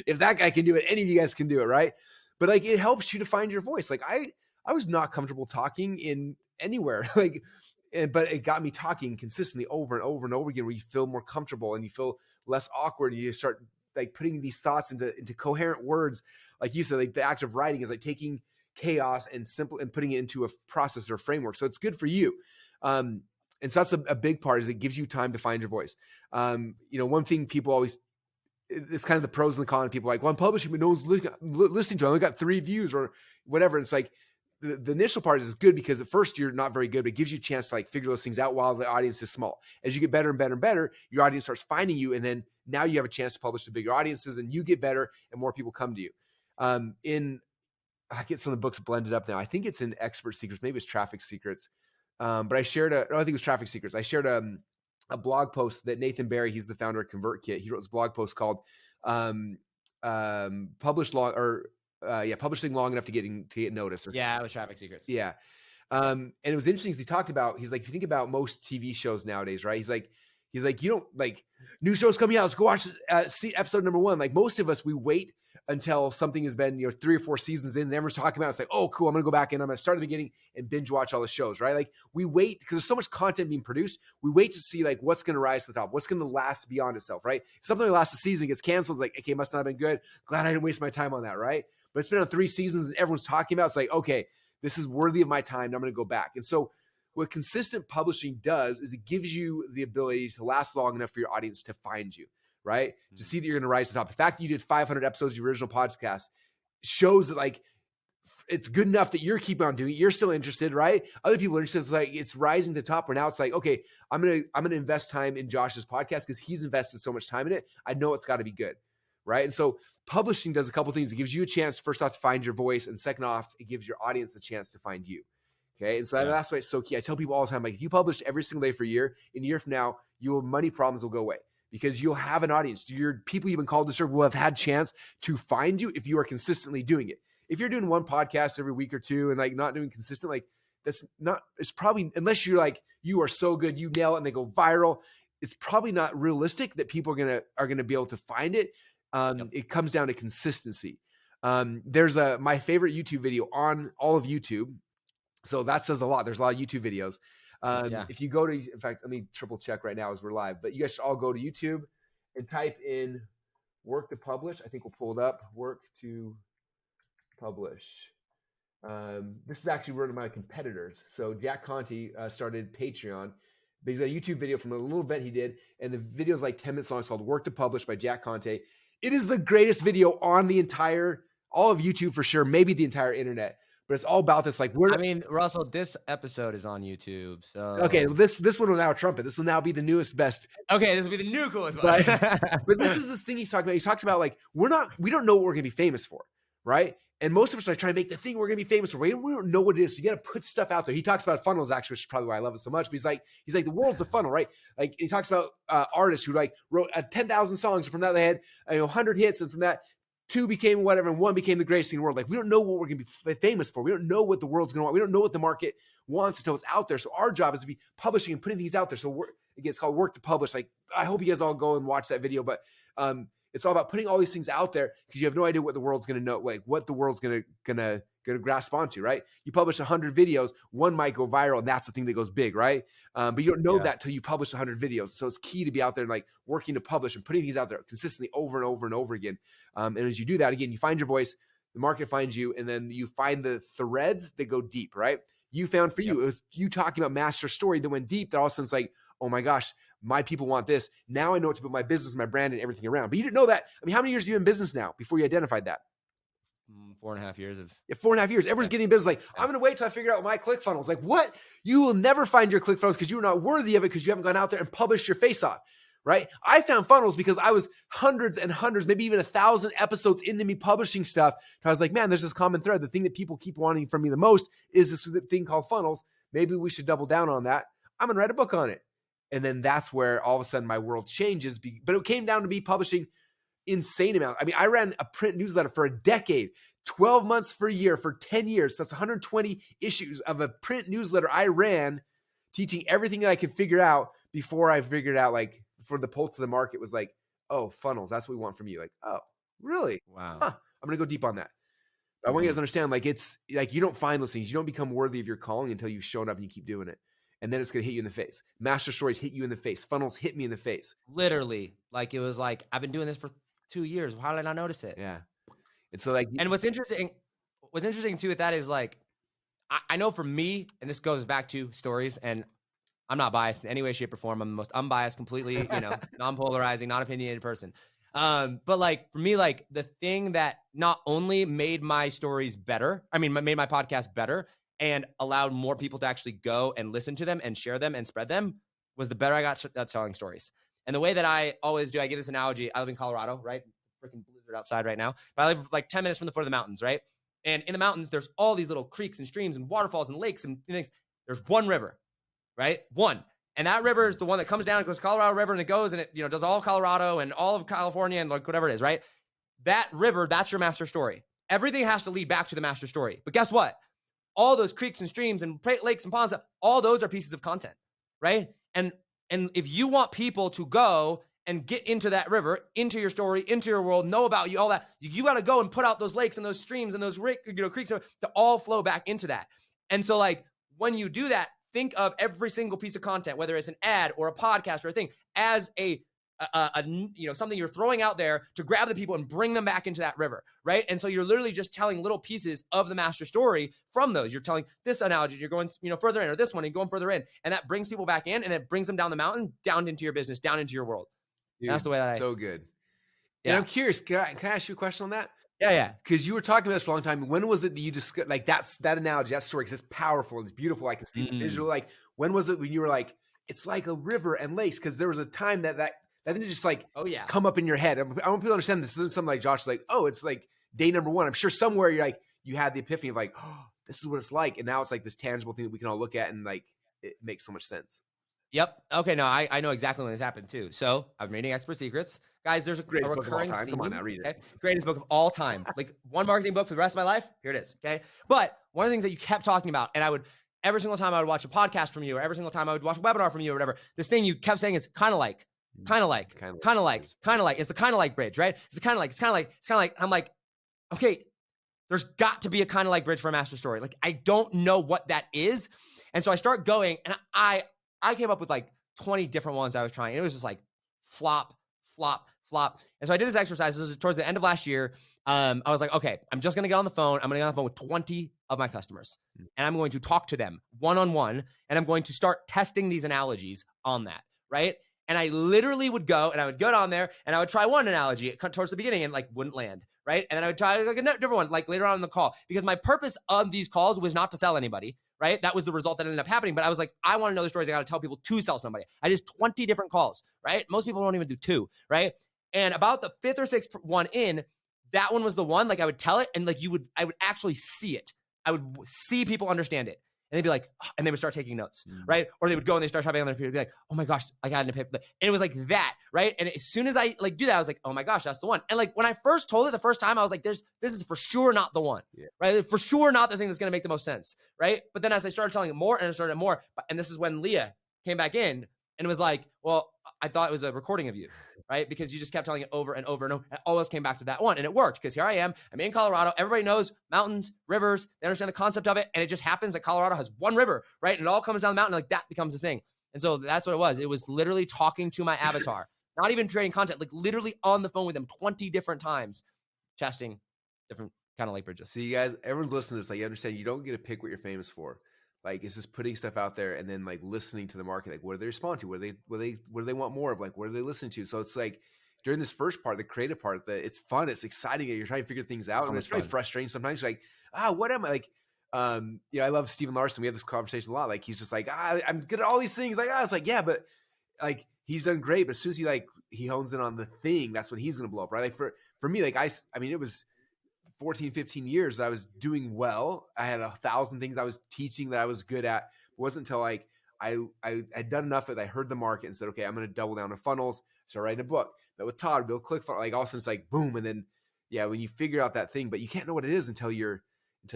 Speaker 2: if that guy can do it, any of you guys can do it, right? But like it helps you to find your voice. Like I was not comfortable talking in anywhere. But it got me talking consistently over and over and over again, where you feel more comfortable and you feel less awkward. And you start like putting these thoughts into coherent words. Like you said, like the act of writing is like taking chaos and putting it into a process or a framework. So it's good for you. And so that's a big part, is it gives you time to find your voice. One thing people always, it's kind of the pros and the cons. People are like, well, I'm publishing, but no one's listening to it. I only got 3 views or whatever. And it's like, the initial part is good because at first you're not very good, but it gives you a chance to like figure those things out while the audience is small. As you get better and better and better, your audience starts finding you. And then now you have a chance to publish to bigger audiences and you get better and more people come to you. I get some of the books blended up now. I think it's in Expert Secrets. Maybe it's Traffic Secrets. But I shared I think it was Traffic Secrets. I shared a blog post that Nathan Barry, he's the founder of ConvertKit. He wrote this blog post called Publishing long enough to get noticed.
Speaker 1: Yeah, it was Traffic Secrets.
Speaker 2: Yeah. And it was interesting because he talked about, he's like, if you think about most TV shows nowadays, right? He's like, you don't like new shows coming out. Let's go watch see episode number 1. Like most of us, we wait until something has been, 3 or 4 seasons in, and everyone's talking about it. It's like, oh, cool, I'm gonna go back and I'm gonna start at the beginning and binge watch all the shows, right? Like we wait because there's so much content being produced. We wait to see like what's gonna rise to the top, what's gonna last beyond itself, right? If something that lasts a season gets canceled, it's like, okay, must not have been good. Glad I didn't waste my time on that, right? But it's been on 3 seasons and everyone's talking about it. It's like, okay, this is worthy of my time. I'm gonna go back. And so what consistent publishing does is it gives you the ability to last long enough for your audience to find you, right? To see that you're going to rise to the top. The fact that you did 500 episodes of your original podcast shows that like it's good enough that you're keeping on doing it. You're still interested, right? Other people are interested. It's like it's rising to the top where now it's like, okay, I'm gonna invest time in Josh's podcast because he's invested so much time in it. I know it's got to be good, right? And so publishing does a couple things. It gives you a chance, first off, to find your voice, and second off, it gives your audience a chance to find you. Okay. And so that's why it's so key. I tell people all the time, like if you publish every single day for a year, in a year from now, your money problems will go away because you'll have an audience. Your people you've been called to serve will have had chance to find you if you are consistently doing it. If you're doing one podcast every week or two and like not doing consistent, like it's probably, unless you're like, you are so good, you nail it and they go viral, it's probably not realistic that people are going to be able to find it. It comes down to consistency. There's my favorite YouTube video on all of YouTube. So that says a lot. There's a lot of YouTube videos. If you go to, in fact, let me triple check right now as we're live, but you guys should all go to YouTube and type in work to publish. I think we'll pull it up. Work to publish. This is actually one of my competitors. So Jack Conte started Patreon. He's got a YouTube video from a little event he did, and the video is like 10 minutes long. It's called Work to Publish by Jack Conte. It is the greatest video on all of YouTube for sure, maybe the entire internet. But it's all about this. Like,
Speaker 1: Russell, this episode is on YouTube. So
Speaker 2: okay, this one will now trump it. This will now be the newest best.
Speaker 1: Okay, this will be the new coolest one.
Speaker 2: But this is this thing he's talking about. He talks about like we don't know what we're gonna be famous for, right? And most of us are trying to make the thing we're gonna be famous for. We don't know what it is. So you got to put stuff out there. He talks about funnels actually, which is probably why I love it so much. But he's like the world's a funnel, right? Like he talks about artists who like wrote 10,000 songs, and from that they had 100 hits, and from that 2 became whatever, and 1 became the greatest thing in the world. Like we don't know what we're going to be famous for. We don't know what the world's going to want. We don't know what the market wants until it's out there. So our job is to be publishing and putting things out there. So again, it's called Work to Publish. Like I hope you guys all go and watch that video, but it's all about putting all these things out there because you have no idea what the world's going to know, like what the world's going to grasp onto, right? You publish 100 videos, 1 might go viral, and that's the thing that goes big, right? But you don't know that till you publish 100 videos. So it's key to be out there and like working to publish and putting things out there consistently over and over and over again. And as you do that, again, you find your voice, the market finds you, and then you find the threads that go deep, right? You found for you, it was you talking about master story that went deep that all of a sudden it's like, oh my gosh, my people want this. Now I know what to put my business, my brand, and everything around. But you didn't know that. I mean, how many years have you been in business now before you identified that?
Speaker 1: 4.5 years of
Speaker 2: 4.5 years. Everyone's getting in business. Like, I'm going to wait till I figure out my ClickFunnels. Like, what? You will never find your ClickFunnels because you're not worthy of it because you haven't gone out there and published your face off, right? I found funnels because I was hundreds and hundreds, maybe even 1,000 episodes into me publishing stuff. And I was like, man, there's this common thread. The thing that people keep wanting from me the most is this thing called funnels. Maybe we should double down on that. I'm going to write a book on it. And then that's where all of a sudden my world changes. But it came down to me publishing insane amount. I mean, I ran a print newsletter for a decade, 12 months for a year, for 10 years. So that's 120 issues of a print newsletter I ran, teaching everything that I could figure out before I figured out, like, for the pulse of the market was like, oh, funnels, that's what we want from you. Like, oh, really?
Speaker 1: Wow.
Speaker 2: Huh, I'm going to go deep on that. But I want you guys to understand, like, it's like you don't find those things. You don't become worthy of your calling until you've shown up and you keep doing it. And then it's going to hit you in the face. Master stories hit you in the face. Funnels hit me in the face.
Speaker 1: Literally. Like, it was like, I've been doing this for 2 years. How did I not notice it?
Speaker 2: Yeah. And so, like,
Speaker 1: and what's interesting too with that is, like, I know for me, and this goes back to stories, and I'm not biased in any way, shape, or form. I'm the most unbiased, completely, non-polarizing, non-opinionated person. But like for me, like the thing that not only made my stories better, made my podcast better and allowed more people to actually go and listen to them and share them and spread them was the better I got at telling stories. And the way that I always do, I give this analogy. I live in Colorado, right? Freaking blizzard outside right now. But I live like 10 minutes from the foot of the mountains, right? And in the mountains, there's all these little creeks and streams and waterfalls and lakes and things. There's one river, right? One. And that river is the one that comes down, it goes Colorado River, and it goes and it, does all Colorado and all of California and like whatever it is, right? That river, that's your master story. Everything has to lead back to the master story. But guess what? all those creeks and streams and lakes and ponds, all those are pieces of content, right? And if you want people to go and get into that river, into your story, into your world, know about you, all that, you got to go and put out those lakes and those streams and those creeks to all flow back into that. And so like when you do that, think of every single piece of content, whether it's an ad or a podcast or a thing, as a something you're throwing out there to grab the people and bring them back into that river, right? And so you're literally just telling little pieces of the master story from those. You're telling this analogy, you're going, further in, or this one, and going further in, and that brings people back in, and it brings them down the mountain, down into your business, down into your world.
Speaker 2: Dude,
Speaker 1: that's the way that
Speaker 2: so good.
Speaker 1: Yeah.
Speaker 2: And I'm curious, can I ask you a question on that?
Speaker 1: Yeah.
Speaker 2: Because you were talking about this for a long time. When was it that you discovered, like, that analogy, that story, because it's powerful and it's beautiful. I can see the visual. Like, when was it when you were like, it's like a river and lakes? Because there was a time that didn't just like come up in your head. I want people to understand this isn't something like Josh, like, oh, it's like day number one. I'm sure somewhere you're like, you had the epiphany of like, oh, this is what it's like. And now it's like this tangible thing that we can all look at, and like, it makes so much sense.
Speaker 1: Yep. Okay. No, I know exactly when this happened too. So I'm reading Expert Secrets. Guys, there's a
Speaker 2: greatest
Speaker 1: recurring
Speaker 2: book of all time.
Speaker 1: theme.
Speaker 2: Come on now, read it.
Speaker 1: Okay? Greatest book of all time. Like one marketing book for the rest of my life. Here it is. Okay. But one of the things that you kept talking about, and I would, every single time I would watch a podcast from you, or every single time I would watch a webinar from you or whatever, this thing you kept saying is kind of like. It's the kind of like bridge, right? It's kind of like, I'm like, okay, there's got to be a kind of like bridge for a master story. Like, I don't know what that is. And so I start going, and I came up with like 20 different ones I was trying. And it was just like flop. And so I did this exercise. This was towards the end of last year. I was like, okay, I'm just going to get on the phone. I'm going to get on the phone with 20 of my customers, and I'm going to talk to them one-on-one, and I'm going to start testing these analogies on that, right? And I literally would go, and I would go down there, and I would try one analogy towards the beginning and like wouldn't land, right? And then I would try like a different one, like later on in the call, because my purpose of these calls was not to sell anybody, right? That was the result that ended up happening. But I was like, I want to know the stories. I got to tell people to sell somebody. I did 20 different calls, right? Most people don't even do 2, right? And about the 5th or 6th one in, that one was the one, like I would tell it, and like I would actually see it. I would see people understand it. And they'd be like, oh, and they would start taking notes, right? Or they would go and they start typing on their computer, be like, oh my gosh, I got an epiphany. And it was like that, right? And as soon as I like do that, I was like, oh my gosh, that's the one. And like when I first told it the first time, I was like, this is for sure not the one, right? For sure not the thing that's going to make the most sense, right? But then as I started telling it more and I started more, and this is when Leah came back in and was like, well, I thought it was a recording of you, right? Because you just kept telling it over and over and over, and always came back to that one. And it worked, because here I am. I'm in Colorado. Everybody knows mountains, rivers. They understand the concept of it. And it just happens that Colorado has one river, right? And it all comes down the mountain. Like that becomes a thing. And so that's what it was. It was literally talking to my avatar, not even creating content, like literally on the phone with them 20 different times, testing different kind of like bridges.
Speaker 2: See, you guys, everyone's listening to this. Like, you understand, you don't get to pick what you're famous for. Like, it's just putting stuff out there and then like listening to the market. Like, what do they respond to? What do they want more of? Like, what are they listening to? So it's like during this first part, the creative part, it's fun, it's exciting. You're trying to figure things out, and it's really frustrating sometimes. You're like, what am I like? I love Stephen Larson. We have this conversation a lot. Like, he's just like, I'm good at all these things. Like, it's like, yeah, but like he's done great. But as soon as he hones in on the thing, that's when he's gonna blow up, right? Like for me, like I mean, it was 14, 15 years that I was doing well. I had 1,000 things I was teaching that I was good at. It wasn't until like I had done enough that I heard the market and said, okay, I'm going to double down on funnels. So writing a book. Met with Todd, build ClickFunnels. Like all of a sudden it's like boom. And then when you figure out that thing, but you can't know what it is until you're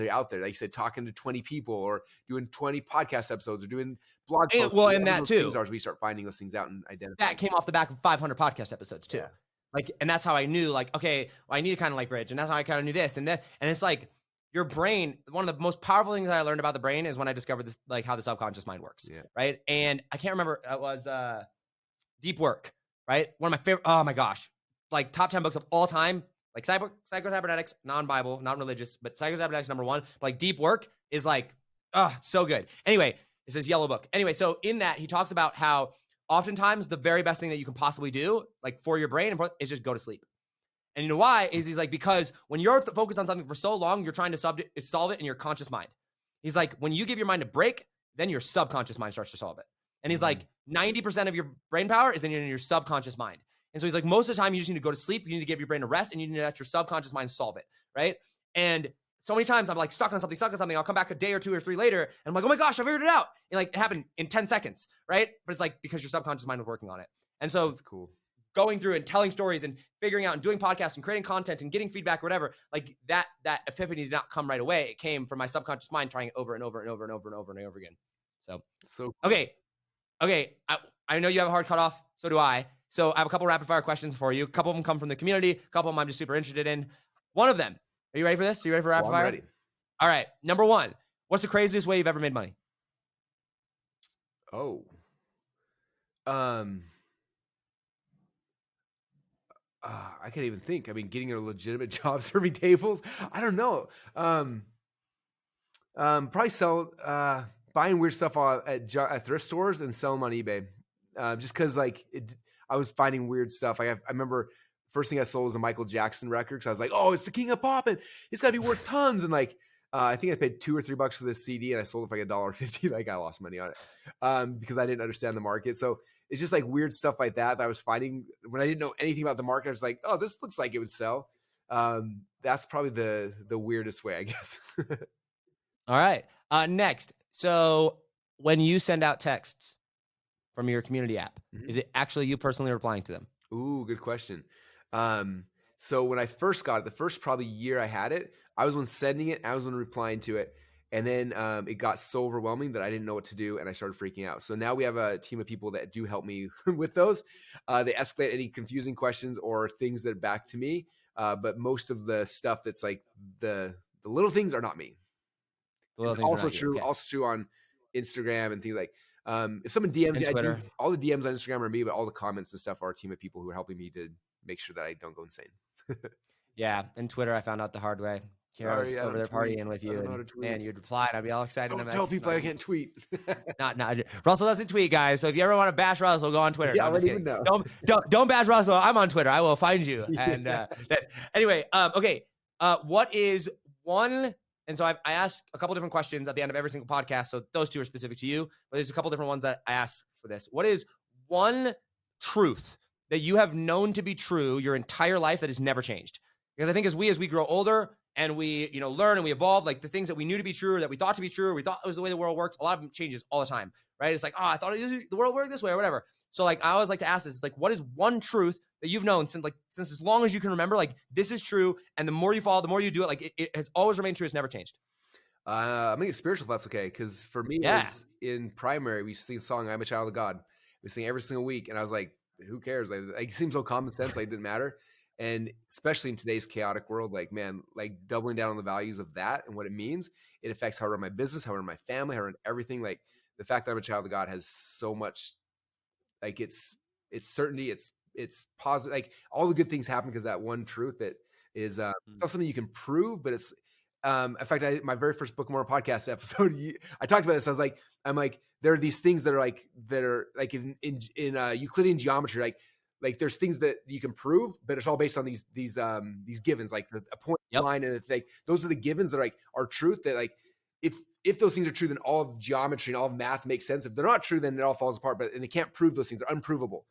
Speaker 2: out there. Like you said, talking to 20 people or doing 20 podcast episodes or doing blog posts.
Speaker 1: Well, and that too.
Speaker 2: As we start finding those things out and identifying.
Speaker 1: That came off the back of 500 podcast episodes too.
Speaker 2: Yeah.
Speaker 1: Like, and that's how I knew, like, okay, well, I need a kind of like bridge. And that's how I kind of knew this and that. And it's like your brain, one of the most powerful things that I learned about the brain is when I discovered this, like how the subconscious mind works. Yeah. Right. And I can't remember, it was Deep Work, right? One of my favorite, oh my gosh, like top 10 books of all time, like Psycho-Cybernetics, non-Bible, not religious, but Psycho-Cybernetics #1. But like Deep Work is like, so good. Anyway, it's this yellow book. Anyway, so in that he talks about how oftentimes the very best thing that you can possibly do, like for your brain, is just go to sleep. And you know why? He's like, because when you're focused on something for so long, you're trying to solve it in your conscious mind. He's like, when you give your mind a break, then your subconscious mind starts to solve it. And he's like, 90% of your brain power is in your subconscious mind. And so he's like, most of the time you just need to go to sleep. You need to give your brain a rest, and you need to let your subconscious mind solve it, right? And so many times I'm like stuck on something. I'll come back a day or 2 or 3 later, and I'm like, oh my gosh, I figured it out. And like it happened in 10 seconds, right? But it's like because your subconscious mind was working on it. And so
Speaker 2: that's cool.
Speaker 1: going through and telling stories and figuring out and doing podcasts and creating content and getting feedback or whatever, like that epiphany did not come right away. It came from my subconscious mind trying it over and over and over and over and over and over again. So
Speaker 2: cool.
Speaker 1: Okay. I know you have a hard cutoff. So do I. So I have a couple rapid fire questions for you. A couple of them come from the community. A couple of them I'm just super interested in. One of them. Are you ready for this? Are you ready for rapid fire?
Speaker 2: I'm ready.
Speaker 1: All right. Number one. What's the craziest way you've ever made money?
Speaker 2: Oh. I can't even think. I mean, getting a legitimate job serving tables. I don't know. Probably sell buying weird stuff at thrift stores and selling them on eBay. Just because I was finding weird stuff. I remember first thing I sold was a Michael Jackson record because I was like, oh, it's the king of pop and it's got to be worth tons. And I think I paid $2 or $3 for this CD and I sold it for like $1.50. Like I lost money on it because I didn't understand the market. So it's just like weird stuff like that I was finding when I didn't know anything about the market. I was like, oh, this looks like it would sell. That's probably the weirdest way, I guess.
Speaker 1: All right. Next. So when you send out texts from your community app, is it actually you personally replying to them?
Speaker 2: Ooh, good question. So when I first got it, the first probably year I had it, I was one sending it, I was one replying to it. And then it got so overwhelming that I didn't know what to do and I started freaking out. So now we have a team of people that do help me with those. They escalate any confusing questions or things that are back to me. But most of the stuff that's like the little things are not me. Also true on Instagram and things like if someone DMs you, all the DMs on Instagram are me, but all the comments and stuff are a team of people who are helping me to make sure that I don't go insane.
Speaker 1: Yeah, and Twitter I found out the hard way. Kira was over there partying with you, and man, you'd reply, and I'd be all excited.
Speaker 2: Don't tell people I can't tweet.
Speaker 1: Not Russell doesn't tweet, guys. So if you ever want to bash Russell, go on Twitter.
Speaker 2: Yeah,
Speaker 1: no, I'm just kidding. Don't bash Russell. I'm on Twitter. I will find you. And anyway, okay. What is one? And so I asked a couple different questions at the end of every single podcast. So those two are specific to you, but there's a couple different ones that I asked for this. What is one truth that you have known to be true your entire life that has never changed? Because I think as we grow older and we, learn and we evolve, like the things that we knew to be true, or that we thought to be true, or we thought it was the way the world works, a lot of them changes all the time, right? It's like, oh, I thought the world worked this way or whatever. So like, I always like to ask this, it's like, what is one truth that you've known since as long as you can remember, like this is true. And the more you follow, the more you do it, like it has always remained true. It's never changed.
Speaker 2: I'm gonna get spiritual if that's okay. Because for me, it was in primary, we sing a song, I'm a Child of God. We sing every single week. And I was like, who cares? Like it seems so common sense, like it didn't matter. And especially in today's chaotic world, like, man, like doubling down on the values of that and what it means, it affects how I run my business, how I run my family, how I run everything. Like the fact that I'm a child of God has so much, like it's certainty, it's positive, like all the good things happen because that one truth that is, it's not something you can prove, but it's, in fact, my very first Book of Mormon podcast episode, I talked about this. I was like, there are these things that are like in Euclidean geometry, like there's things that you can prove, but it's all based on these givens, like a point line, and it's like those are the givens that are truth. That like if those things are true, then all of geometry and all of math makes sense. If they're not true, then it all falls apart. And they can't prove those things; they're unprovable.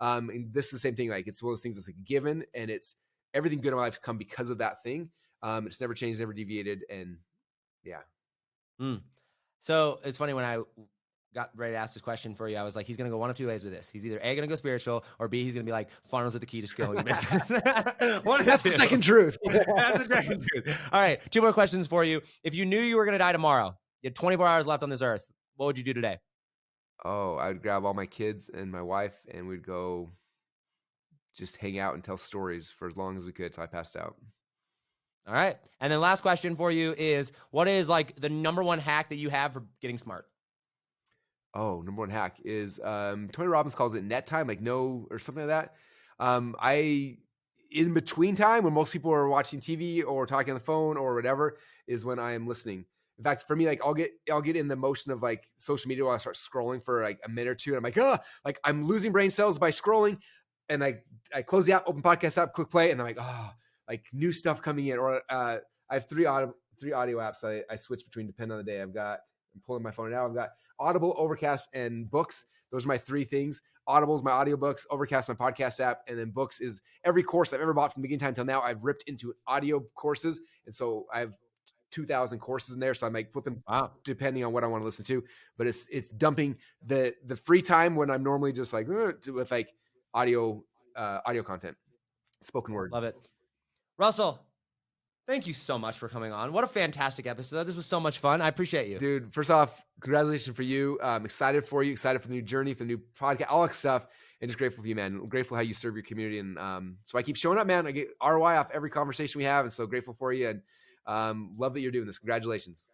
Speaker 2: And this is the same thing. Like it's one of those things that's like a given, and it's everything good in my life's come because of that thing. It's never changed, never deviated, and yeah.
Speaker 1: So it's funny when I got ready to ask this question for you, I was like, he's going to go one of two ways with this. He's either A, going to go spiritual, or B, he's going to be like, funnels are the key to scaling your business.
Speaker 2: That's the second truth.
Speaker 1: That's the second truth. All right, two more questions for you. If you knew you were going to die tomorrow, you had 24 hours left on this earth, what would you do today?
Speaker 2: Oh, I would grab all my kids and my wife, and we'd go just hang out and tell stories for as long as we could till I passed out.
Speaker 1: All right. And then last question for you is, what is like the number one hack that you have for getting smart?
Speaker 2: Oh, number one hack is Tony Robbins calls it net time, like no or something like that. In between time when most people are watching TV or talking on the phone or whatever is when I am listening. In fact, for me, like I'll get in the motion of like social media while I start scrolling for like a minute or two, and I'm like, like I'm losing brain cells by scrolling, and I close the app, open podcast app, click play, and I'm like, like new stuff coming in. Or I have three audio apps that I switch between depending on the day. I'm pulling my phone now. I've got Audible, Overcast, and Books. Those are my three things. Audible is my audiobooks, Overcast my podcast app, and then Books is every course I've ever bought from the beginning time till now. I've ripped into audio courses, and so I have 2,000 courses in there. So I'm like flipping depending on what I want to listen to. But it's dumping the free time when I'm normally just like with like audio audio content, spoken word.
Speaker 1: Love it. Russell, thank you so much for coming on. What a fantastic episode. This was so much fun. I appreciate you.
Speaker 2: Dude, first off, congratulations for you. I'm excited for you, excited for the new journey, for the new podcast, all that stuff. And just grateful for you, man. I'm grateful how you serve your community. And so I keep showing up, man. I get ROI off every conversation we have. And so grateful for you. And love that you're doing this. Congratulations.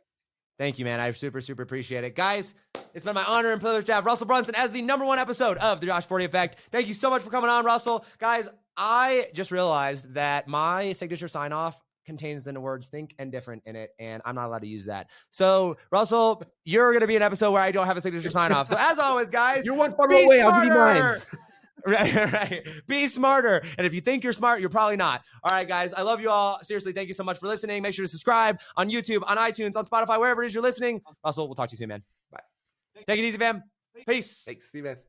Speaker 1: Thank you, man. I super, super appreciate it. Guys, it's been my honor and privilege to have Russell Brunson as the #1 episode of The Josh Forti Effect. Thank you so much for coming on, Russell. Guys, I just realized that my signature sign-off contains the words think and different in it, and I'm not allowed to use that. So, Russell, you're going to be an episode where I don't have a signature sign-off. So, as always, guys,
Speaker 2: you're one far away. I'll give you mine.
Speaker 1: Right. Be smarter. And if you think you're smart, you're probably not. All right, guys. I love you all. Seriously, thank you so much for listening. Make sure to subscribe on YouTube, on iTunes, on Spotify, wherever it is you're listening. Russell, we'll talk to you soon, man.
Speaker 2: Bye.
Speaker 1: Take it easy, fam. Peace.
Speaker 2: Thanks, Steve, man.